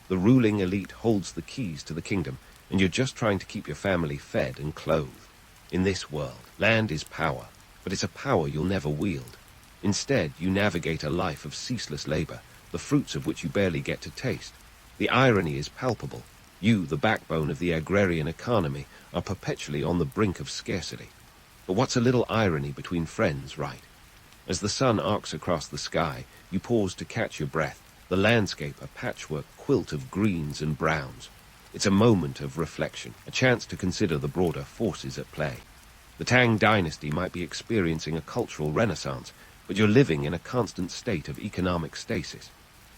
The ruling elite holds the keys to the kingdom, and you're just trying to keep your family fed and clothed. In this world, land is power, but it's a power you'll never wield. Instead, you navigate a life of ceaseless labor, the fruits of which you barely get to taste. The irony is palpable. You, the backbone of the agrarian economy, are perpetually on the brink of scarcity. But what's a little irony between friends, right? As the sun arcs across the sky, you pause to catch your breath, the landscape a patchwork quilt of greens and browns. It's a moment of reflection, a chance to consider the broader forces at play. The Tang dynasty might be experiencing a cultural renaissance, but you're living in a constant state of economic stasis.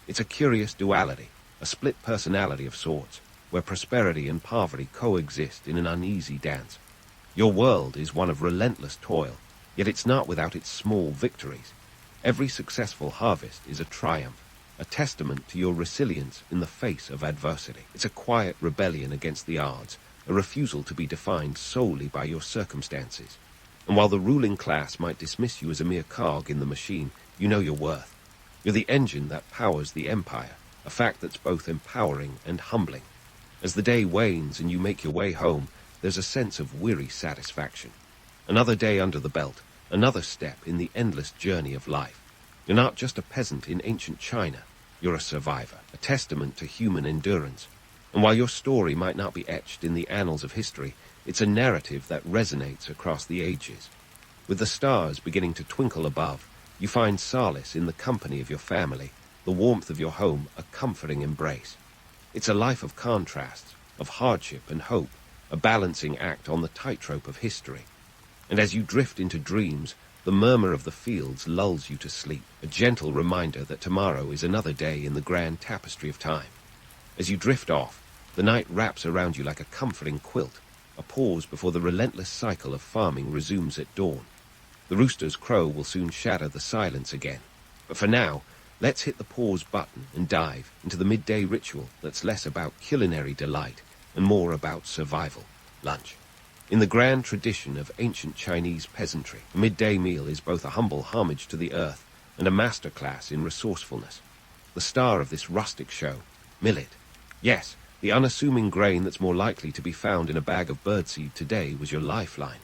It's a curious duality, a split personality of sorts, where prosperity and poverty coexist in an uneasy dance. Your world is one of relentless toil, yet it's not without its small victories. Every successful harvest is a triumph, a testament to your resilience in the face of adversity. It's a quiet rebellion against the odds, a refusal to be defined solely by your circumstances. And while the ruling class might dismiss you as a mere cog in the machine, you know your worth. You're the engine that powers the empire, a fact that's both empowering and humbling. As the day wanes and you make your way home, there's a sense of weary satisfaction. Another day under the belt, another step in the endless journey of life. You're not just a peasant in ancient China. You're a survivor, a testament to human endurance. And while your story might not be etched in the annals of history, it's a narrative that resonates across the ages. With the stars beginning to twinkle above, you find solace in the company of your family, the warmth of your home, a comforting embrace. It's a life of contrasts, of hardship and hope, a balancing act on the tightrope of history. And as you drift into dreams, the murmur of the fields lulls you to sleep, a gentle reminder that tomorrow is another day in the grand tapestry of time. As you drift off, the night wraps around you like a comforting quilt, a pause before the relentless cycle of farming resumes at dawn. The rooster's crow will soon shatter the silence again. But for now, let's hit the pause button and dive into the midday ritual that's less about culinary delight and more about survival, lunch. In the grand tradition of ancient Chinese peasantry, a midday meal is both a humble homage to the earth and a masterclass in resourcefulness. The star of this rustic show, millet. Yes, the unassuming grain that's more likely to be found in a bag of birdseed today was your lifeline.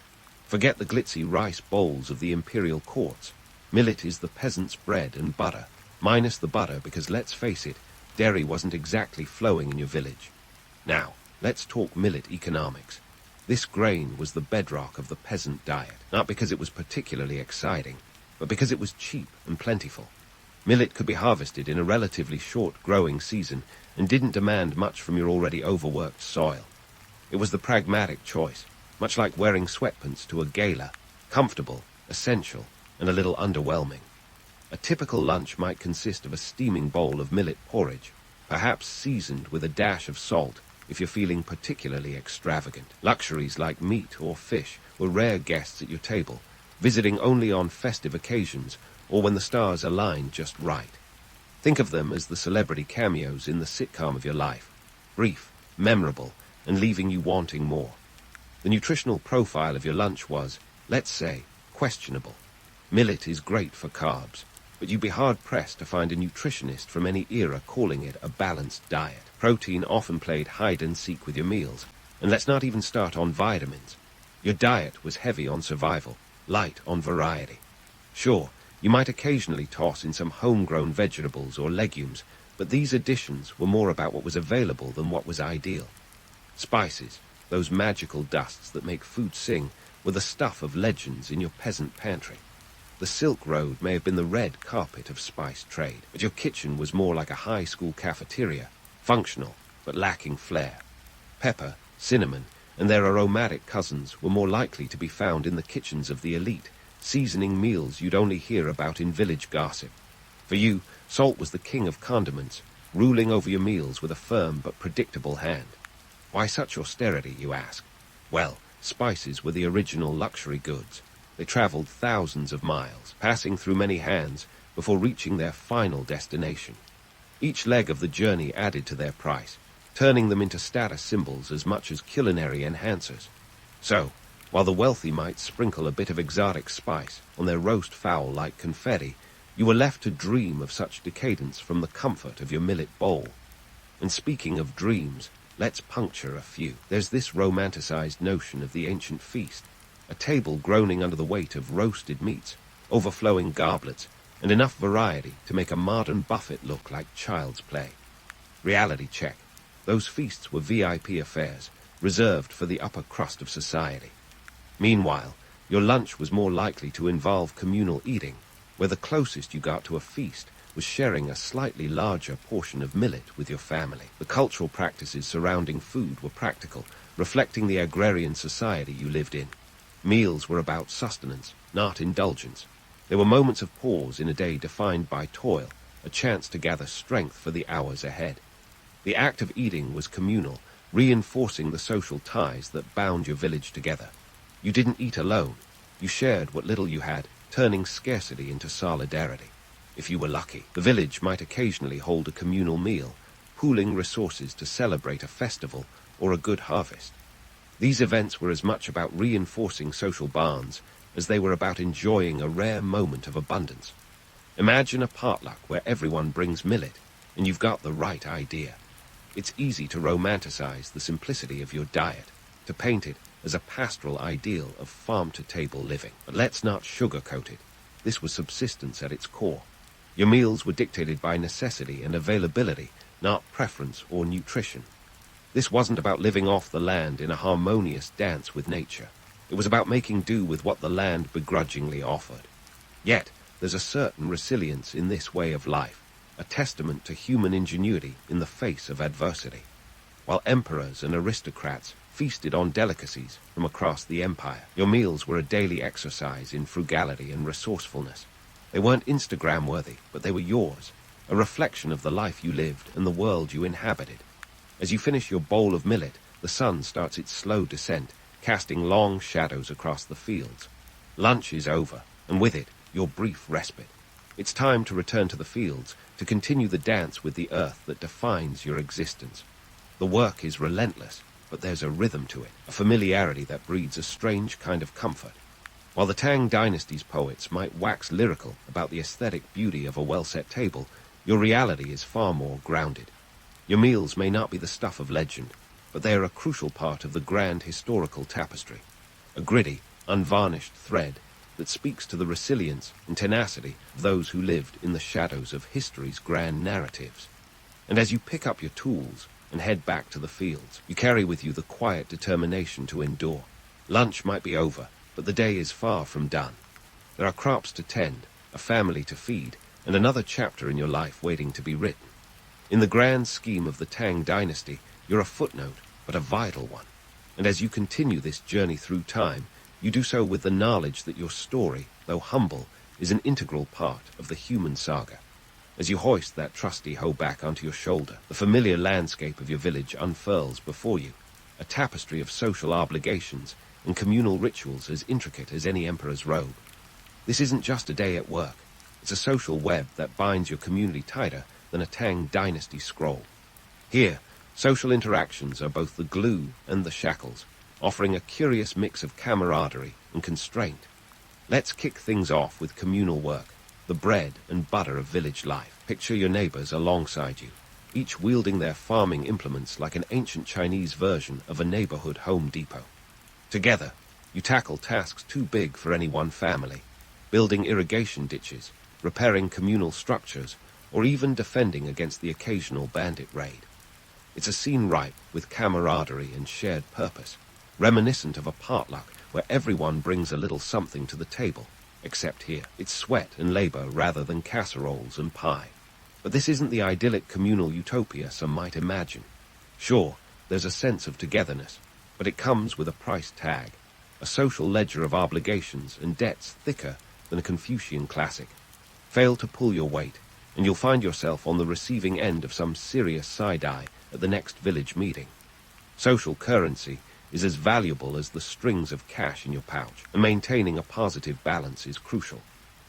Forget the glitzy rice bowls of the imperial courts. Millet is the peasant's bread and butter, minus the butter because, let's face it, dairy wasn't exactly flowing in your village. Now, let's talk millet economics. This grain was the bedrock of the peasant diet, not because it was particularly exciting, but because it was cheap and plentiful. Millet could be harvested in a relatively short growing season and didn't demand much from your already overworked soil. It was the pragmatic choice, much like wearing sweatpants to a gala, comfortable, essential, and a little underwhelming. A typical lunch might consist of a steaming bowl of millet porridge, perhaps seasoned with a dash of salt if you're feeling particularly extravagant. Luxuries like meat or fish were rare guests at your table, visiting only on festive occasions or when the stars aligned just right. Think of them as the celebrity cameos in the sitcom of your life, brief, memorable, and leaving you wanting more. The nutritional profile of your lunch was, let's say, questionable. Millet is great for carbs, but you'd be hard-pressed to find a nutritionist from any era calling it a balanced diet. Protein often played hide-and-seek with your meals, And let's not even start on vitamins. Your diet was heavy on survival, light on variety. Sure, you might occasionally toss in some homegrown vegetables or legumes, but these additions were more about what was available than what was ideal. Spices, those magical dusts that make food sing, were the stuff of legends in your peasant pantry. The Silk Road may have been the red carpet of spice trade, but your kitchen was more like a high school cafeteria, functional but lacking flair. Pepper, cinnamon, and their aromatic cousins were more likely to be found in the kitchens of the elite, seasoning meals you'd only hear about in village gossip. For you, salt was the king of condiments, ruling over your meals with a firm but predictable hand. Why such austerity, you ask? Well, spices were the original luxury goods. They traveled thousands of miles, passing through many hands before reaching their final destination. Each leg of the journey added to their price, turning them into status symbols as much as culinary enhancers. So, while the wealthy might sprinkle a bit of exotic spice on their roast fowl like confetti, you were left to dream of such decadence from the comfort of your millet bowl. And speaking of dreams, let's puncture a few. There's this romanticized notion of the ancient feast, a table groaning under the weight of roasted meats, overflowing goblets, and enough variety to make a modern buffet look like child's play. Reality check. Those feasts were VIP affairs, reserved for the upper crust of society. Meanwhile, your lunch was more likely to involve communal eating, where the closest you got to a feast was sharing a slightly larger portion of millet with your family. The cultural practices surrounding food were practical, reflecting the agrarian society you lived in. Meals were about sustenance, not indulgence. There were moments of pause in a day defined by toil, a chance to gather strength for the hours ahead. The act of eating was communal, reinforcing the social ties that bound your village together. You didn't eat alone. You shared what little you had, turning scarcity into solidarity. If you were lucky, the village might occasionally hold a communal meal, pooling resources to celebrate a festival or a good harvest. These events were as much about reinforcing social bonds as they were about enjoying a rare moment of abundance. Imagine a potluck where everyone brings millet, and you've got the right idea. It's easy to romanticize the simplicity of your diet, to paint it as a pastoral ideal of farm-to-table living. But let's not sugarcoat it. This was subsistence at its core. Your meals were dictated by necessity and availability, not preference or nutrition. This wasn't about living off the land in a harmonious dance with nature. It was about making do with what the land begrudgingly offered. Yet, there's a certain resilience in this way of life, a testament to human ingenuity in the face of adversity. While emperors and aristocrats feasted on delicacies from across the empire, your meals were a daily exercise in frugality and resourcefulness. They weren't Instagram-worthy, but they were yours, a reflection of the life you lived and the world you inhabited. As you finish your bowl of millet, the sun starts its slow descent, casting long shadows across the fields. Lunch is over, and with it, your brief respite. It's time to return to the fields, to continue the dance with the earth that defines your existence. The work is relentless, but there's a rhythm to it, a familiarity that breeds a strange kind of comfort. While the Tang dynasty's poets might wax lyrical about the aesthetic beauty of a well-set table, your reality is far more grounded. Your meals may not be the stuff of legend, but they are a crucial part of the grand historical tapestry, a gritty, unvarnished thread that speaks to the resilience and tenacity of those who lived in the shadows of history's grand narratives. And as you pick up your tools and head back to the fields, you carry with you the quiet determination to endure. Lunch might be over, but the day is far from done. There are crops to tend, a family to feed, and another chapter in your life waiting to be written. In the grand scheme of the Tang dynasty, you're a footnote, but a vital one. And as you continue this journey through time, you do so with the knowledge that your story, though humble, is an integral part of the human saga. As you hoist that trusty hoe back onto your shoulder, the familiar landscape of your village unfurls before you, a tapestry of social obligations and communal rituals as intricate as any emperor's robe. This isn't just a day at work. It's a social web that binds your community tighter than a Tang dynasty scroll. Here, social interactions are both the glue and the shackles, offering a curious mix of camaraderie and constraint. Let's kick things off with communal work, the bread and butter of village life. Picture your neighbors alongside you, each wielding their farming implements like an ancient Chinese version of a neighborhood Home Depot. Together, you tackle tasks too big for any one family, building irrigation ditches, repairing communal structures, or even defending against the occasional bandit raid. It's a scene ripe with camaraderie and shared purpose, reminiscent of a potluck where everyone brings a little something to the table, except here it's sweat and labor rather than casseroles and pie. But this isn't the idyllic communal utopia some might imagine. Sure, there's a sense of togetherness, but it comes with a price tag, a social ledger of obligations and debts thicker than a Confucian classic. Fail to pull your weight, and you'll find yourself on the receiving end of some serious side-eye at the next village meeting. Social currency is as valuable as the strings of cash in your pouch, and maintaining a positive balance is crucial.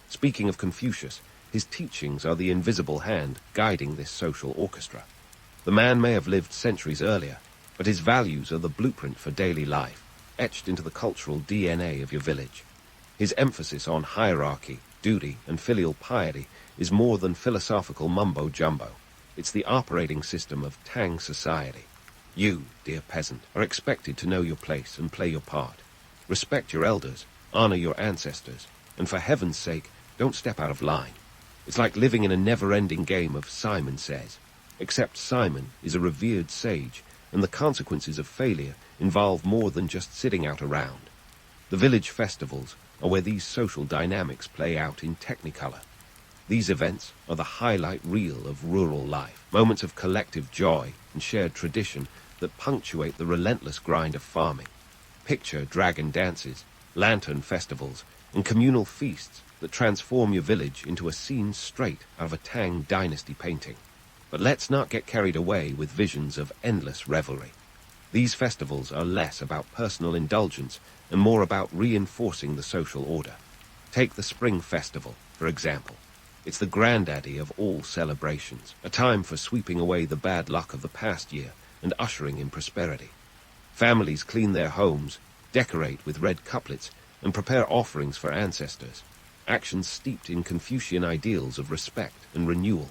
Speaking of Confucius, his teachings are the invisible hand guiding this social orchestra. The man may have lived centuries earlier, but his values are the blueprint for daily life, etched into the cultural DNA of your village. His emphasis on hierarchy, duty, and filial piety is more than philosophical mumbo-jumbo. It's the operating system of Tang society. You, dear peasant, are expected to know your place and play your part. Respect your elders, honor your ancestors, and for heaven's sake, don't step out of line. It's like living in a never-ending game of Simon Says, except Simon is a revered sage, and the consequences of failure involve more than just sitting out around. The village festivals are where these social dynamics play out in technicolor. These events are the highlight reel of rural life, moments of collective joy and shared tradition that punctuate the relentless grind of farming. Picture dragon dances, lantern festivals, and communal feasts that transform your village into a scene straight out of a Tang dynasty painting. But let's not get carried away with visions of endless revelry. These festivals are less about personal indulgence and more about reinforcing the social order. Take the Spring Festival, for example. It's the granddaddy of all celebrations, a time for sweeping away the bad luck of the past year and ushering in prosperity. Families clean their homes, decorate with red couplets, and prepare offerings for ancestors, actions steeped in Confucian ideals of respect and renewal.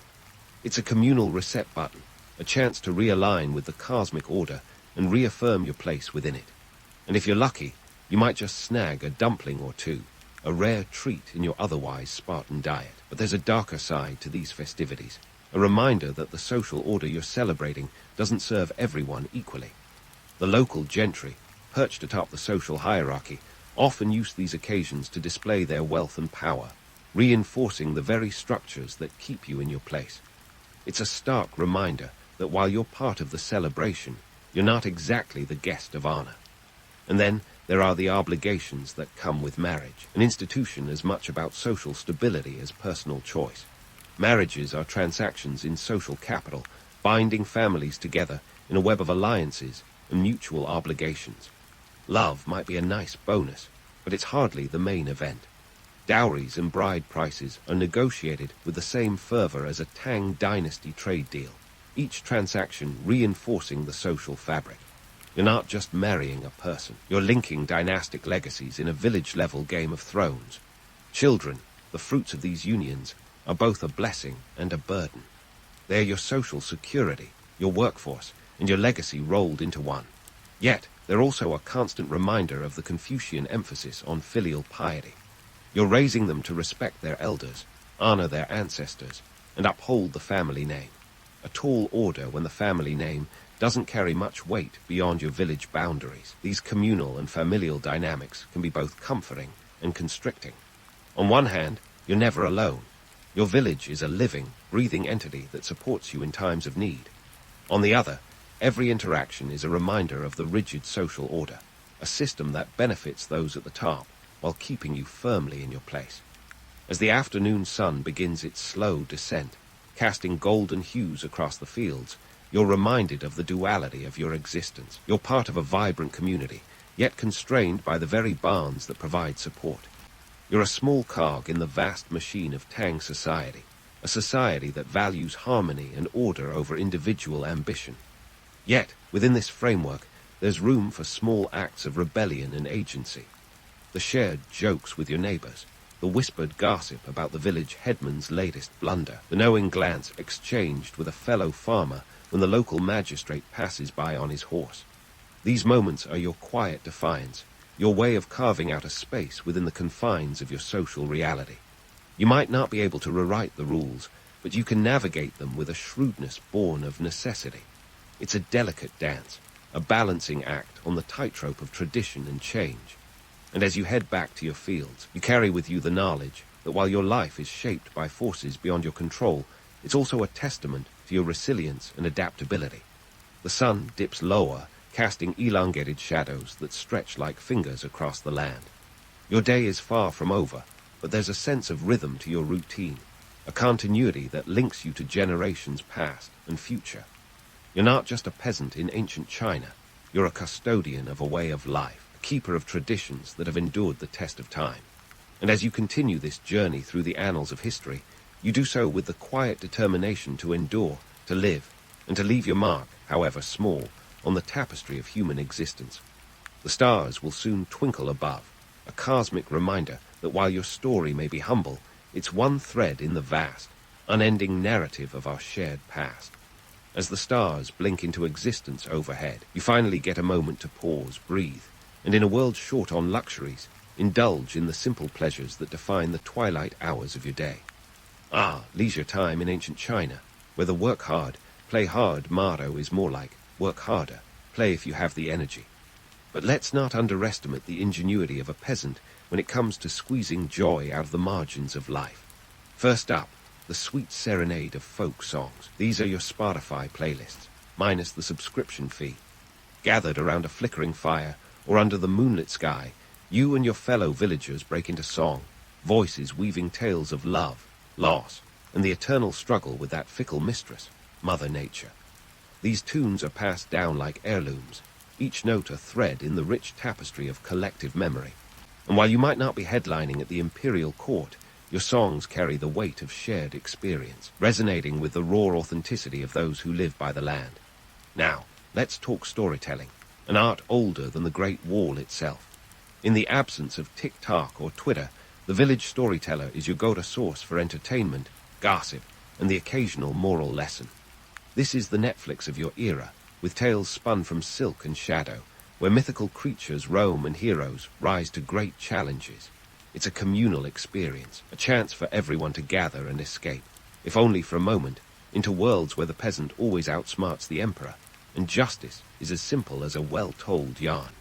It's a communal reset button, a chance to realign with the cosmic order and reaffirm your place within it. And if you're lucky, you might just snag a dumpling or two, a rare treat in your otherwise Spartan diet. But there's a darker side to these festivities, a reminder that the social order you're celebrating doesn't serve everyone equally. The local gentry, perched atop the social hierarchy, often use these occasions to display their wealth and power, reinforcing the very structures that keep you in your place. It's a stark reminder that while you're part of the celebration, you're not exactly the guest of honor. And then there are the obligations that come with marriage, an institution as much about social stability as personal choice. Marriages are transactions in social capital, binding families together in a web of alliances and mutual obligations. Love might be a nice bonus, but it's hardly the main event. Dowries and bride prices are negotiated with the same fervor as a Tang dynasty trade deal, each transaction reinforcing the social fabric. You're not just marrying a person, you're linking dynastic legacies in a village-level Game of Thrones. Children, the fruits of these unions, are both a blessing and a burden. They're your social security, your workforce, and your legacy rolled into one. Yet, they're also a constant reminder of the Confucian emphasis on filial piety. You're raising them to respect their elders, honor their ancestors, and uphold the family name. A tall order when the family name doesn't carry much weight beyond your village boundaries. These communal and familial dynamics can be both comforting and constricting. On one hand, you're never alone. Your village is a living, breathing entity that supports you in times of need. On the other, every interaction is a reminder of the rigid social order, a system that benefits those at the top while keeping you firmly in your place. As the afternoon sun begins its slow descent, casting golden hues across the fields, you're reminded of the duality of your existence. You're part of a vibrant community, yet constrained by the very bonds that provide support. You're a small cog in the vast machine of Tang society, a society that values harmony and order over individual ambition. Yet, within this framework, there's room for small acts of rebellion and agency. The shared jokes with your neighbors, the whispered gossip about the village headman's latest blunder, the knowing glance exchanged with a fellow farmer when the local magistrate passes by on his horse. These moments are your quiet defiance, your way of carving out a space within the confines of your social reality. You might not be able to rewrite the rules, but you can navigate them with a shrewdness born of necessity. It's a delicate dance, a balancing act on the tightrope of tradition and change. And as you head back to your fields, you carry with you the knowledge that while your life is shaped by forces beyond your control, it's also a testament to your resilience and adaptability. The sun dips lower, casting elongated shadows that stretch like fingers across the land. Your day is far from over, but there's a sense of rhythm to your routine, a continuity that links you to generations past and future. You're not just a peasant in ancient China, you're a custodian of a way of life, a keeper of traditions that have endured the test of time. And as you continue this journey through the annals of history, you do so with the quiet determination to endure, to live, and to leave your mark, however small, on the tapestry of human existence. The stars will soon twinkle above, a cosmic reminder that while your story may be humble, it's one thread in the vast, unending narrative of our shared past. As the stars blink into existence overhead, you finally get a moment to pause, breathe, and in a world short on luxuries, indulge in the simple pleasures that define the twilight hours of your day. Ah, leisure time in ancient China, where the work hard, play hard motto is more like work harder, play if you have the energy. But let's not underestimate the ingenuity of a peasant when it comes to squeezing joy out of the margins of life. First up, the sweet serenade of folk songs. These are your Spotify playlists, minus the subscription fee. Gathered around a flickering fire or under the moonlit sky, you and your fellow villagers break into song, voices weaving tales of love, loss, and the eternal struggle with that fickle mistress, Mother Nature. These tunes are passed down like heirlooms, each note a thread in the rich tapestry of collective memory. And while you might not be headlining at the imperial court, your songs carry the weight of shared experience, resonating with the raw authenticity of those who live by the land. Now, let's talk storytelling, an art older than the Great Wall itself. In the absence of TikTok or Twitter, the village storyteller is your go-to source for entertainment, gossip, and the occasional moral lesson. This is the Netflix of your era, with tales spun from silk and shadow, where mythical creatures roam and heroes rise to great challenges. It's a communal experience, a chance for everyone to gather and escape, if only for a moment, into worlds where the peasant always outsmarts the emperor, and justice is as simple as a well-told yarn.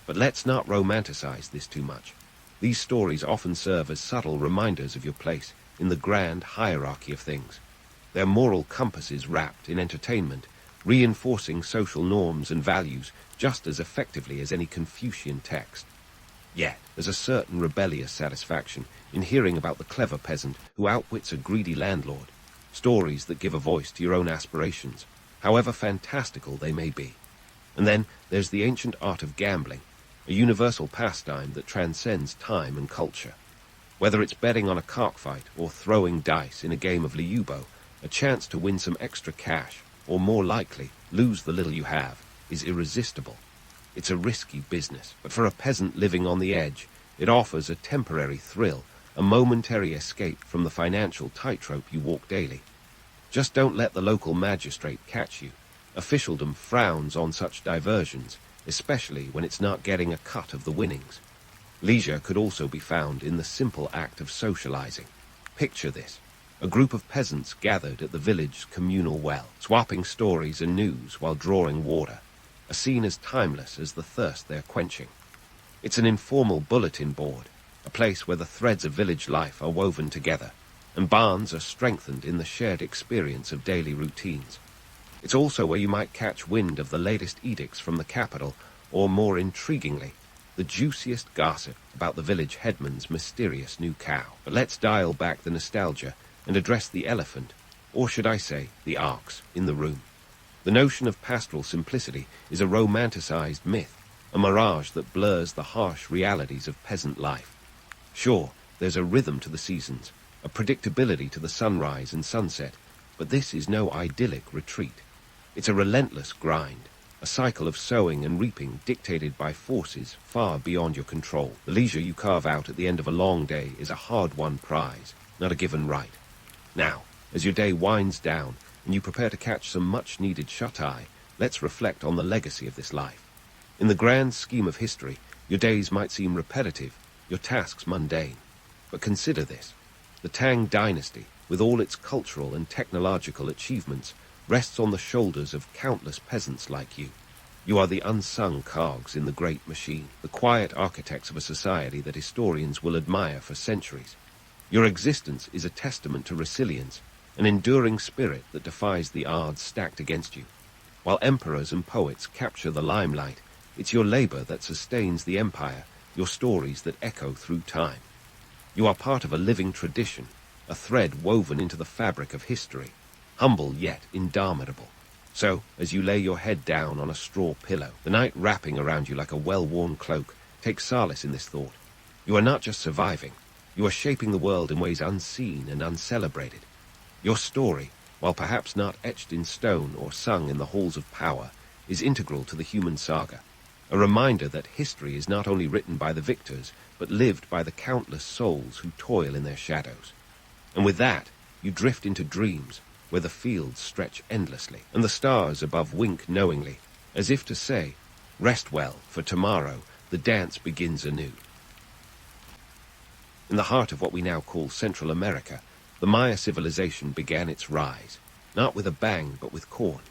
But let's not romanticize this too much. These stories often serve as subtle reminders of your place in the grand hierarchy of things. They're moral compasses wrapped in entertainment, reinforcing social norms and values just as effectively as any Confucian text. Yet, there's a certain rebellious satisfaction in hearing about the clever peasant who outwits a greedy landlord, stories that give a voice to your own aspirations, however fantastical they may be. And then there's the ancient art of gambling, a universal pastime that transcends time and culture. Whether it's betting on a cockfight or throwing dice in a game of liubo, a chance to win some extra cash, or more likely, lose the little you have, is irresistible. It's a risky business, but for a peasant living on the edge, it offers a temporary thrill, a momentary escape from the financial tightrope you walk daily. Just don't let the local magistrate catch you. Officialdom frowns on such diversions, especially when it's not getting a cut of the winnings. Leisure could also be found in the simple act of socializing. Picture this. A group of peasants gathered at the village's communal well, swapping stories and news while drawing water, a scene as timeless as the thirst they're quenching. It's an informal bulletin board, a place where the threads of village life are woven together, and bonds are strengthened in the shared experience of daily routines. It's also where you might catch wind of the latest edicts from the capital, or more intriguingly, the juiciest gossip about the village headman's mysterious new cow. But let's dial back the nostalgia and address the elephant, or should I say, the ox, in the room. The notion of pastoral simplicity is a romanticized myth, a mirage that blurs the harsh realities of peasant life. Sure, there's a rhythm to the seasons, a predictability to the sunrise and sunset, but this is no idyllic retreat. It's a relentless grind, a cycle of sowing and reaping dictated by forces far beyond your control. The leisure you carve out at the end of a long day is a hard-won prize, not a given right. Now, as your day winds down and you prepare to catch some much-needed shut-eye, let's reflect on the legacy of this life. In the grand scheme of history, your days might seem repetitive, your tasks mundane. But consider this. The Tang dynasty, with all its cultural and technological achievements, rests on the shoulders of countless peasants like you. You are the unsung cogs in the great machine, the quiet architects of a society that historians will admire for centuries. Your existence is a testament to resilience, an enduring spirit that defies the odds stacked against you. While emperors and poets capture the limelight, it's your labor that sustains the empire, your stories that echo through time. You are part of a living tradition, a thread woven into the fabric of history, humble yet indomitable. So, as you lay your head down on a straw pillow, the night wrapping around you like a well-worn cloak, take solace in this thought. You are not just surviving, you are shaping the world in ways unseen and uncelebrated. Your story, while perhaps not etched in stone or sung in the halls of power, is integral to the human saga, a reminder that history is not only written by the victors, but lived by the countless souls who toil in their shadows. And with that, you drift into dreams, where the fields stretch endlessly, and the stars above wink knowingly, as if to say, rest well, for tomorrow the dance begins anew. In the heart of what we now call Central America, the Maya civilization began its rise, not with a bang but with corn.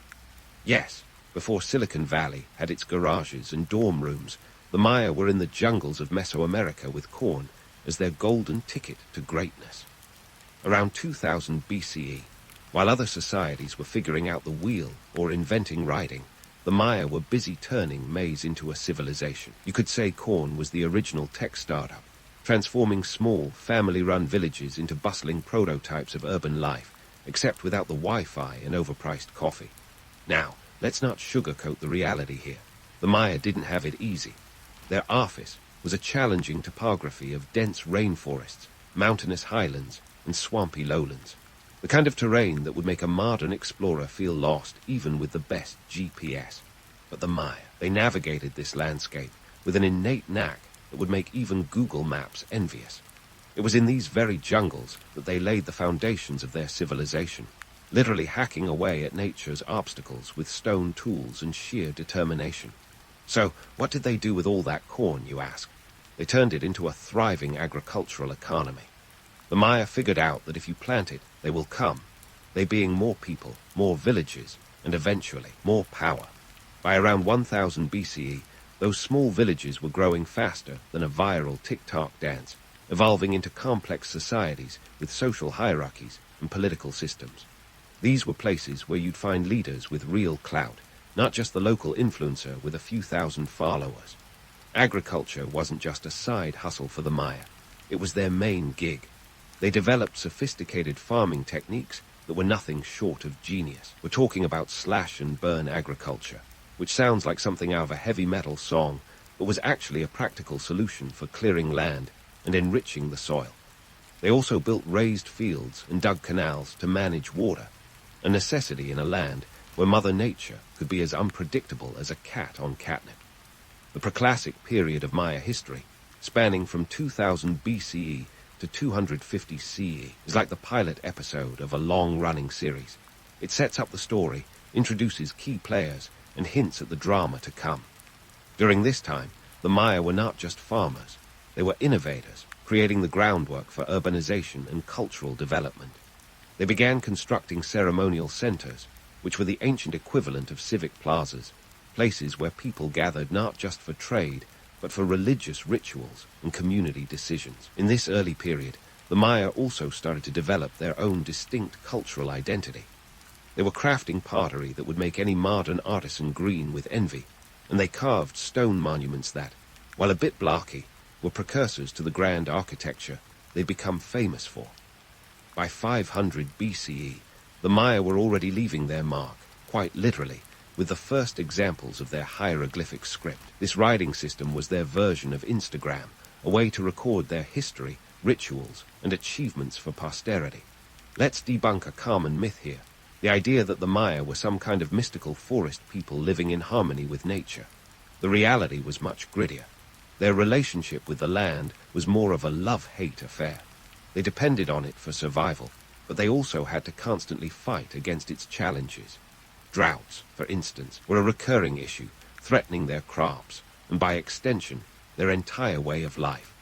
Yes, before Silicon Valley had its garages and dorm rooms, the Maya were in the jungles of Mesoamerica with corn as their golden ticket to greatness. Around 2000 BCE, while other societies were figuring out the wheel or inventing riding, the Maya were busy turning maize into a civilization. You could say corn was the original tech startup, transforming small, family-run villages into bustling prototypes of urban life, except without the Wi-Fi and overpriced coffee. Now, let's not sugarcoat the reality here. The Maya didn't have it easy. Their arfis was a challenging topography of dense rainforests, mountainous highlands, and swampy lowlands. The kind of terrain that would make a modern explorer feel lost even with the best GPS. But the Maya, they navigated this landscape with an innate knack that would make even Google Maps envious. It was in these very jungles that they laid the foundations of their civilization, literally hacking away at nature's obstacles with stone tools and sheer determination. So, what did they do with all that corn, you ask? They turned it into a thriving agricultural economy. The Maya figured out that if you plant it, they will come, they being more people, more villages, and eventually more power. By around 1000 BCE, those small villages were growing faster than a viral TikTok dance, evolving into complex societies with social hierarchies and political systems. These were places where you'd find leaders with real clout, not just the local influencer with a few thousand followers. Agriculture wasn't just a side hustle for the Maya, it was their main gig. They developed sophisticated farming techniques that were nothing short of genius. We're talking about slash-and-burn agriculture, which sounds like something out of a heavy metal song, but was actually a practical solution for clearing land and enriching the soil. They also built raised fields and dug canals to manage water, a necessity in a land where Mother Nature could be as unpredictable as a cat on catnip. The preclassic period of Maya history, spanning from 2000 BCE to 250 CE, is like the pilot episode of a long-running series. It sets up the story, introduces key players, and hints at the drama to come. During this time, the Maya were not just farmers. They were innovators, creating the groundwork for urbanization and cultural development. They began constructing ceremonial centers, which were the ancient equivalent of civic plazas, places where people gathered not just for trade, but for religious rituals and community decisions. In this early period, the Maya also started to develop their own distinct cultural identity. They were crafting pottery that would make any modern artisan green with envy, and they carved stone monuments that, while a bit blocky, were precursors to the grand architecture they'd become famous for. By 500 BCE, the Maya were already leaving their mark, quite literally, with the first examples of their hieroglyphic script. This writing system was their version of Instagram, a way to record their history, rituals, and achievements for posterity. Let's debunk a common myth here. The idea that the Maya were some kind of mystical forest people living in harmony with nature. The reality was much grittier. Their relationship with the land was more of a love-hate affair. They depended on it for survival, but they also had to constantly fight against its challenges. Droughts, for instance, were a recurring issue, threatening their crops, and by extension, their entire way of life.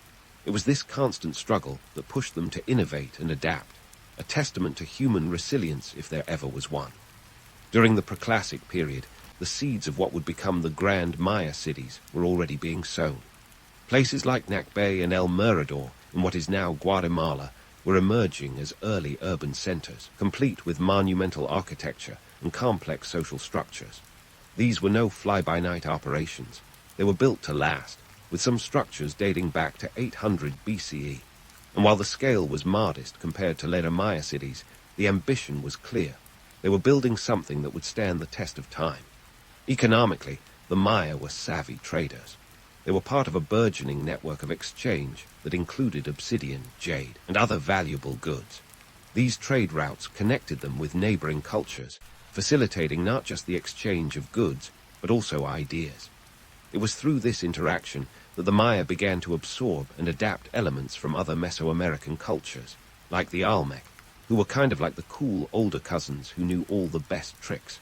It was this constant struggle that pushed them to innovate and adapt, a testament to human resilience if there ever was one. During the Preclassic period, the seeds of what would become the grand Maya cities were already being sown. Places like Nakbay and El Mirador, in what is now Guatemala, were emerging as early urban centers, complete with monumental architecture and complex social structures. These were no fly-by-night operations. They were built to last, with some structures dating back to 800 BCE. And while the scale was modest compared to later Maya cities, the ambition was clear. They were building something that would stand the test of time. Economically, the Maya were savvy traders. They were part of a burgeoning network of exchange that included obsidian, jade, and other valuable goods. These trade routes connected them with neighboring cultures, facilitating not just the exchange of goods, but also ideas. It was through this interaction that the Maya began to absorb and adapt elements from other Mesoamerican cultures, like the Olmec, who were kind of like the cool older cousins who knew all the best tricks.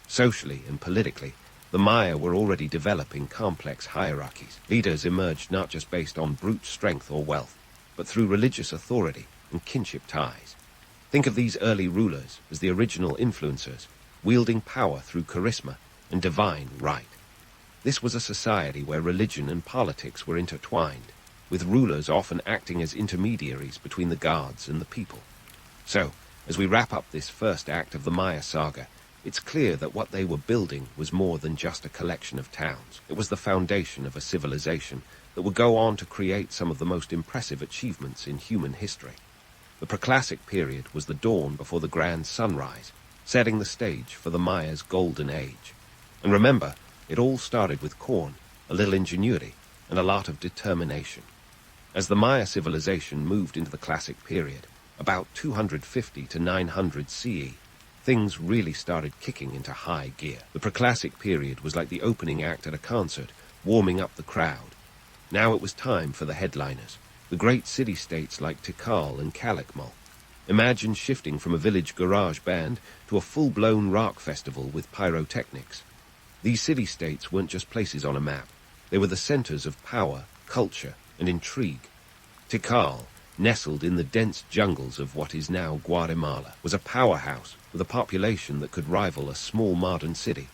Socially and politically, the Maya were already developing complex hierarchies. Leaders emerged not just based on brute strength or wealth, but through religious authority and kinship ties. Think of these early rulers as the original influencers, wielding power through charisma and divine right. This was a society where religion and politics were intertwined, with rulers often acting as intermediaries between the gods and the people. So, as we wrap up this first act of the Maya saga, it's clear that what they were building was more than just a collection of towns. It was the foundation of a civilization that would go on to create some of the most impressive achievements in human history. The Preclassic period was the dawn before the grand sunrise, setting the stage for the Maya's golden age. And remember, it all started with corn, a little ingenuity, and a lot of determination. As the Maya civilization moved into the Classic period, about 250 to 900 CE, things really started kicking into high gear. The Preclassic period was like the opening act at a concert, warming up the crowd. Now it was time for the headliners, the great city-states like Tikal and Calakmul. Imagine shifting from a village garage band to a full-blown rock festival with pyrotechnics. These city-states weren't just places on a map. They were the centers of power, culture, and intrigue. Tikal, nestled in the dense jungles of what is now Guatemala, was a powerhouse with a population that could rival a small modern city.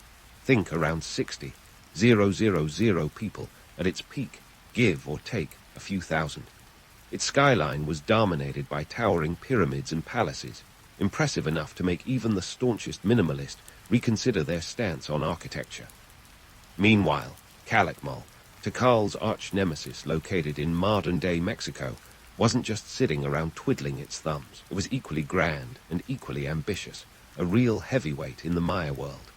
Think around 60,000 people at its peak, give or take a few thousand. Its skyline was dominated by towering pyramids and palaces, impressive enough to make even the staunchest minimalist reconsider their stance on architecture. Meanwhile, Calakmul, Tikal's arch-nemesis located in modern-day Mexico, wasn't just sitting around twiddling its thumbs. It was equally grand and equally ambitious, a real heavyweight in the Maya world.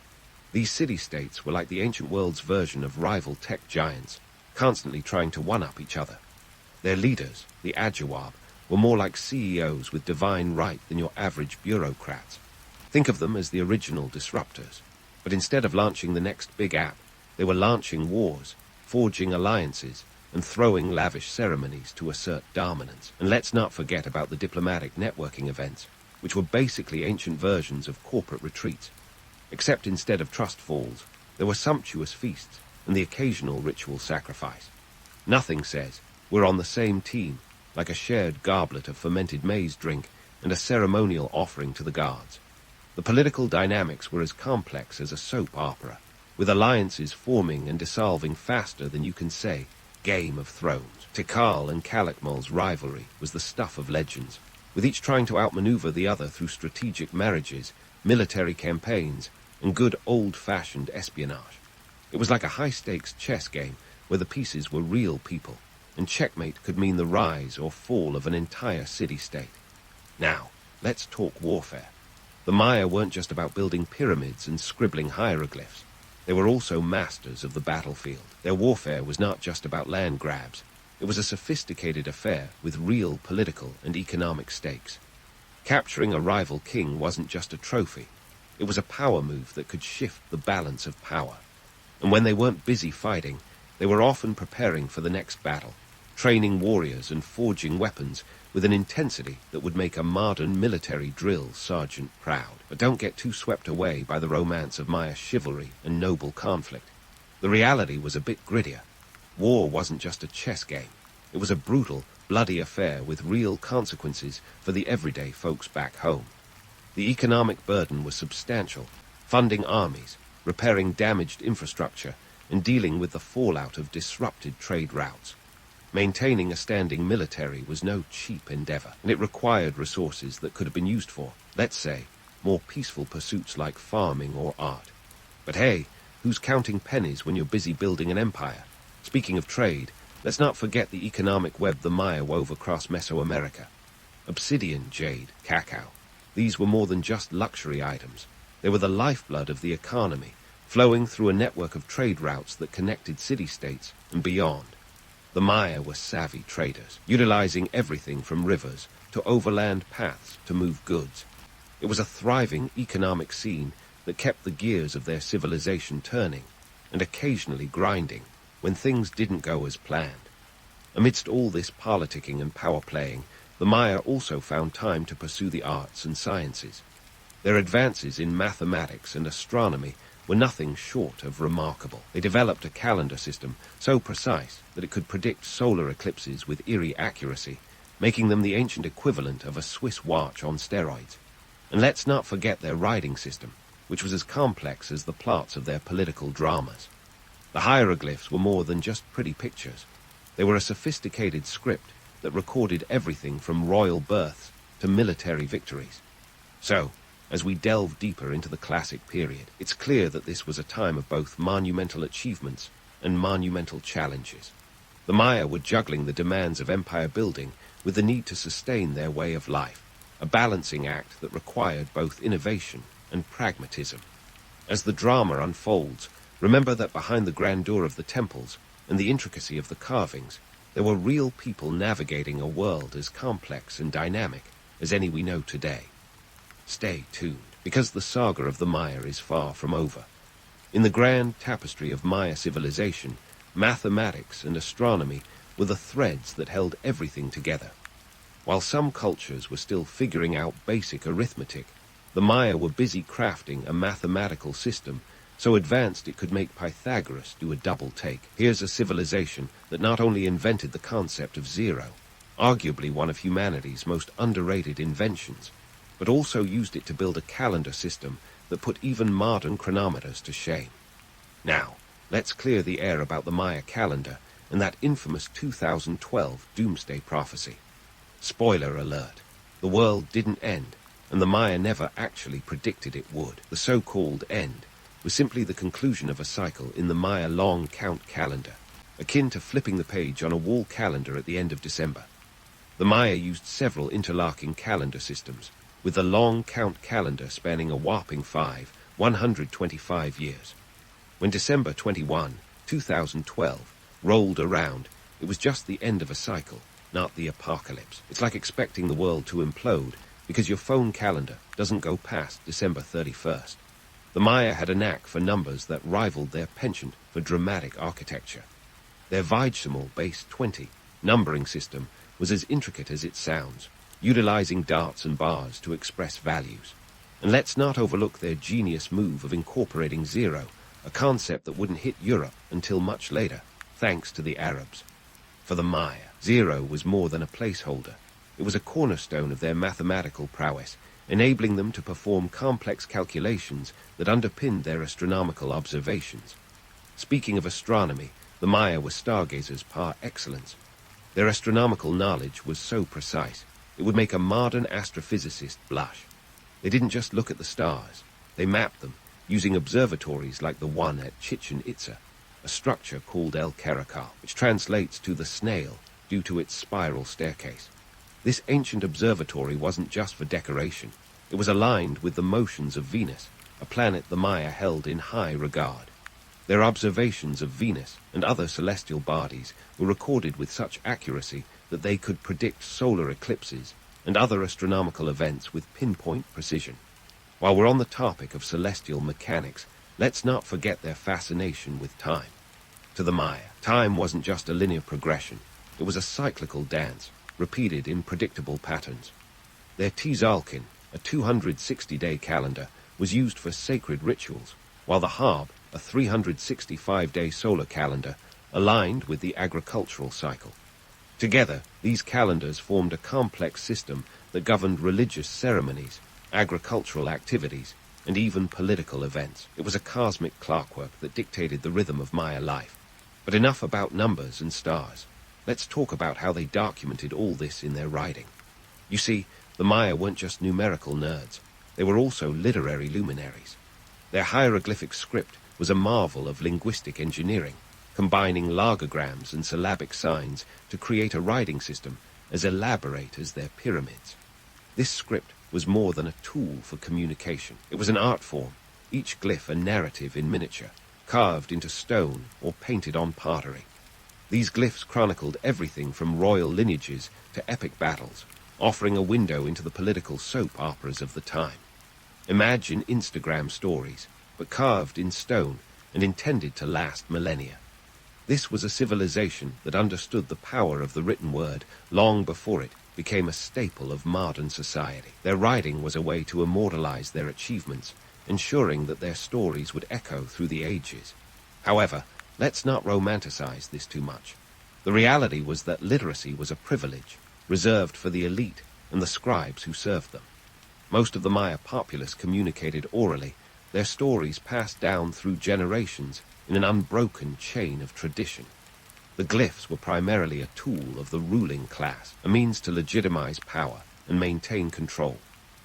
These city-states were like the ancient world's version of rival tech giants, constantly trying to one-up each other. Their leaders, the Ajawab, were more like CEOs with divine right than your average bureaucrats. Think of them as the original disruptors. But instead of launching the next big app, they were launching wars, forging alliances, and throwing lavish ceremonies to assert dominance. And let's not forget about the diplomatic networking events, which were basically ancient versions of corporate retreats. Except instead of trust falls, there were sumptuous feasts and the occasional ritual sacrifice. Nothing says, we're on the same team, like a shared goblet of fermented maize drink and a ceremonial offering to the gods. The political dynamics were as complex as a soap opera, with alliances forming and dissolving faster than you can say, Game of Thrones. Tikal and Calakmul's rivalry was the stuff of legends, with each trying to outmaneuver the other through strategic marriages, military campaigns, and good old-fashioned espionage. It was like a high-stakes chess game where the pieces were real people, and checkmate could mean the rise or fall of an entire city-state. Now, let's talk warfare. The Maya weren't just about building pyramids and scribbling hieroglyphs. They were also masters of the battlefield. Their warfare was not just about land grabs. It was a sophisticated affair with real political and economic stakes. Capturing a rival king wasn't just a trophy. It was a power move that could shift the balance of power. And when they weren't busy fighting, they were often preparing for the next battle, training warriors and forging weapons with an intensity that would make a modern military drill sergeant proud. But don't get too swept away by the romance of Maya chivalry and noble conflict. The reality was a bit grittier. War wasn't just a chess game. It was a brutal, bloody affair with real consequences for the everyday folks back home. The economic burden was substantial, funding armies, repairing damaged infrastructure, and dealing with the fallout of disrupted trade routes. Maintaining a standing military was no cheap endeavor, and it required resources that could have been used for, let's say, more peaceful pursuits like farming or art. But hey, who's counting pennies when you're busy building an empire? Speaking of trade, let's not forget the economic web the Maya wove across Mesoamerica. Obsidian, jade, cacao. These were more than just luxury items. They were the lifeblood of the economy, flowing through a network of trade routes that connected city-states and beyond. The Maya were savvy traders, utilizing everything from rivers to overland paths to move goods. It was a thriving economic scene that kept the gears of their civilization turning and occasionally grinding when things didn't go as planned. Amidst all this politicking and power playing, the Maya also found time to pursue the arts and sciences. Their advances in mathematics and astronomy were nothing short of remarkable. They developed a calendar system so precise that it could predict solar eclipses with eerie accuracy, making them the ancient equivalent of a Swiss watch on steroids. And let's not forget their writing system, which was as complex as the plots of their political dramas. The hieroglyphs were more than just pretty pictures. They were a sophisticated script that recorded everything from royal births to military victories. So, as we delve deeper into the classic period, it's clear that this was a time of both monumental achievements and monumental challenges. The Maya were juggling the demands of empire building with the need to sustain their way of life, a balancing act that required both innovation and pragmatism. As the drama unfolds, remember that behind the grandeur of the temples and the intricacy of the carvings, there were real people navigating a world as complex and dynamic as any we know today. Stay tuned, because the saga of the Maya is far from over. In the grand tapestry of Maya civilization, mathematics and astronomy were the threads that held everything together. While some cultures were still figuring out basic arithmetic, the Maya were busy crafting a mathematical system so advanced it could make Pythagoras do a double take. Here's a civilization that not only invented the concept of zero, arguably one of humanity's most underrated inventions, but also used it to build a calendar system that put even modern chronometers to shame. Now, let's clear the air about the Maya calendar and that infamous 2012 doomsday prophecy. Spoiler alert, the world didn't end, and the Maya never actually predicted it would. The so-called end was simply the conclusion of a cycle in the Maya long count calendar, akin to flipping the page on a wall calendar at the end of December. The Maya used several interlocking calendar systems, with the long count calendar spanning a whopping 125 years. When December 21, 2012, rolled around, it was just the end of a cycle, not the apocalypse. It's like expecting the world to implode because your phone calendar doesn't go past December 31st. The Maya had a knack for numbers that rivaled their penchant for dramatic architecture. Their Vigesimal base 20 numbering system was as intricate as it sounds, utilizing darts and bars to express values. And let's not overlook their genius move of incorporating zero, a concept that wouldn't hit Europe until much later, thanks to the Arabs. For the Maya, zero was more than a placeholder. It was a cornerstone of their mathematical prowess, enabling them to perform complex calculations that underpinned their astronomical observations. Speaking of astronomy, the Maya were stargazers par excellence. Their astronomical knowledge was so precise, it would make a modern astrophysicist blush. They didn't just look at the stars, they mapped them, using observatories like the one at Chichen Itza, a structure called El Caracal, which translates to the snail due to its spiral staircase. This ancient observatory wasn't just for decoration, it was aligned with the motions of Venus, a planet the Maya held in high regard. Their observations of Venus and other celestial bodies were recorded with such accuracy that they could predict solar eclipses and other astronomical events with pinpoint precision. While we're on the topic of celestial mechanics, let's not forget their fascination with time. To the Maya, time wasn't just a linear progression. It was a cyclical dance, repeated in predictable patterns. Their Tzolk'in, a 260-day calendar, was used for sacred rituals, while the Hab, a 365-day solar calendar, aligned with the agricultural cycle. Together, these calendars formed a complex system that governed religious ceremonies, agricultural activities, and even political events. It was a cosmic clockwork that dictated the rhythm of Maya life. But enough about numbers and stars. Let's talk about how they documented all this in their writing. You see, the Maya weren't just numerical nerds. They were also literary luminaries. Their hieroglyphic script was a marvel of linguistic engineering, combining logograms and syllabic signs to create a writing system as elaborate as their pyramids. This script was more than a tool for communication. It was an art form, each glyph a narrative in miniature, carved into stone or painted on pottery. These glyphs chronicled everything from royal lineages to epic battles, offering a window into the political soap operas of the time. Imagine Instagram stories, but carved in stone and intended to last millennia. This was a civilization that understood the power of the written word long before it became a staple of modern society. Their writing was a way to immortalize their achievements, ensuring that their stories would echo through the ages. However, let's not romanticize this too much. The reality was that literacy was a privilege, reserved for the elite and the scribes who served them. Most of the Maya populace communicated orally, their stories passed down through generations in an unbroken chain of tradition. The glyphs were primarily a tool of the ruling class, a means to legitimize power and maintain control.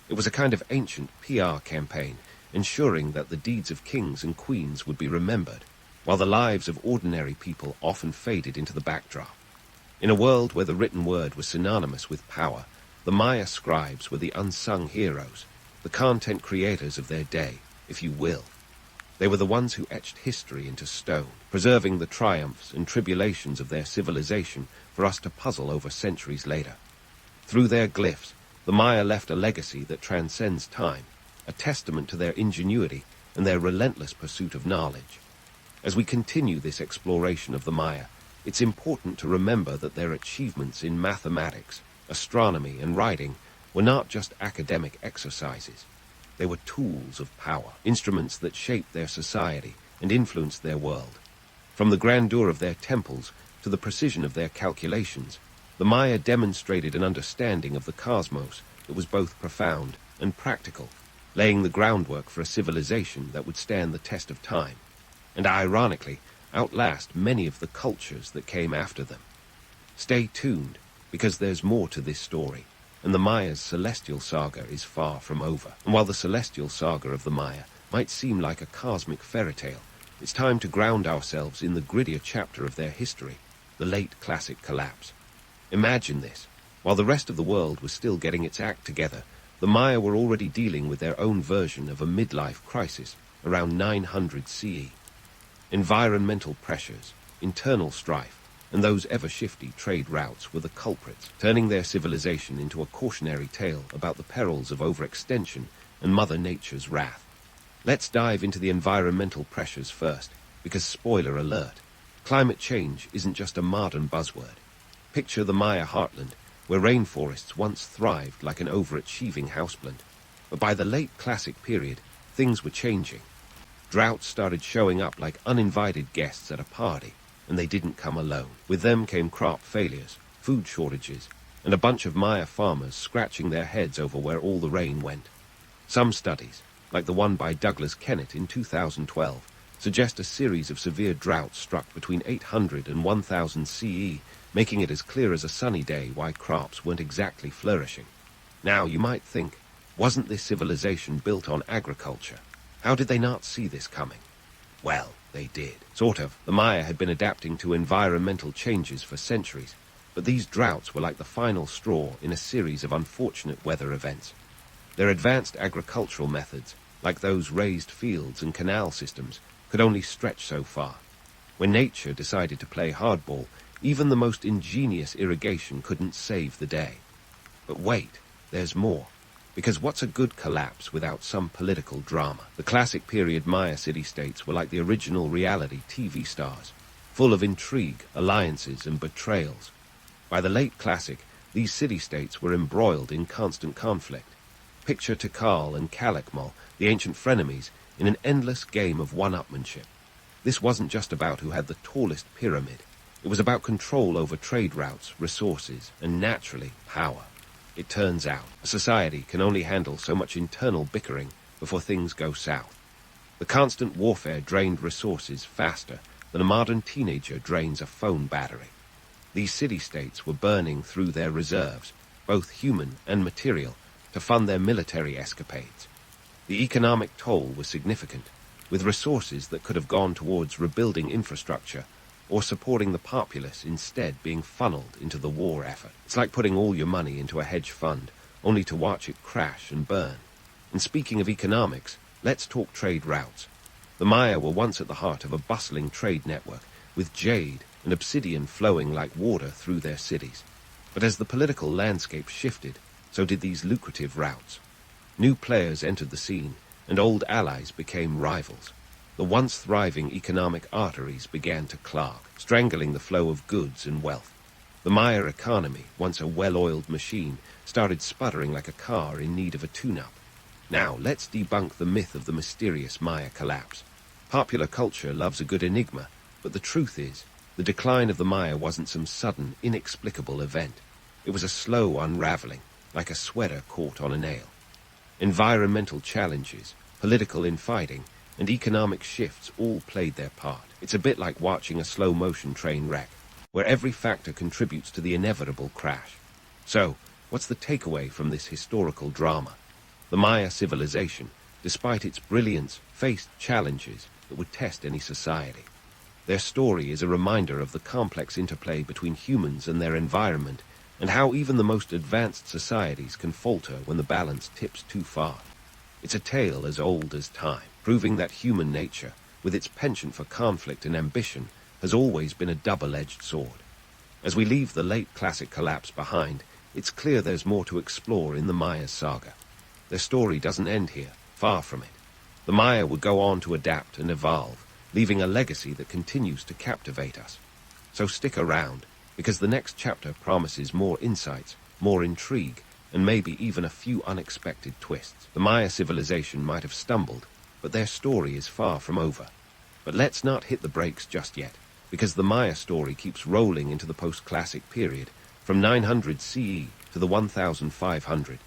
It was a kind of ancient PR campaign, ensuring that the deeds of kings and queens would be remembered, while the lives of ordinary people often faded into the backdrop. In a world where the written word was synonymous with power, the Maya scribes were the unsung heroes, the content creators of their day, if you will. They were the ones who etched history into stone, preserving the triumphs and tribulations of their civilization for us to puzzle over centuries later. Through their glyphs, the Maya left a legacy that transcends time, a testament to their ingenuity and their relentless pursuit of knowledge. As we continue this exploration of the Maya, it's important to remember that their achievements in mathematics, astronomy, and writing were not just academic exercises. They were tools of power, instruments that shaped their society and influenced their world. From the grandeur of their temples to the precision of their calculations, the Maya demonstrated an understanding of the cosmos that was both profound and practical, laying the groundwork for a civilization that would stand the test of time, and ironically, outlast many of the cultures that came after them. Stay tuned, because there's more to this story, and the Maya's celestial saga is far from over. And while the celestial saga of the Maya might seem like a cosmic fairy tale, it's time to ground ourselves in the grittier chapter of their history, the late classic collapse. Imagine this. While the rest of the world was still getting its act together, the Maya were already dealing with their own version of a midlife crisis around 900 CE. Environmental pressures, internal strife, and those ever-shifty trade routes were the culprits, turning their civilization into a cautionary tale about the perils of overextension and Mother Nature's wrath. Let's dive into the environmental pressures first, because spoiler alert, climate change isn't just a modern buzzword. Picture the Maya heartland, where rainforests once thrived like an overachieving houseblend. But by the late classic period, things were changing. Droughts started showing up like uninvited guests at a party, and they didn't come alone. With them came crop failures, food shortages, and a bunch of Maya farmers scratching their heads over where all the rain went. Some studies, like the one by Douglas Kennett in 2012, suggest a series of severe droughts struck between 800 and 1000 CE, making it as clear as a sunny day why crops weren't exactly flourishing. Now, you might think, wasn't this civilization built on agriculture? How did they not see this coming? Well, they did. Sort of. The Maya had been adapting to environmental changes for centuries, but these droughts were like the final straw in a series of unfortunate weather events. Their advanced agricultural methods, like those raised fields and canal systems, could only stretch so far. When nature decided to play hardball, even the most ingenious irrigation couldn't save the day. But wait, there's more. Because what's a good collapse without some political drama? The classic period Maya city-states were like the original reality TV stars, full of intrigue, alliances, and betrayals. By the late classic, these city-states were embroiled in constant conflict. Picture Tikal and Calakmul, the ancient frenemies, in an endless game of one-upmanship. This wasn't just about who had the tallest pyramid. It was about control over trade routes, resources, and naturally, power. It turns out, a society can only handle so much internal bickering before things go south. The constant warfare drained resources faster than a modern teenager drains a phone battery. These city-states were burning through their reserves, both human and material, to fund their military escapades. The economic toll was significant, with resources that could have gone towards rebuilding infrastructure or supporting the populace instead being funneled into the war effort. It's like putting all your money into a hedge fund, only to watch it crash and burn. And speaking of economics, let's talk trade routes. The Maya were once at the heart of a bustling trade network, with jade and obsidian flowing like water through their cities. But as the political landscape shifted, so did these lucrative routes. New players entered the scene, and old allies became rivals. The once thriving economic arteries began to clog, strangling the flow of goods and wealth. The Maya economy, once a well-oiled machine, started sputtering like a car in need of a tune-up. Now, let's debunk the myth of the mysterious Maya collapse. Popular culture loves a good enigma, but the truth is, the decline of the Maya wasn't some sudden, inexplicable event. It was a slow unraveling, like a sweater caught on a nail. Environmental challenges, political infighting, and economic shifts all played their part. It's a bit like watching a slow-motion train wreck, where every factor contributes to the inevitable crash. So, what's the takeaway from this historical drama? The Maya civilization, despite its brilliance, faced challenges that would test any society. Their story is a reminder of the complex interplay between humans and their environment, and how even the most advanced societies can falter when the balance tips too far. It's a tale as old as time, proving that human nature, with its penchant for conflict and ambition, has always been a double-edged sword. As we leave the late classic collapse behind, it's clear there's more to explore in the Maya saga. Their story doesn't end here, far from it. The Maya would go on to adapt and evolve, leaving a legacy that continues to captivate us. So stick around, because the next chapter promises more insights, more intrigue, and maybe even a few unexpected twists. The Maya civilization might have stumbled, but their story is far from over. But let's not hit the brakes just yet, because the Maya story keeps rolling into the post-classic period, from 900 CE to the 1500.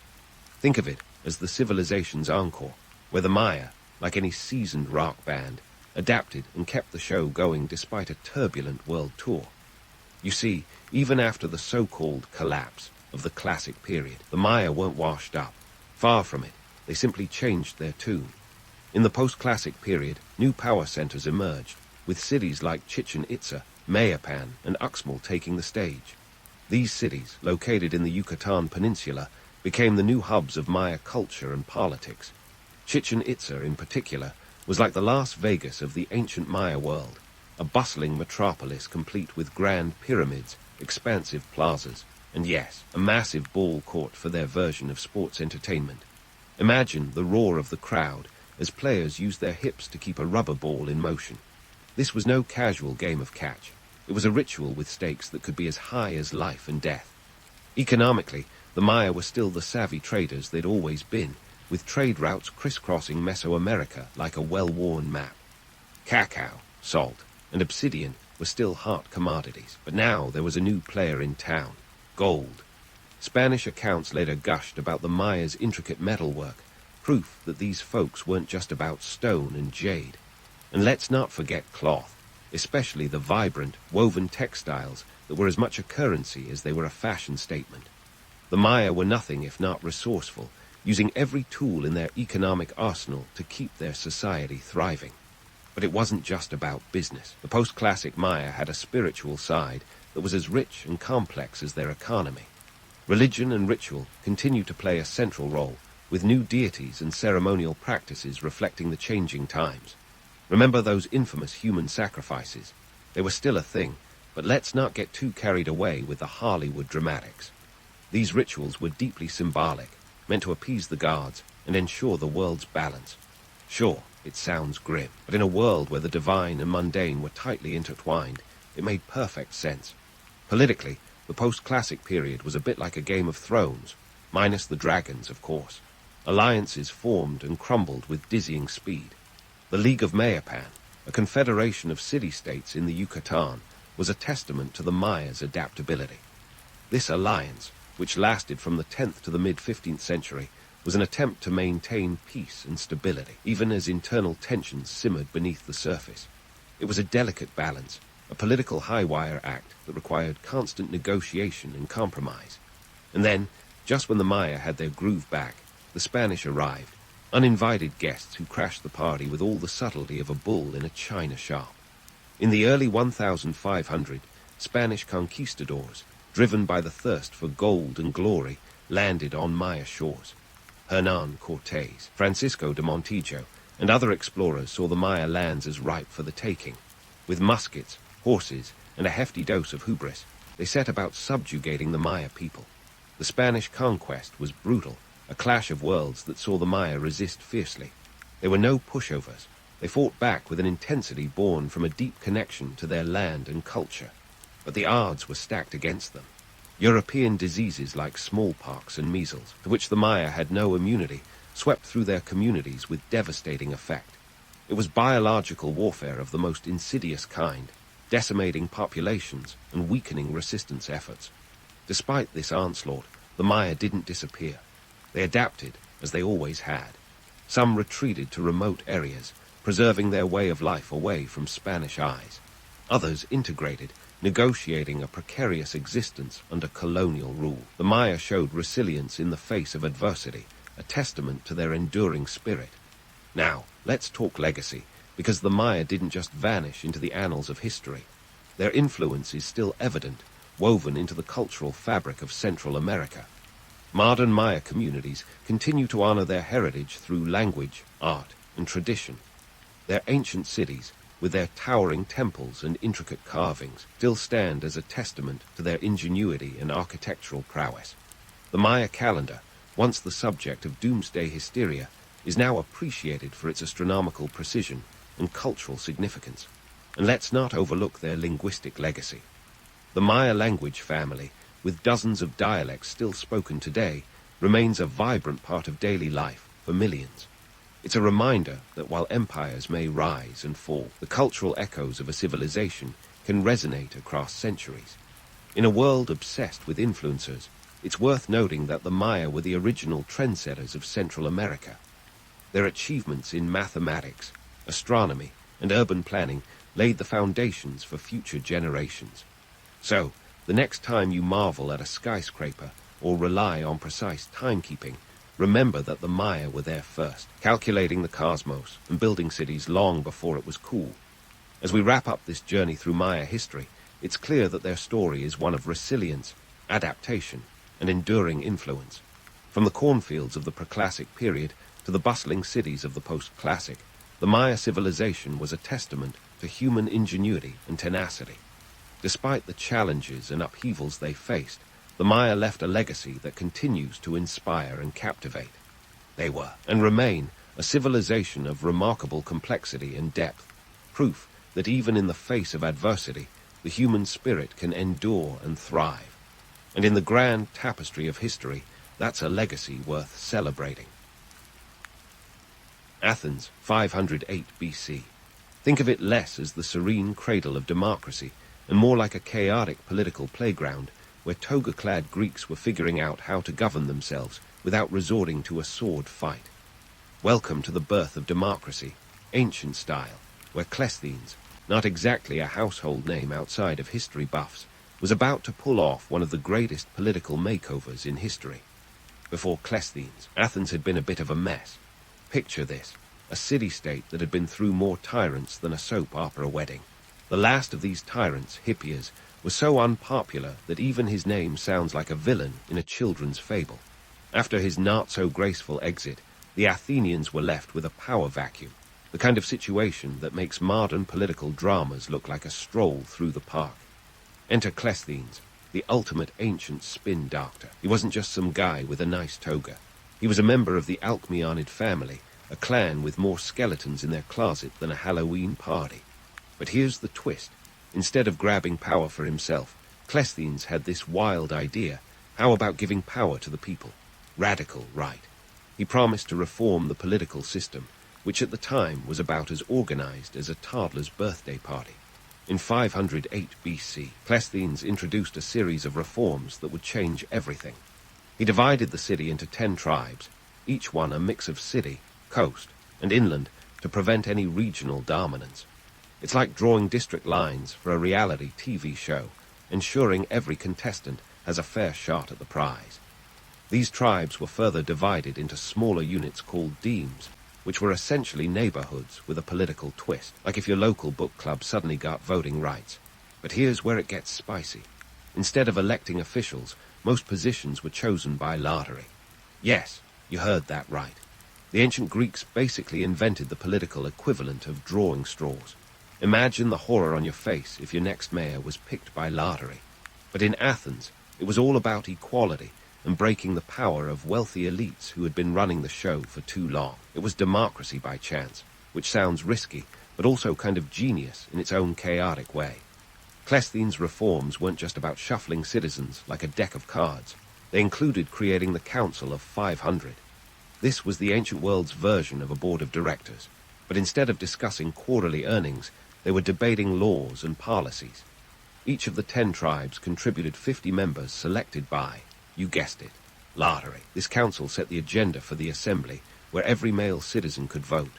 Think of it as the civilization's encore, where the Maya, like any seasoned rock band, adapted and kept the show going despite a turbulent world tour. You see, even after the so-called collapse of the classic period, the Maya weren't washed up. Far from it, they simply changed their tune. In the post-classic period, new power centers emerged, with cities like Chichen Itza, Mayapan, and Uxmal taking the stage. These cities, located in the Yucatan Peninsula, became the new hubs of Maya culture and politics. Chichen Itza, in particular, was like the Las Vegas of the ancient Maya world, a bustling metropolis complete with grand pyramids, expansive plazas, and yes, a massive ball court for their version of sports entertainment. Imagine the roar of the crowd as players used their hips to keep a rubber ball in motion. This was no casual game of catch. It was a ritual with stakes that could be as high as life and death. Economically, the Maya were still the savvy traders they'd always been, with trade routes crisscrossing Mesoamerica like a well-worn map. Cacao, salt, and obsidian were still hot commodities, but now there was a new player in town: gold. Spanish accounts later gushed about the Maya's intricate metalwork, proof that these folks weren't just about stone and jade. And let's not forget cloth, especially the vibrant, woven textiles that were as much a currency as they were a fashion statement. The Maya were nothing if not resourceful, using every tool in their economic arsenal to keep their society thriving. But it wasn't just about business. The post-classic Maya had a spiritual side that was as rich and complex as their economy. Religion and ritual continued to play a central role, with new deities and ceremonial practices reflecting the changing times. Remember those infamous human sacrifices? They were still a thing, but let's not get too carried away with the Hollywood dramatics. These rituals were deeply symbolic, meant to appease the gods and ensure the world's balance. Sure, it sounds grim, but in a world where the divine and mundane were tightly intertwined, it made perfect sense. Politically, the post-classic period was a bit like a Game of Thrones, minus the dragons, of course. Alliances formed and crumbled with dizzying speed. The League of Mayapan, a confederation of city-states in the Yucatan, was a testament to the Mayas' adaptability. This alliance, which lasted from the 10th to the mid-15th century, was an attempt to maintain peace and stability, even as internal tensions simmered beneath the surface. It was a delicate balance, a political high-wire act that required constant negotiation and compromise. And then, just when the Maya had their groove back, the Spanish arrived, uninvited guests who crashed the party with all the subtlety of a bull in a china shop. In the early 1500, Spanish conquistadors, driven by the thirst for gold and glory, landed on Maya shores. Hernán Cortés, Francisco de Montijo, and other explorers saw the Maya lands as ripe for the taking. With muskets, horses, and a hefty dose of hubris, they set about subjugating the Maya people. The Spanish conquest was brutal, a clash of worlds that saw the Maya resist fiercely. They were no pushovers. They fought back with an intensity born from a deep connection to their land and culture. But the odds were stacked against them. European diseases like smallpox and measles, to which the Maya had no immunity, swept through their communities with devastating effect. It was biological warfare of the most insidious kind, decimating populations and weakening resistance efforts. Despite this onslaught, the Maya didn't disappear. They adapted, as they always had. Some retreated to remote areas, preserving their way of life away from Spanish eyes. Others integrated, negotiating a precarious existence under colonial rule. The Maya showed resilience in the face of adversity, a testament to their enduring spirit. Now, let's talk legacy, because the Maya didn't just vanish into the annals of history. Their influence is still evident, woven into the cultural fabric of Central America. Modern Maya communities continue to honor their heritage through language, art, and tradition. Their ancient cities, with their towering temples and intricate carvings, still stand as a testament to their ingenuity and architectural prowess. The Maya calendar, once the subject of doomsday hysteria, is now appreciated for its astronomical precision and cultural significance. And let's not overlook their linguistic legacy. The Maya language family, with dozens of dialects still spoken today, remains a vibrant part of daily life for millions. It's a reminder that while empires may rise and fall, the cultural echoes of a civilization can resonate across centuries. In a world obsessed with influencers, it's worth noting that the Maya were the original trendsetters of Central America. Their achievements in mathematics, astronomy, and urban planning laid the foundations for future generations. So, the next time you marvel at a skyscraper or rely on precise timekeeping, remember that the Maya were there first, calculating the cosmos and building cities long before it was cool. As we wrap up this journey through Maya history, it's clear that their story is one of resilience, adaptation, and enduring influence. From the cornfields of the preclassic period to the bustling cities of the post-classic, the Maya civilization was a testament to human ingenuity and tenacity. Despite the challenges and upheavals they faced, the Maya left a legacy that continues to inspire and captivate. They were, and remain, a civilization of remarkable complexity and depth, proof that even in the face of adversity, the human spirit can endure and thrive. And in the grand tapestry of history, that's a legacy worth celebrating. Athens, 508 BC. Think of it less as the serene cradle of democracy, and more like a chaotic political playground where toga-clad Greeks were figuring out how to govern themselves without resorting to a sword fight. Welcome to the birth of democracy, ancient style, where Cleisthenes, not exactly a household name outside of history buffs, was about to pull off one of the greatest political makeovers in history. Before Cleisthenes, Athens had been a bit of a mess. Picture this, a city-state that had been through more tyrants than a soap opera wedding. The last of these tyrants, Hippias, was so unpopular that even his name sounds like a villain in a children's fable. After his not-so-graceful exit, the Athenians were left with a power vacuum, the kind of situation that makes modern political dramas look like a stroll through the park. Enter Cleisthenes, the ultimate ancient spin doctor. He wasn't just some guy with a nice toga. He was a member of the Alcmeonid family, a clan with more skeletons in their closet than a Halloween party. But here's the twist. Instead of grabbing power for himself, Cleisthenes had this wild idea. How about giving power to the people? Radical, right? He promised to reform the political system, which at the time was about as organized as a toddler's birthday party. In 508 BC, Cleisthenes introduced a series of reforms that would change everything. He divided the city into 10 tribes, each one a mix of city, coast, and inland to prevent any regional dominance. It's like drawing district lines for a reality TV show, ensuring every contestant has a fair shot at the prize. These tribes were further divided into smaller units called demes, which were essentially neighborhoods with a political twist, like if your local book club suddenly got voting rights. But here's where it gets spicy. Instead of electing officials, most positions were chosen by lottery. Yes, you heard that right. The ancient Greeks basically invented the political equivalent of drawing straws. Imagine the horror on your face if your next mayor was picked by lottery. But in Athens, it was all about equality and breaking the power of wealthy elites who had been running the show for too long. It was democracy by chance, which sounds risky, but also kind of genius in its own chaotic way. Cleisthenes' reforms weren't just about shuffling citizens like a deck of cards. They included creating the Council of 500. This was the ancient world's version of a board of directors, but instead of discussing quarterly earnings, they were debating laws and policies. Each of the 10 tribes contributed 50 members selected by, you guessed it, lottery. This council set the agenda for the assembly, where every male citizen could vote.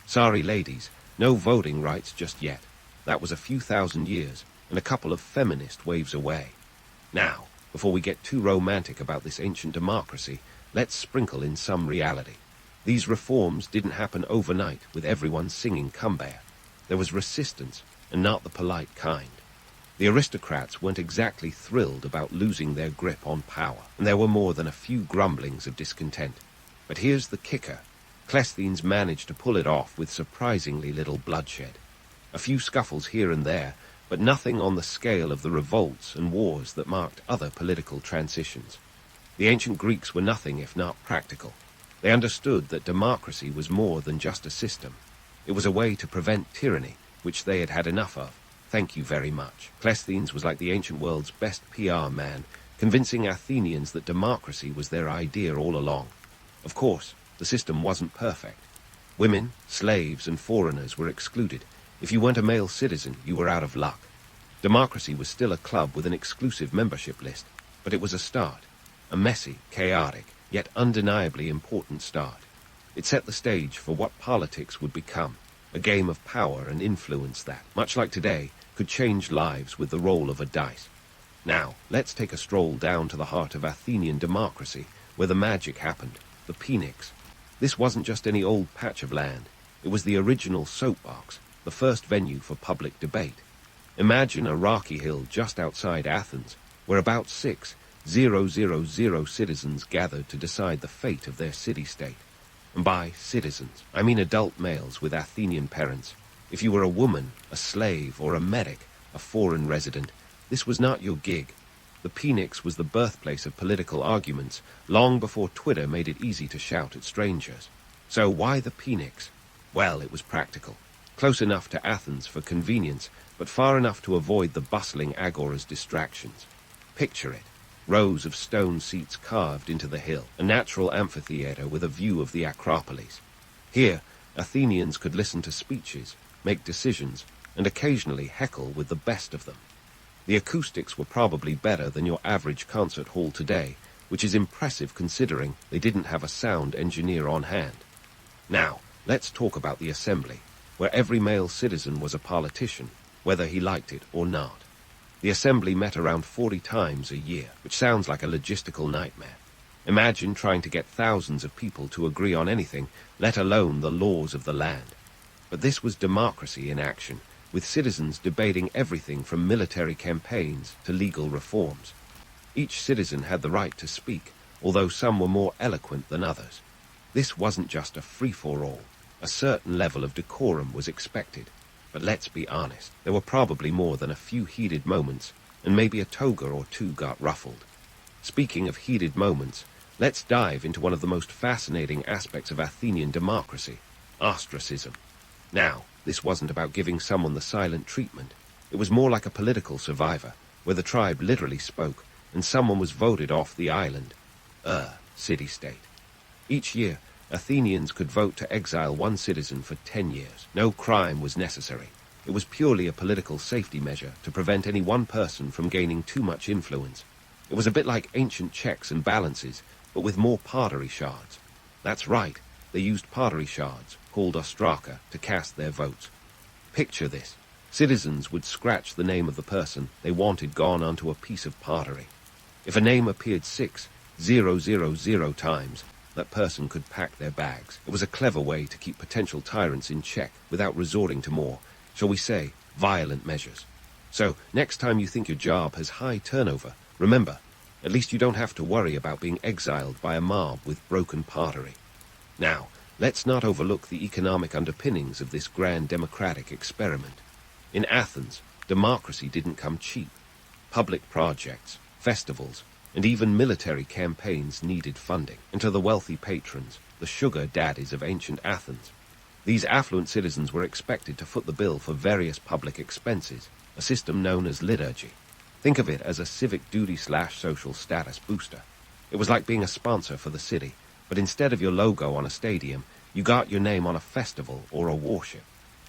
Sorry, ladies, no voting rights just yet. That was a few thousand years, and a couple of feminist waves away. Now, before we get too romantic about this ancient democracy, let's sprinkle in some reality. These reforms didn't happen overnight with everyone singing Cumbaya. There was resistance, and not the polite kind. The aristocrats weren't exactly thrilled about losing their grip on power, and there were more than a few grumblings of discontent. But here's the kicker. Cleisthenes managed to pull it off with surprisingly little bloodshed. A few scuffles here and there, but nothing on the scale of the revolts and wars that marked other political transitions. The ancient Greeks were nothing if not practical. They understood that democracy was more than just a system. It was a way to prevent tyranny, which they had had enough of. Thank you very much. Cleisthenes was like the ancient world's best PR man, convincing Athenians that democracy was their idea all along. Of course, the system wasn't perfect. Women, slaves, and foreigners were excluded. If you weren't a male citizen, you were out of luck. Democracy was still a club with an exclusive membership list, but it was a start. A messy, chaotic, yet undeniably important start. It set the stage for what politics would become, a game of power and influence that, much like today, could change lives with the roll of a dice. Now, let's take a stroll down to the heart of Athenian democracy, where the magic happened, the Phoenix. This wasn't just any old patch of land. It was the original soapbox, the first venue for public debate. Imagine a rocky hill just outside Athens, where about 6,000 citizens gathered to decide the fate of their city-state. And by citizens, I mean adult males with Athenian parents. If you were a woman, a slave, or a medic, a foreign resident, this was not your gig. The Phoenix was the birthplace of political arguments, long before Twitter made it easy to shout at strangers. So why the Phoenix? Well, it was practical. Close enough to Athens for convenience, but far enough to avoid the bustling agora's distractions. Picture it. Rows of stone seats carved into the hill, a natural amphitheater with a view of the Acropolis. Here, Athenians could listen to speeches, make decisions, and occasionally heckle with the best of them. The acoustics were probably better than your average concert hall today, which is impressive considering they didn't have a sound engineer on hand. Now, let's talk about the assembly, where every male citizen was a politician, whether he liked it or not. The assembly met around 40 times a year, which sounds like a logistical nightmare. Imagine trying to get thousands of people to agree on anything, let alone the laws of the land. But this was democracy in action, with citizens debating everything from military campaigns to legal reforms. Each citizen had the right to speak, although some were more eloquent than others. This wasn't just a free-for-all. A certain level of decorum was expected. But let's be honest, there were probably more than a few heated moments. and maybe a toga or two got ruffled. Speaking of heated moments, let's dive into one of the most fascinating aspects of Athenian democracy, ostracism. Now, this wasn't about giving someone the silent treatment. It was more like a political survivor, where the tribe literally spoke, and someone was voted off the island. City-state. Each year, Athenians could vote to exile one citizen for 10 years. No crime was necessary. It was purely a political safety measure to prevent any one person from gaining too much influence. It was a bit like ancient checks and balances, but with more pottery shards. That's right, they used pottery shards, called ostraka, to cast their votes. Picture this. Citizens would scratch the name of the person they wanted gone onto a piece of pottery. If a name appeared 6,000 times, that person could pack their bags. It was a clever way to keep potential tyrants in check without resorting to more, shall we say, violent measures. So, next time you think your job has high turnover, remember, at least you don't have to worry about being exiled by a mob with broken pottery. Now, let's not overlook the economic underpinnings of this grand democratic experiment. In Athens, democracy didn't come cheap. Public projects, festivals, and even military campaigns needed funding. And to the wealthy patrons, the sugar daddies of ancient Athens, these affluent citizens were expected to foot the bill for various public expenses, a system known as liturgy. Think of it as a civic duty/social status booster. It was like being a sponsor for the city, but instead of your logo on a stadium, you got your name on a festival or a warship.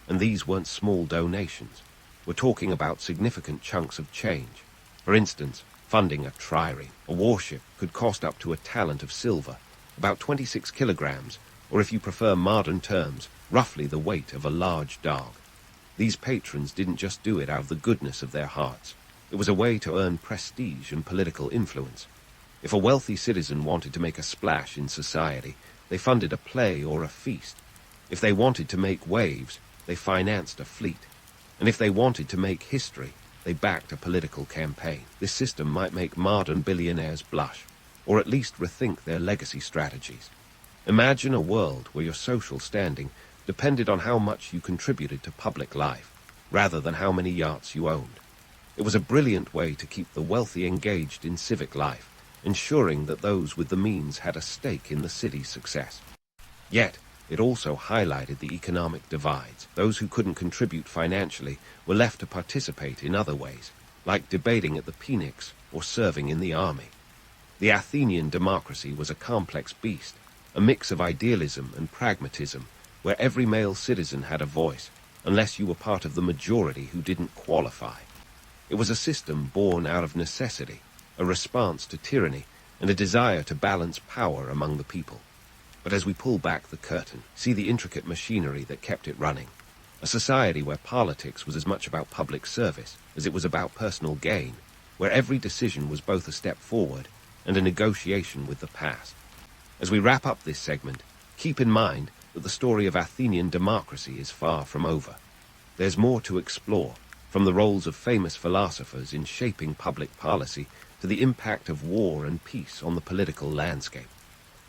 And these weren't small donations. We're talking about significant chunks of change. For instance, funding a trireme, a warship, could cost up to a talent of silver, about 26 kilograms, or if you prefer modern terms, roughly the weight of a large dog. These patrons didn't just do it out of the goodness of their hearts. It was a way to earn prestige and political influence. If a wealthy citizen wanted to make a splash in society, they funded a play or a feast. If they wanted to make waves, they financed a fleet. And if they wanted to make history, they backed a political campaign. This system might make modern billionaires blush, or at least rethink their legacy strategies. Imagine a world where your social standing depended on how much you contributed to public life, rather than how many yachts you owned. It was a brilliant way to keep the wealthy engaged in civic life, ensuring that those with the means had a stake in the city's success. Yet, it also highlighted the economic divides. Those who couldn't contribute financially were left to participate in other ways, like debating at the Phoenix or serving in the army. The Athenian democracy was a complex beast, a mix of idealism and pragmatism, where every male citizen had a voice, unless you were part of the majority who didn't qualify. It was a system born out of necessity, a response to tyranny, and a desire to balance power among the people. But as we pull back the curtain, see the intricate machinery that kept it running. A society where politics was as much about public service as it was about personal gain, where every decision was both a step forward and a negotiation with the past. As we wrap up this segment, keep in mind that the story of Athenian democracy is far from over. There's more to explore, from the roles of famous philosophers in shaping public policy to the impact of war and peace on the political landscape.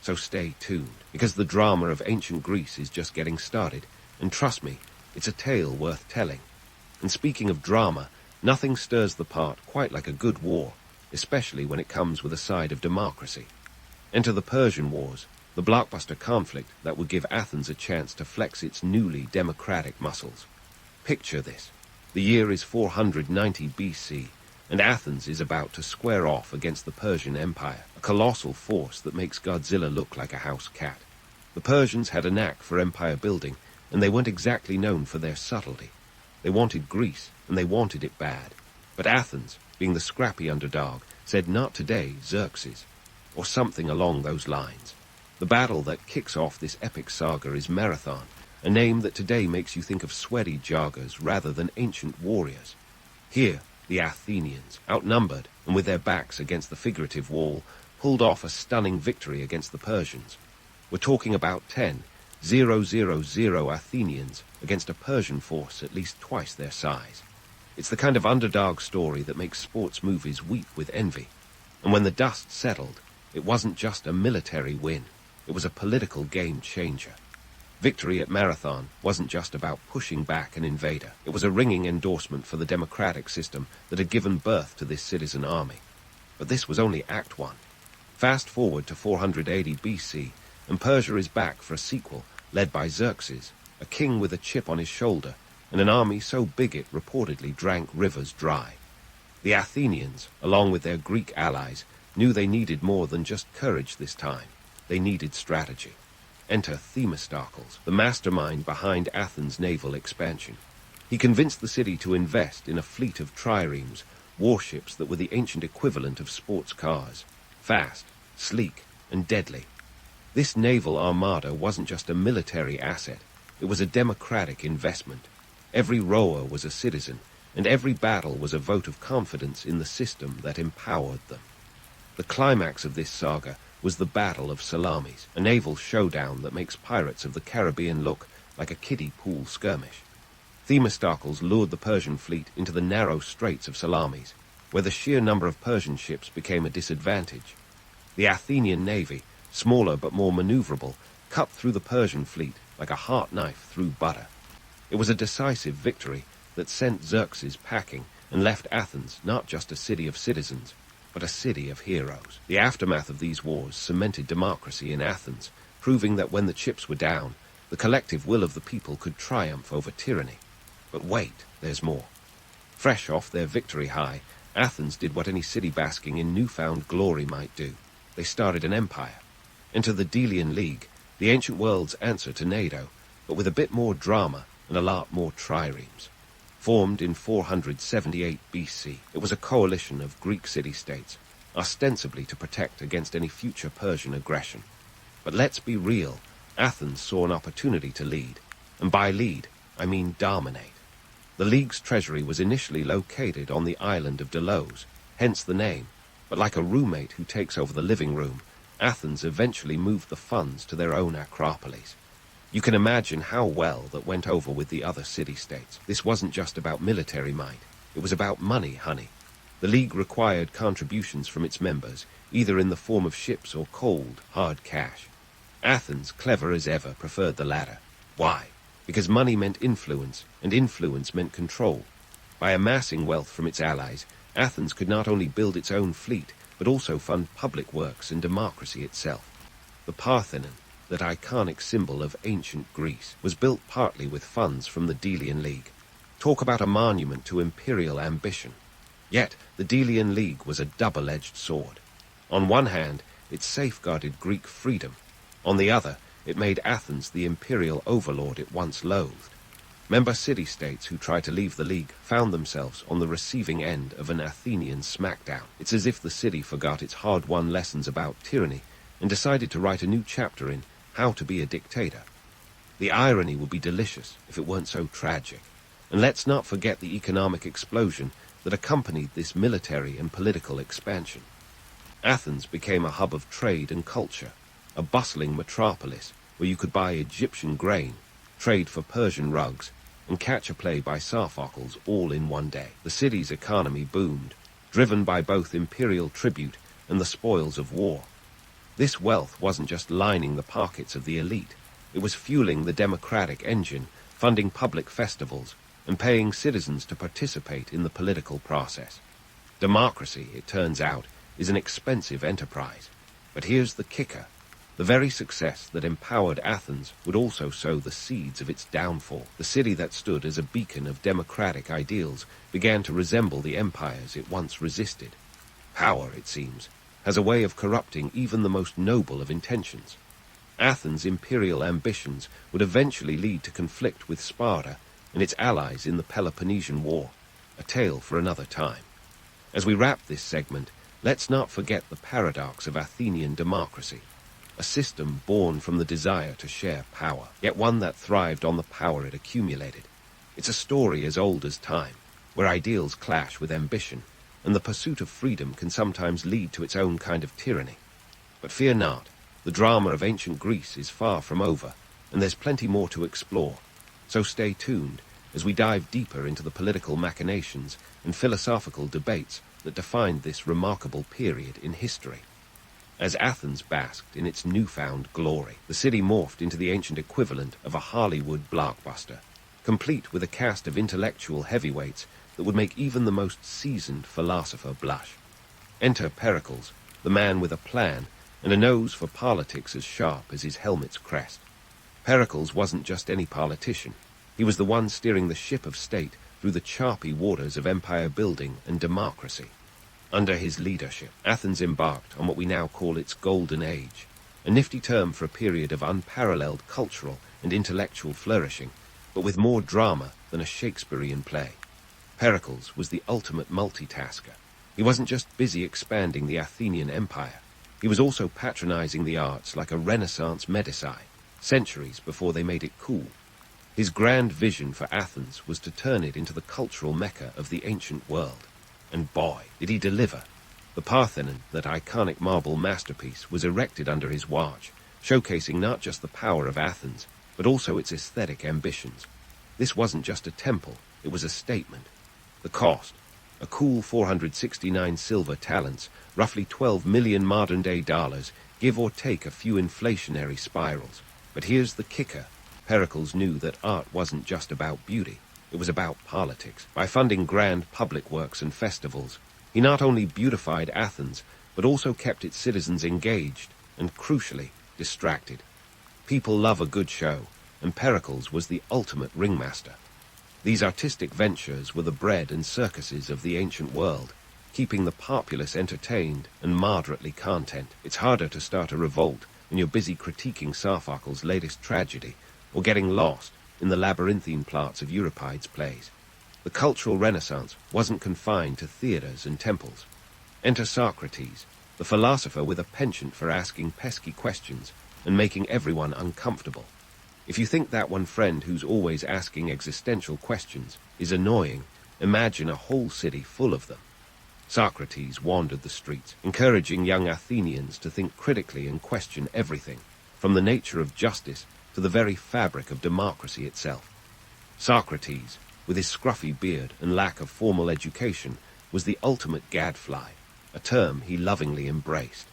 So stay tuned, because the drama of ancient Greece is just getting started, and trust me, it's a tale worth telling. And speaking of drama, nothing stirs the pot quite like a good war, especially when it comes with a side of democracy. Enter the Persian Wars, the blockbuster conflict that would give Athens a chance to flex its newly democratic muscles. Picture this. The year is 490 BC, and Athens is about to square off against the Persian Empire, a colossal force that makes Godzilla look like a house cat. The Persians had a knack for empire building, and they weren't exactly known for their subtlety. They wanted Greece, and they wanted it bad. But Athens, being the scrappy underdog, said not today, Xerxes, or something along those lines. The battle that kicks off this epic saga is Marathon, a name that today makes you think of sweaty joggers rather than ancient warriors. Here, the Athenians, outnumbered and with their backs against the figurative wall, pulled off a stunning victory against the Persians. We're talking about 10,000 Athenians against a Persian force at least twice their size. It's the kind of underdog story that makes sports movies weep with envy. And when the dust settled, it wasn't just a military win, it was a political game changer. Victory at Marathon wasn't just about pushing back an invader. It was a ringing endorsement for the democratic system that had given birth to this citizen army. But this was only Act 1. Fast forward to 480 BC, and Persia is back for a sequel led by Xerxes, a king with a chip on his shoulder, and an army so big it reportedly drank rivers dry. The Athenians, along with their Greek allies, knew they needed more than just courage this time. They needed strategy. Enter Themistocles, the mastermind behind Athens' naval expansion. He convinced the city to invest in a fleet of triremes, warships that were the ancient equivalent of sports cars, fast, sleek, and deadly. This naval armada wasn't just a military asset, it was a democratic investment. Every rower was a citizen, and every battle was a vote of confidence in the system that empowered them. The climax of this saga was the Battle of Salamis, a naval showdown that makes Pirates of the Caribbean look like a kiddie pool skirmish. Themistocles lured the Persian fleet into the narrow straits of Salamis, where the sheer number of Persian ships became a disadvantage. The Athenian navy, smaller but more maneuverable, cut through the Persian fleet like a hot knife through butter. It was a decisive victory that sent Xerxes packing and left Athens not just a city of citizens, but a city of heroes. The aftermath of these wars cemented democracy in Athens, proving that when the chips were down, the collective will of the people could triumph over tyranny. But wait, there's more. Fresh off their victory high, Athens did what any city basking in newfound glory might do. They started an empire. Enter the Delian League, the ancient world's answer to NATO, but with a bit more drama and a lot more triremes. Formed in 478 BC, it was a coalition of Greek city-states, ostensibly to protect against any future Persian aggression. But let's be real, Athens saw an opportunity to lead, and by lead, I mean dominate. The League's treasury was initially located on the island of Delos, hence the name, but like a roommate who takes over the living room, Athens eventually moved the funds to their own Acropolis. You can imagine how well that went over with the other city-states. This wasn't just about military might, it was about money, honey. The League required contributions from its members, either in the form of ships or cold, hard cash. Athens, clever as ever, preferred the latter. Why? Because money meant influence, and influence meant control. By amassing wealth from its allies, Athens could not only build its own fleet, but also fund public works and democracy itself. The Parthenon, that iconic symbol of ancient Greece, was built partly with funds from the Delian League. Talk about a monument to imperial ambition. Yet, the Delian League was a double-edged sword. On one hand, it safeguarded Greek freedom. On the other, it made Athens the imperial overlord it once loathed. Member city-states who tried to leave the League found themselves on the receiving end of an Athenian smackdown. It's as if the city forgot its hard-won lessons about tyranny and decided to write a new chapter in how to be a dictator. The irony would be delicious if it weren't so tragic. And let's not forget the economic explosion that accompanied this military and political expansion. Athens became a hub of trade and culture, a bustling metropolis where you could buy Egyptian grain, trade for Persian rugs, and catch a play by Sophocles all in one day. The city's economy boomed, driven by both imperial tribute and the spoils of war. This wealth wasn't just lining the pockets of the elite. It was fueling the democratic engine, funding public festivals, and paying citizens to participate in the political process. Democracy, it turns out, is an expensive enterprise. But here's the kicker. The very success that empowered Athens would also sow the seeds of its downfall. The city that stood as a beacon of democratic ideals began to resemble the empires it once resisted. Power, it seems, has a way of corrupting even the most noble of intentions. Athens' imperial ambitions would eventually lead to conflict with Sparta and its allies in the Peloponnesian War, a tale for another time. As we wrap this segment, let's not forget the paradox of Athenian democracy, a system born from the desire to share power, yet one that thrived on the power it accumulated. It's a story as old as time, where ideals clash with ambition, and the pursuit of freedom can sometimes lead to its own kind of tyranny. But fear not, the drama of ancient Greece is far from over, and there's plenty more to explore. So stay tuned as we dive deeper into the political machinations and philosophical debates that defined this remarkable period in history. As Athens basked in its newfound glory, the city morphed into the ancient equivalent of a Hollywood blockbuster, complete with a cast of intellectual heavyweights that would make even the most seasoned philosopher blush. Enter Pericles, the man with a plan and a nose for politics as sharp as his helmet's crest. Pericles wasn't just any politician. He was the one steering the ship of state through the choppy waters of empire building and democracy. Under his leadership, Athens embarked on what we now call its golden age, a nifty term for a period of unparalleled cultural and intellectual flourishing, but with more drama than a Shakespearean play. Pericles was the ultimate multitasker. He wasn't just busy expanding the Athenian empire. He was also patronizing the arts like a Renaissance Medici, centuries before they made it cool. His grand vision for Athens was to turn it into the cultural mecca of the ancient world. And boy, did he deliver. The Parthenon, that iconic marble masterpiece, was erected under his watch, showcasing not just the power of Athens, but also its aesthetic ambitions. This wasn't just a temple, it was a statement. The cost, a cool 469 silver talents, roughly 12 million modern-day dollars, give or take a few inflationary spirals. But here's the kicker. Pericles knew that art wasn't just about beauty. It was about politics. By funding grand public works and festivals, he not only beautified Athens, but also kept its citizens engaged and, crucially, distracted. People love a good show, and Pericles was the ultimate ringmaster. These artistic ventures were the bread and circuses of the ancient world, keeping the populace entertained and moderately content. It's harder to start a revolt when you're busy critiquing Sophocles' latest tragedy or getting lost in the labyrinthine plots of Euripides' plays. The cultural renaissance wasn't confined to theaters and temples. Enter Socrates, the philosopher with a penchant for asking pesky questions and making everyone uncomfortable. If you think that one friend who's always asking existential questions is annoying, imagine a whole city full of them. Socrates wandered the streets, encouraging young Athenians to think critically and question everything, from the nature of justice to the very fabric of democracy itself. Socrates, with his scruffy beard and lack of formal education, was the ultimate gadfly, a term he lovingly embraced.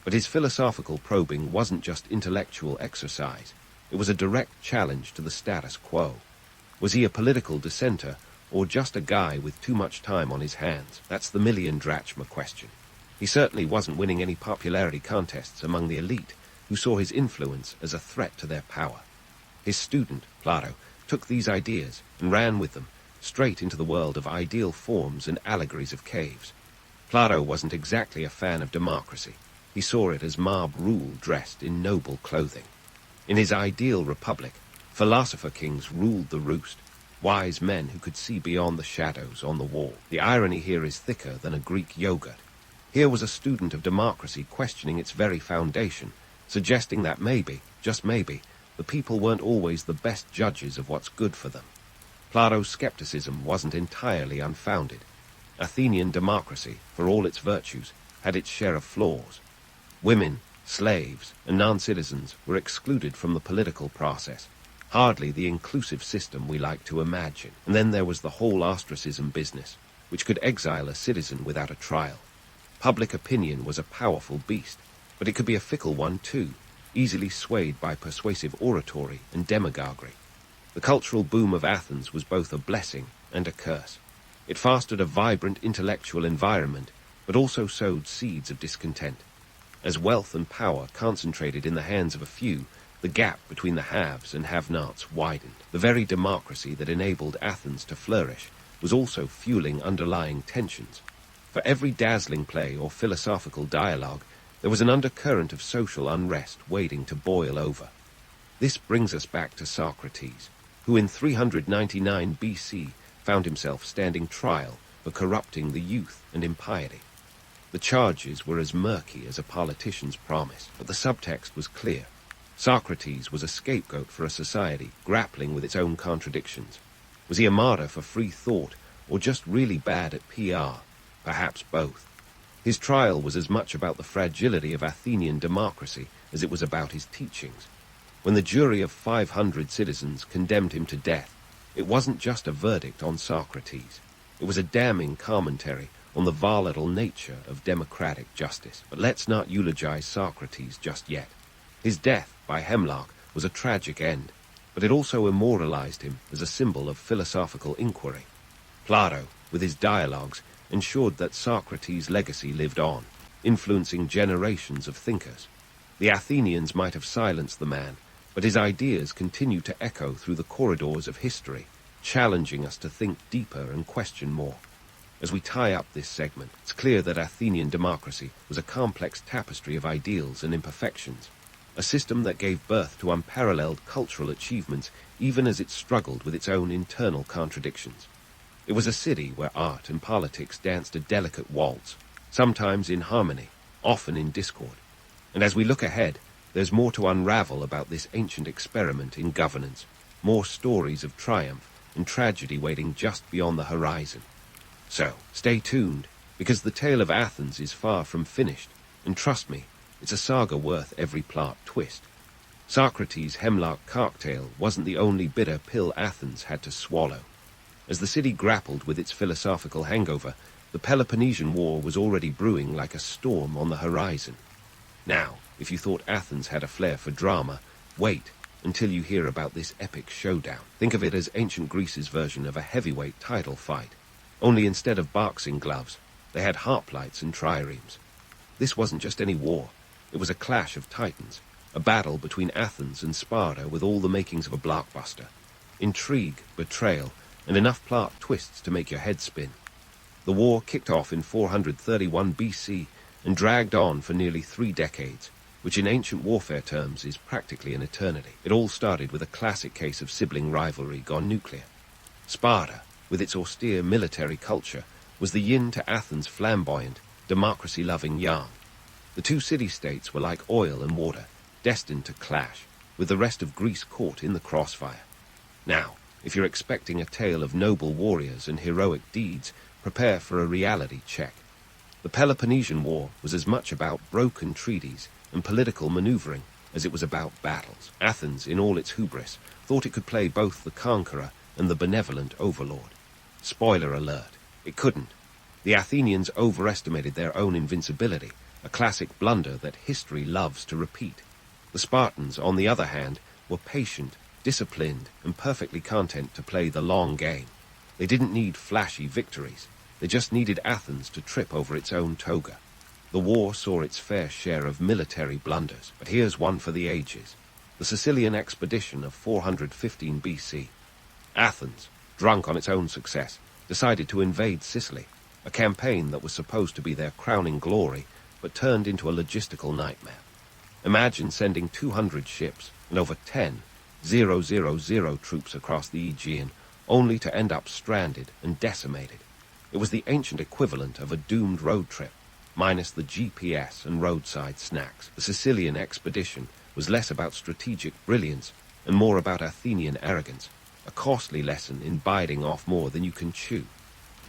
But his philosophical probing wasn't just intellectual exercise. It was a direct challenge to the status quo. Was he a political dissenter, or just a guy with too much time on his hands? That's the million drachma question. He certainly wasn't winning any popularity contests among the elite, who saw his influence as a threat to their power. His student, Plato, took these ideas and ran with them straight into the world of ideal forms and allegories of caves. Plato wasn't exactly a fan of democracy. He saw it as mob rule dressed in noble clothing. In his ideal republic, philosopher kings ruled the roost, wise men who could see beyond the shadows on the wall. The irony here is thicker than a Greek yogurt. Here was a student of democracy questioning its very foundation, suggesting that maybe, just maybe, the people weren't always the best judges of what's good for them. Plato's skepticism wasn't entirely unfounded. Athenian democracy, for all its virtues, had its share of flaws. Women, slaves, and non-citizens were excluded from the political process, hardly the inclusive system we like to imagine. And then there was the whole ostracism business, which could exile a citizen without a trial. Public opinion was a powerful beast, but it could be a fickle one too, easily swayed by persuasive oratory and demagoguery. The cultural boom of Athens was both a blessing and a curse. It fostered a vibrant intellectual environment, but also sowed seeds of discontent. As wealth and power concentrated in the hands of a few, the gap between the haves and have-nots widened. The very democracy that enabled Athens to flourish was also fueling underlying tensions. For every dazzling play or philosophical dialogue, there was an undercurrent of social unrest waiting to boil over. This brings us back to Socrates, who in 399 BC found himself standing trial for corrupting the youth and impiety. The charges were as murky as a politician's promise, but the subtext was clear. Socrates was a scapegoat for a society grappling with its own contradictions. Was he a martyr for free thought, or just really bad at PR? Perhaps both. His trial was as much about the fragility of Athenian democracy as it was about his teachings. When the jury of 500 citizens condemned him to death, it wasn't just a verdict on Socrates. It was a damning commentary on the volatile nature of democratic justice. But let's not eulogize Socrates just yet. His death by hemlock was a tragic end, but it also immortalized him as a symbol of philosophical inquiry. Plato, with his dialogues, ensured that Socrates' legacy lived on, influencing generations of thinkers. The Athenians might have silenced the man, but his ideas continue to echo through the corridors of history, challenging us to think deeper and question more. As we tie up this segment, it's clear that Athenian democracy was a complex tapestry of ideals and imperfections, a system that gave birth to unparalleled cultural achievements even as it struggled with its own internal contradictions. It was a city where art and politics danced a delicate waltz, sometimes in harmony, often in discord. And as we look ahead, there's more to unravel about this ancient experiment in governance, more stories of triumph and tragedy waiting just beyond the horizon. So, stay tuned, because the tale of Athens is far from finished, and trust me, it's a saga worth every plot twist. Socrates' hemlock cocktail wasn't the only bitter pill Athens had to swallow. As the city grappled with its philosophical hangover, the Peloponnesian War was already brewing like a storm on the horizon. Now, if you thought Athens had a flair for drama, wait until you hear about this epic showdown. Think of it as ancient Greece's version of a heavyweight title fight. Only instead of boxing gloves, they had hoplites and triremes. This wasn't just any war. It was a clash of titans, a battle between Athens and Sparta with all the makings of a blockbuster. Intrigue, betrayal, and enough plot twists to make your head spin. The war kicked off in 431 BC and dragged on for nearly 3 decades, which in ancient warfare terms is practically an eternity. It all started with a classic case of sibling rivalry gone nuclear. Sparta, with its austere military culture, was the yin to Athens' flamboyant, democracy-loving yang. The two city-states were like oil and water, destined to clash, with the rest of Greece caught in the crossfire. Now, if you're expecting a tale of noble warriors and heroic deeds, prepare for a reality check. The Peloponnesian War was as much about broken treaties and political maneuvering as it was about battles. Athens, in all its hubris, thought it could play both the conqueror and the benevolent overlord. Spoiler alert, it couldn't. The Athenians overestimated their own invincibility, a classic blunder that history loves to repeat. The Spartans, on the other hand, were patient, disciplined, and perfectly content to play the long game. They didn't need flashy victories. They just needed Athens to trip over its own toga. The war saw its fair share of military blunders, but here's one for the ages. The Sicilian expedition of 415 BC. Athens, drunk on its own success, decided to invade Sicily, a campaign that was supposed to be their crowning glory, but turned into a logistical nightmare. Imagine sending 200 ships and over 10,000 troops across the Aegean, only to end up stranded and decimated. It was the ancient equivalent of a doomed road trip, minus the GPS and roadside snacks. The Sicilian expedition was less about strategic brilliance and more about Athenian arrogance, a costly lesson in biting off more than you can chew.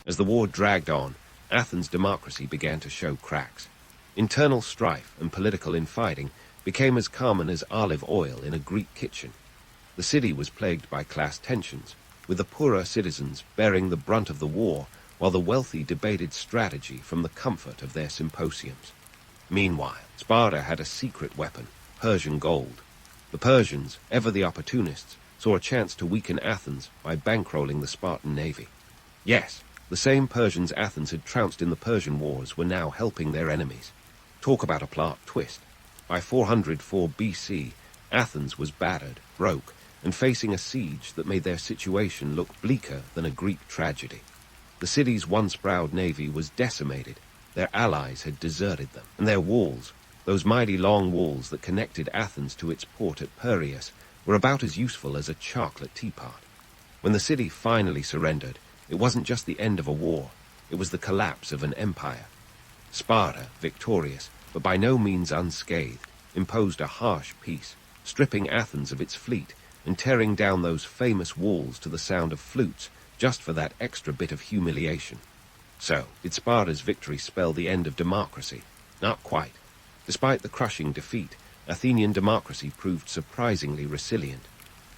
As the war dragged on, Athens' democracy began to show cracks. Internal strife and political infighting became as common as olive oil in a Greek kitchen. The city was plagued by class tensions, with the poorer citizens bearing the brunt of the war, while the wealthy debated strategy from the comfort of their symposiums. Meanwhile, Sparta had a secret weapon, Persian gold. The Persians, ever the opportunists, saw a chance to weaken Athens by bankrolling the Spartan navy. Yes, the same Persians Athens had trounced in the Persian Wars were now helping their enemies. Talk about a plot twist. By 404 BC, Athens was battered, broke, and facing a siege that made their situation look bleaker than a Greek tragedy. The city's once proud navy was decimated. Their allies had deserted them, and their walls, those mighty long walls that connected Athens to its port at Piraeus, were about as useful as a chocolate teapot. When the city finally surrendered, it wasn't just the end of a war, it was the collapse of an empire. Sparta, victorious, but by no means unscathed, imposed a harsh peace, stripping Athens of its fleet and tearing down those famous walls to the sound of flutes just for that extra bit of humiliation. So, did Sparta's victory spell the end of democracy? Not quite. Despite the crushing defeat, Athenian democracy proved surprisingly resilient.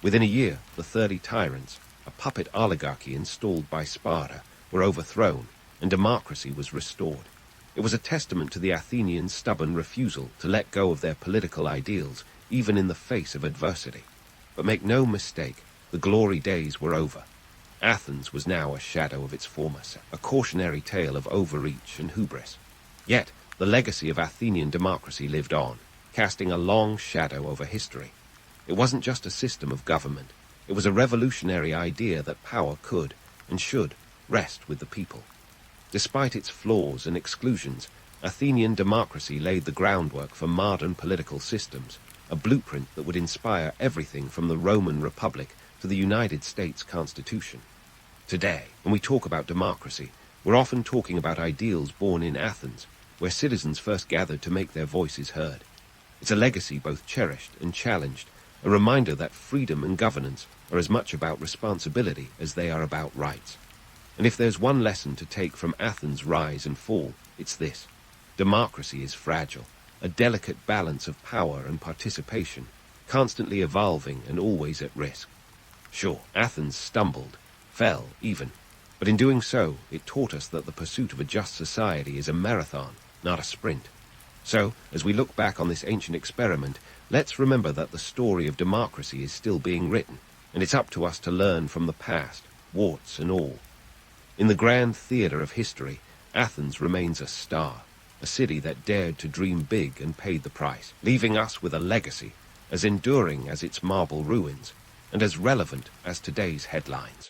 Within a year, the 30 tyrants, a puppet oligarchy installed by Sparta, were overthrown, and democracy was restored. It was a testament to the Athenians' stubborn refusal to let go of their political ideals, even in the face of adversity. But make no mistake, the glory days were over. Athens was now a shadow of its former self, a cautionary tale of overreach and hubris. Yet, the legacy of Athenian democracy lived on, casting a long shadow over history. It wasn't just a system of government. It was a revolutionary idea that power could, and should, rest with the people. Despite its flaws and exclusions, Athenian democracy laid the groundwork for modern political systems, a blueprint that would inspire everything from the Roman Republic to the United States Constitution. Today, when we talk about democracy, we're often talking about ideals born in Athens, where citizens first gathered to make their voices heard. It's a legacy both cherished and challenged, a reminder that freedom and governance are as much about responsibility as they are about rights. And if there's one lesson to take from Athens' rise and fall, it's this. Democracy is fragile, a delicate balance of power and participation, constantly evolving and always at risk. Sure, Athens stumbled, fell even, but in doing so, it taught us that the pursuit of a just society is a marathon, not a sprint. So, as we look back on this ancient experiment, let's remember that the story of democracy is still being written, and it's up to us to learn from the past, warts and all. In the grand theatre of history, Athens remains a star, a city that dared to dream big and paid the price, leaving us with a legacy as enduring as its marble ruins, and as relevant as today's headlines.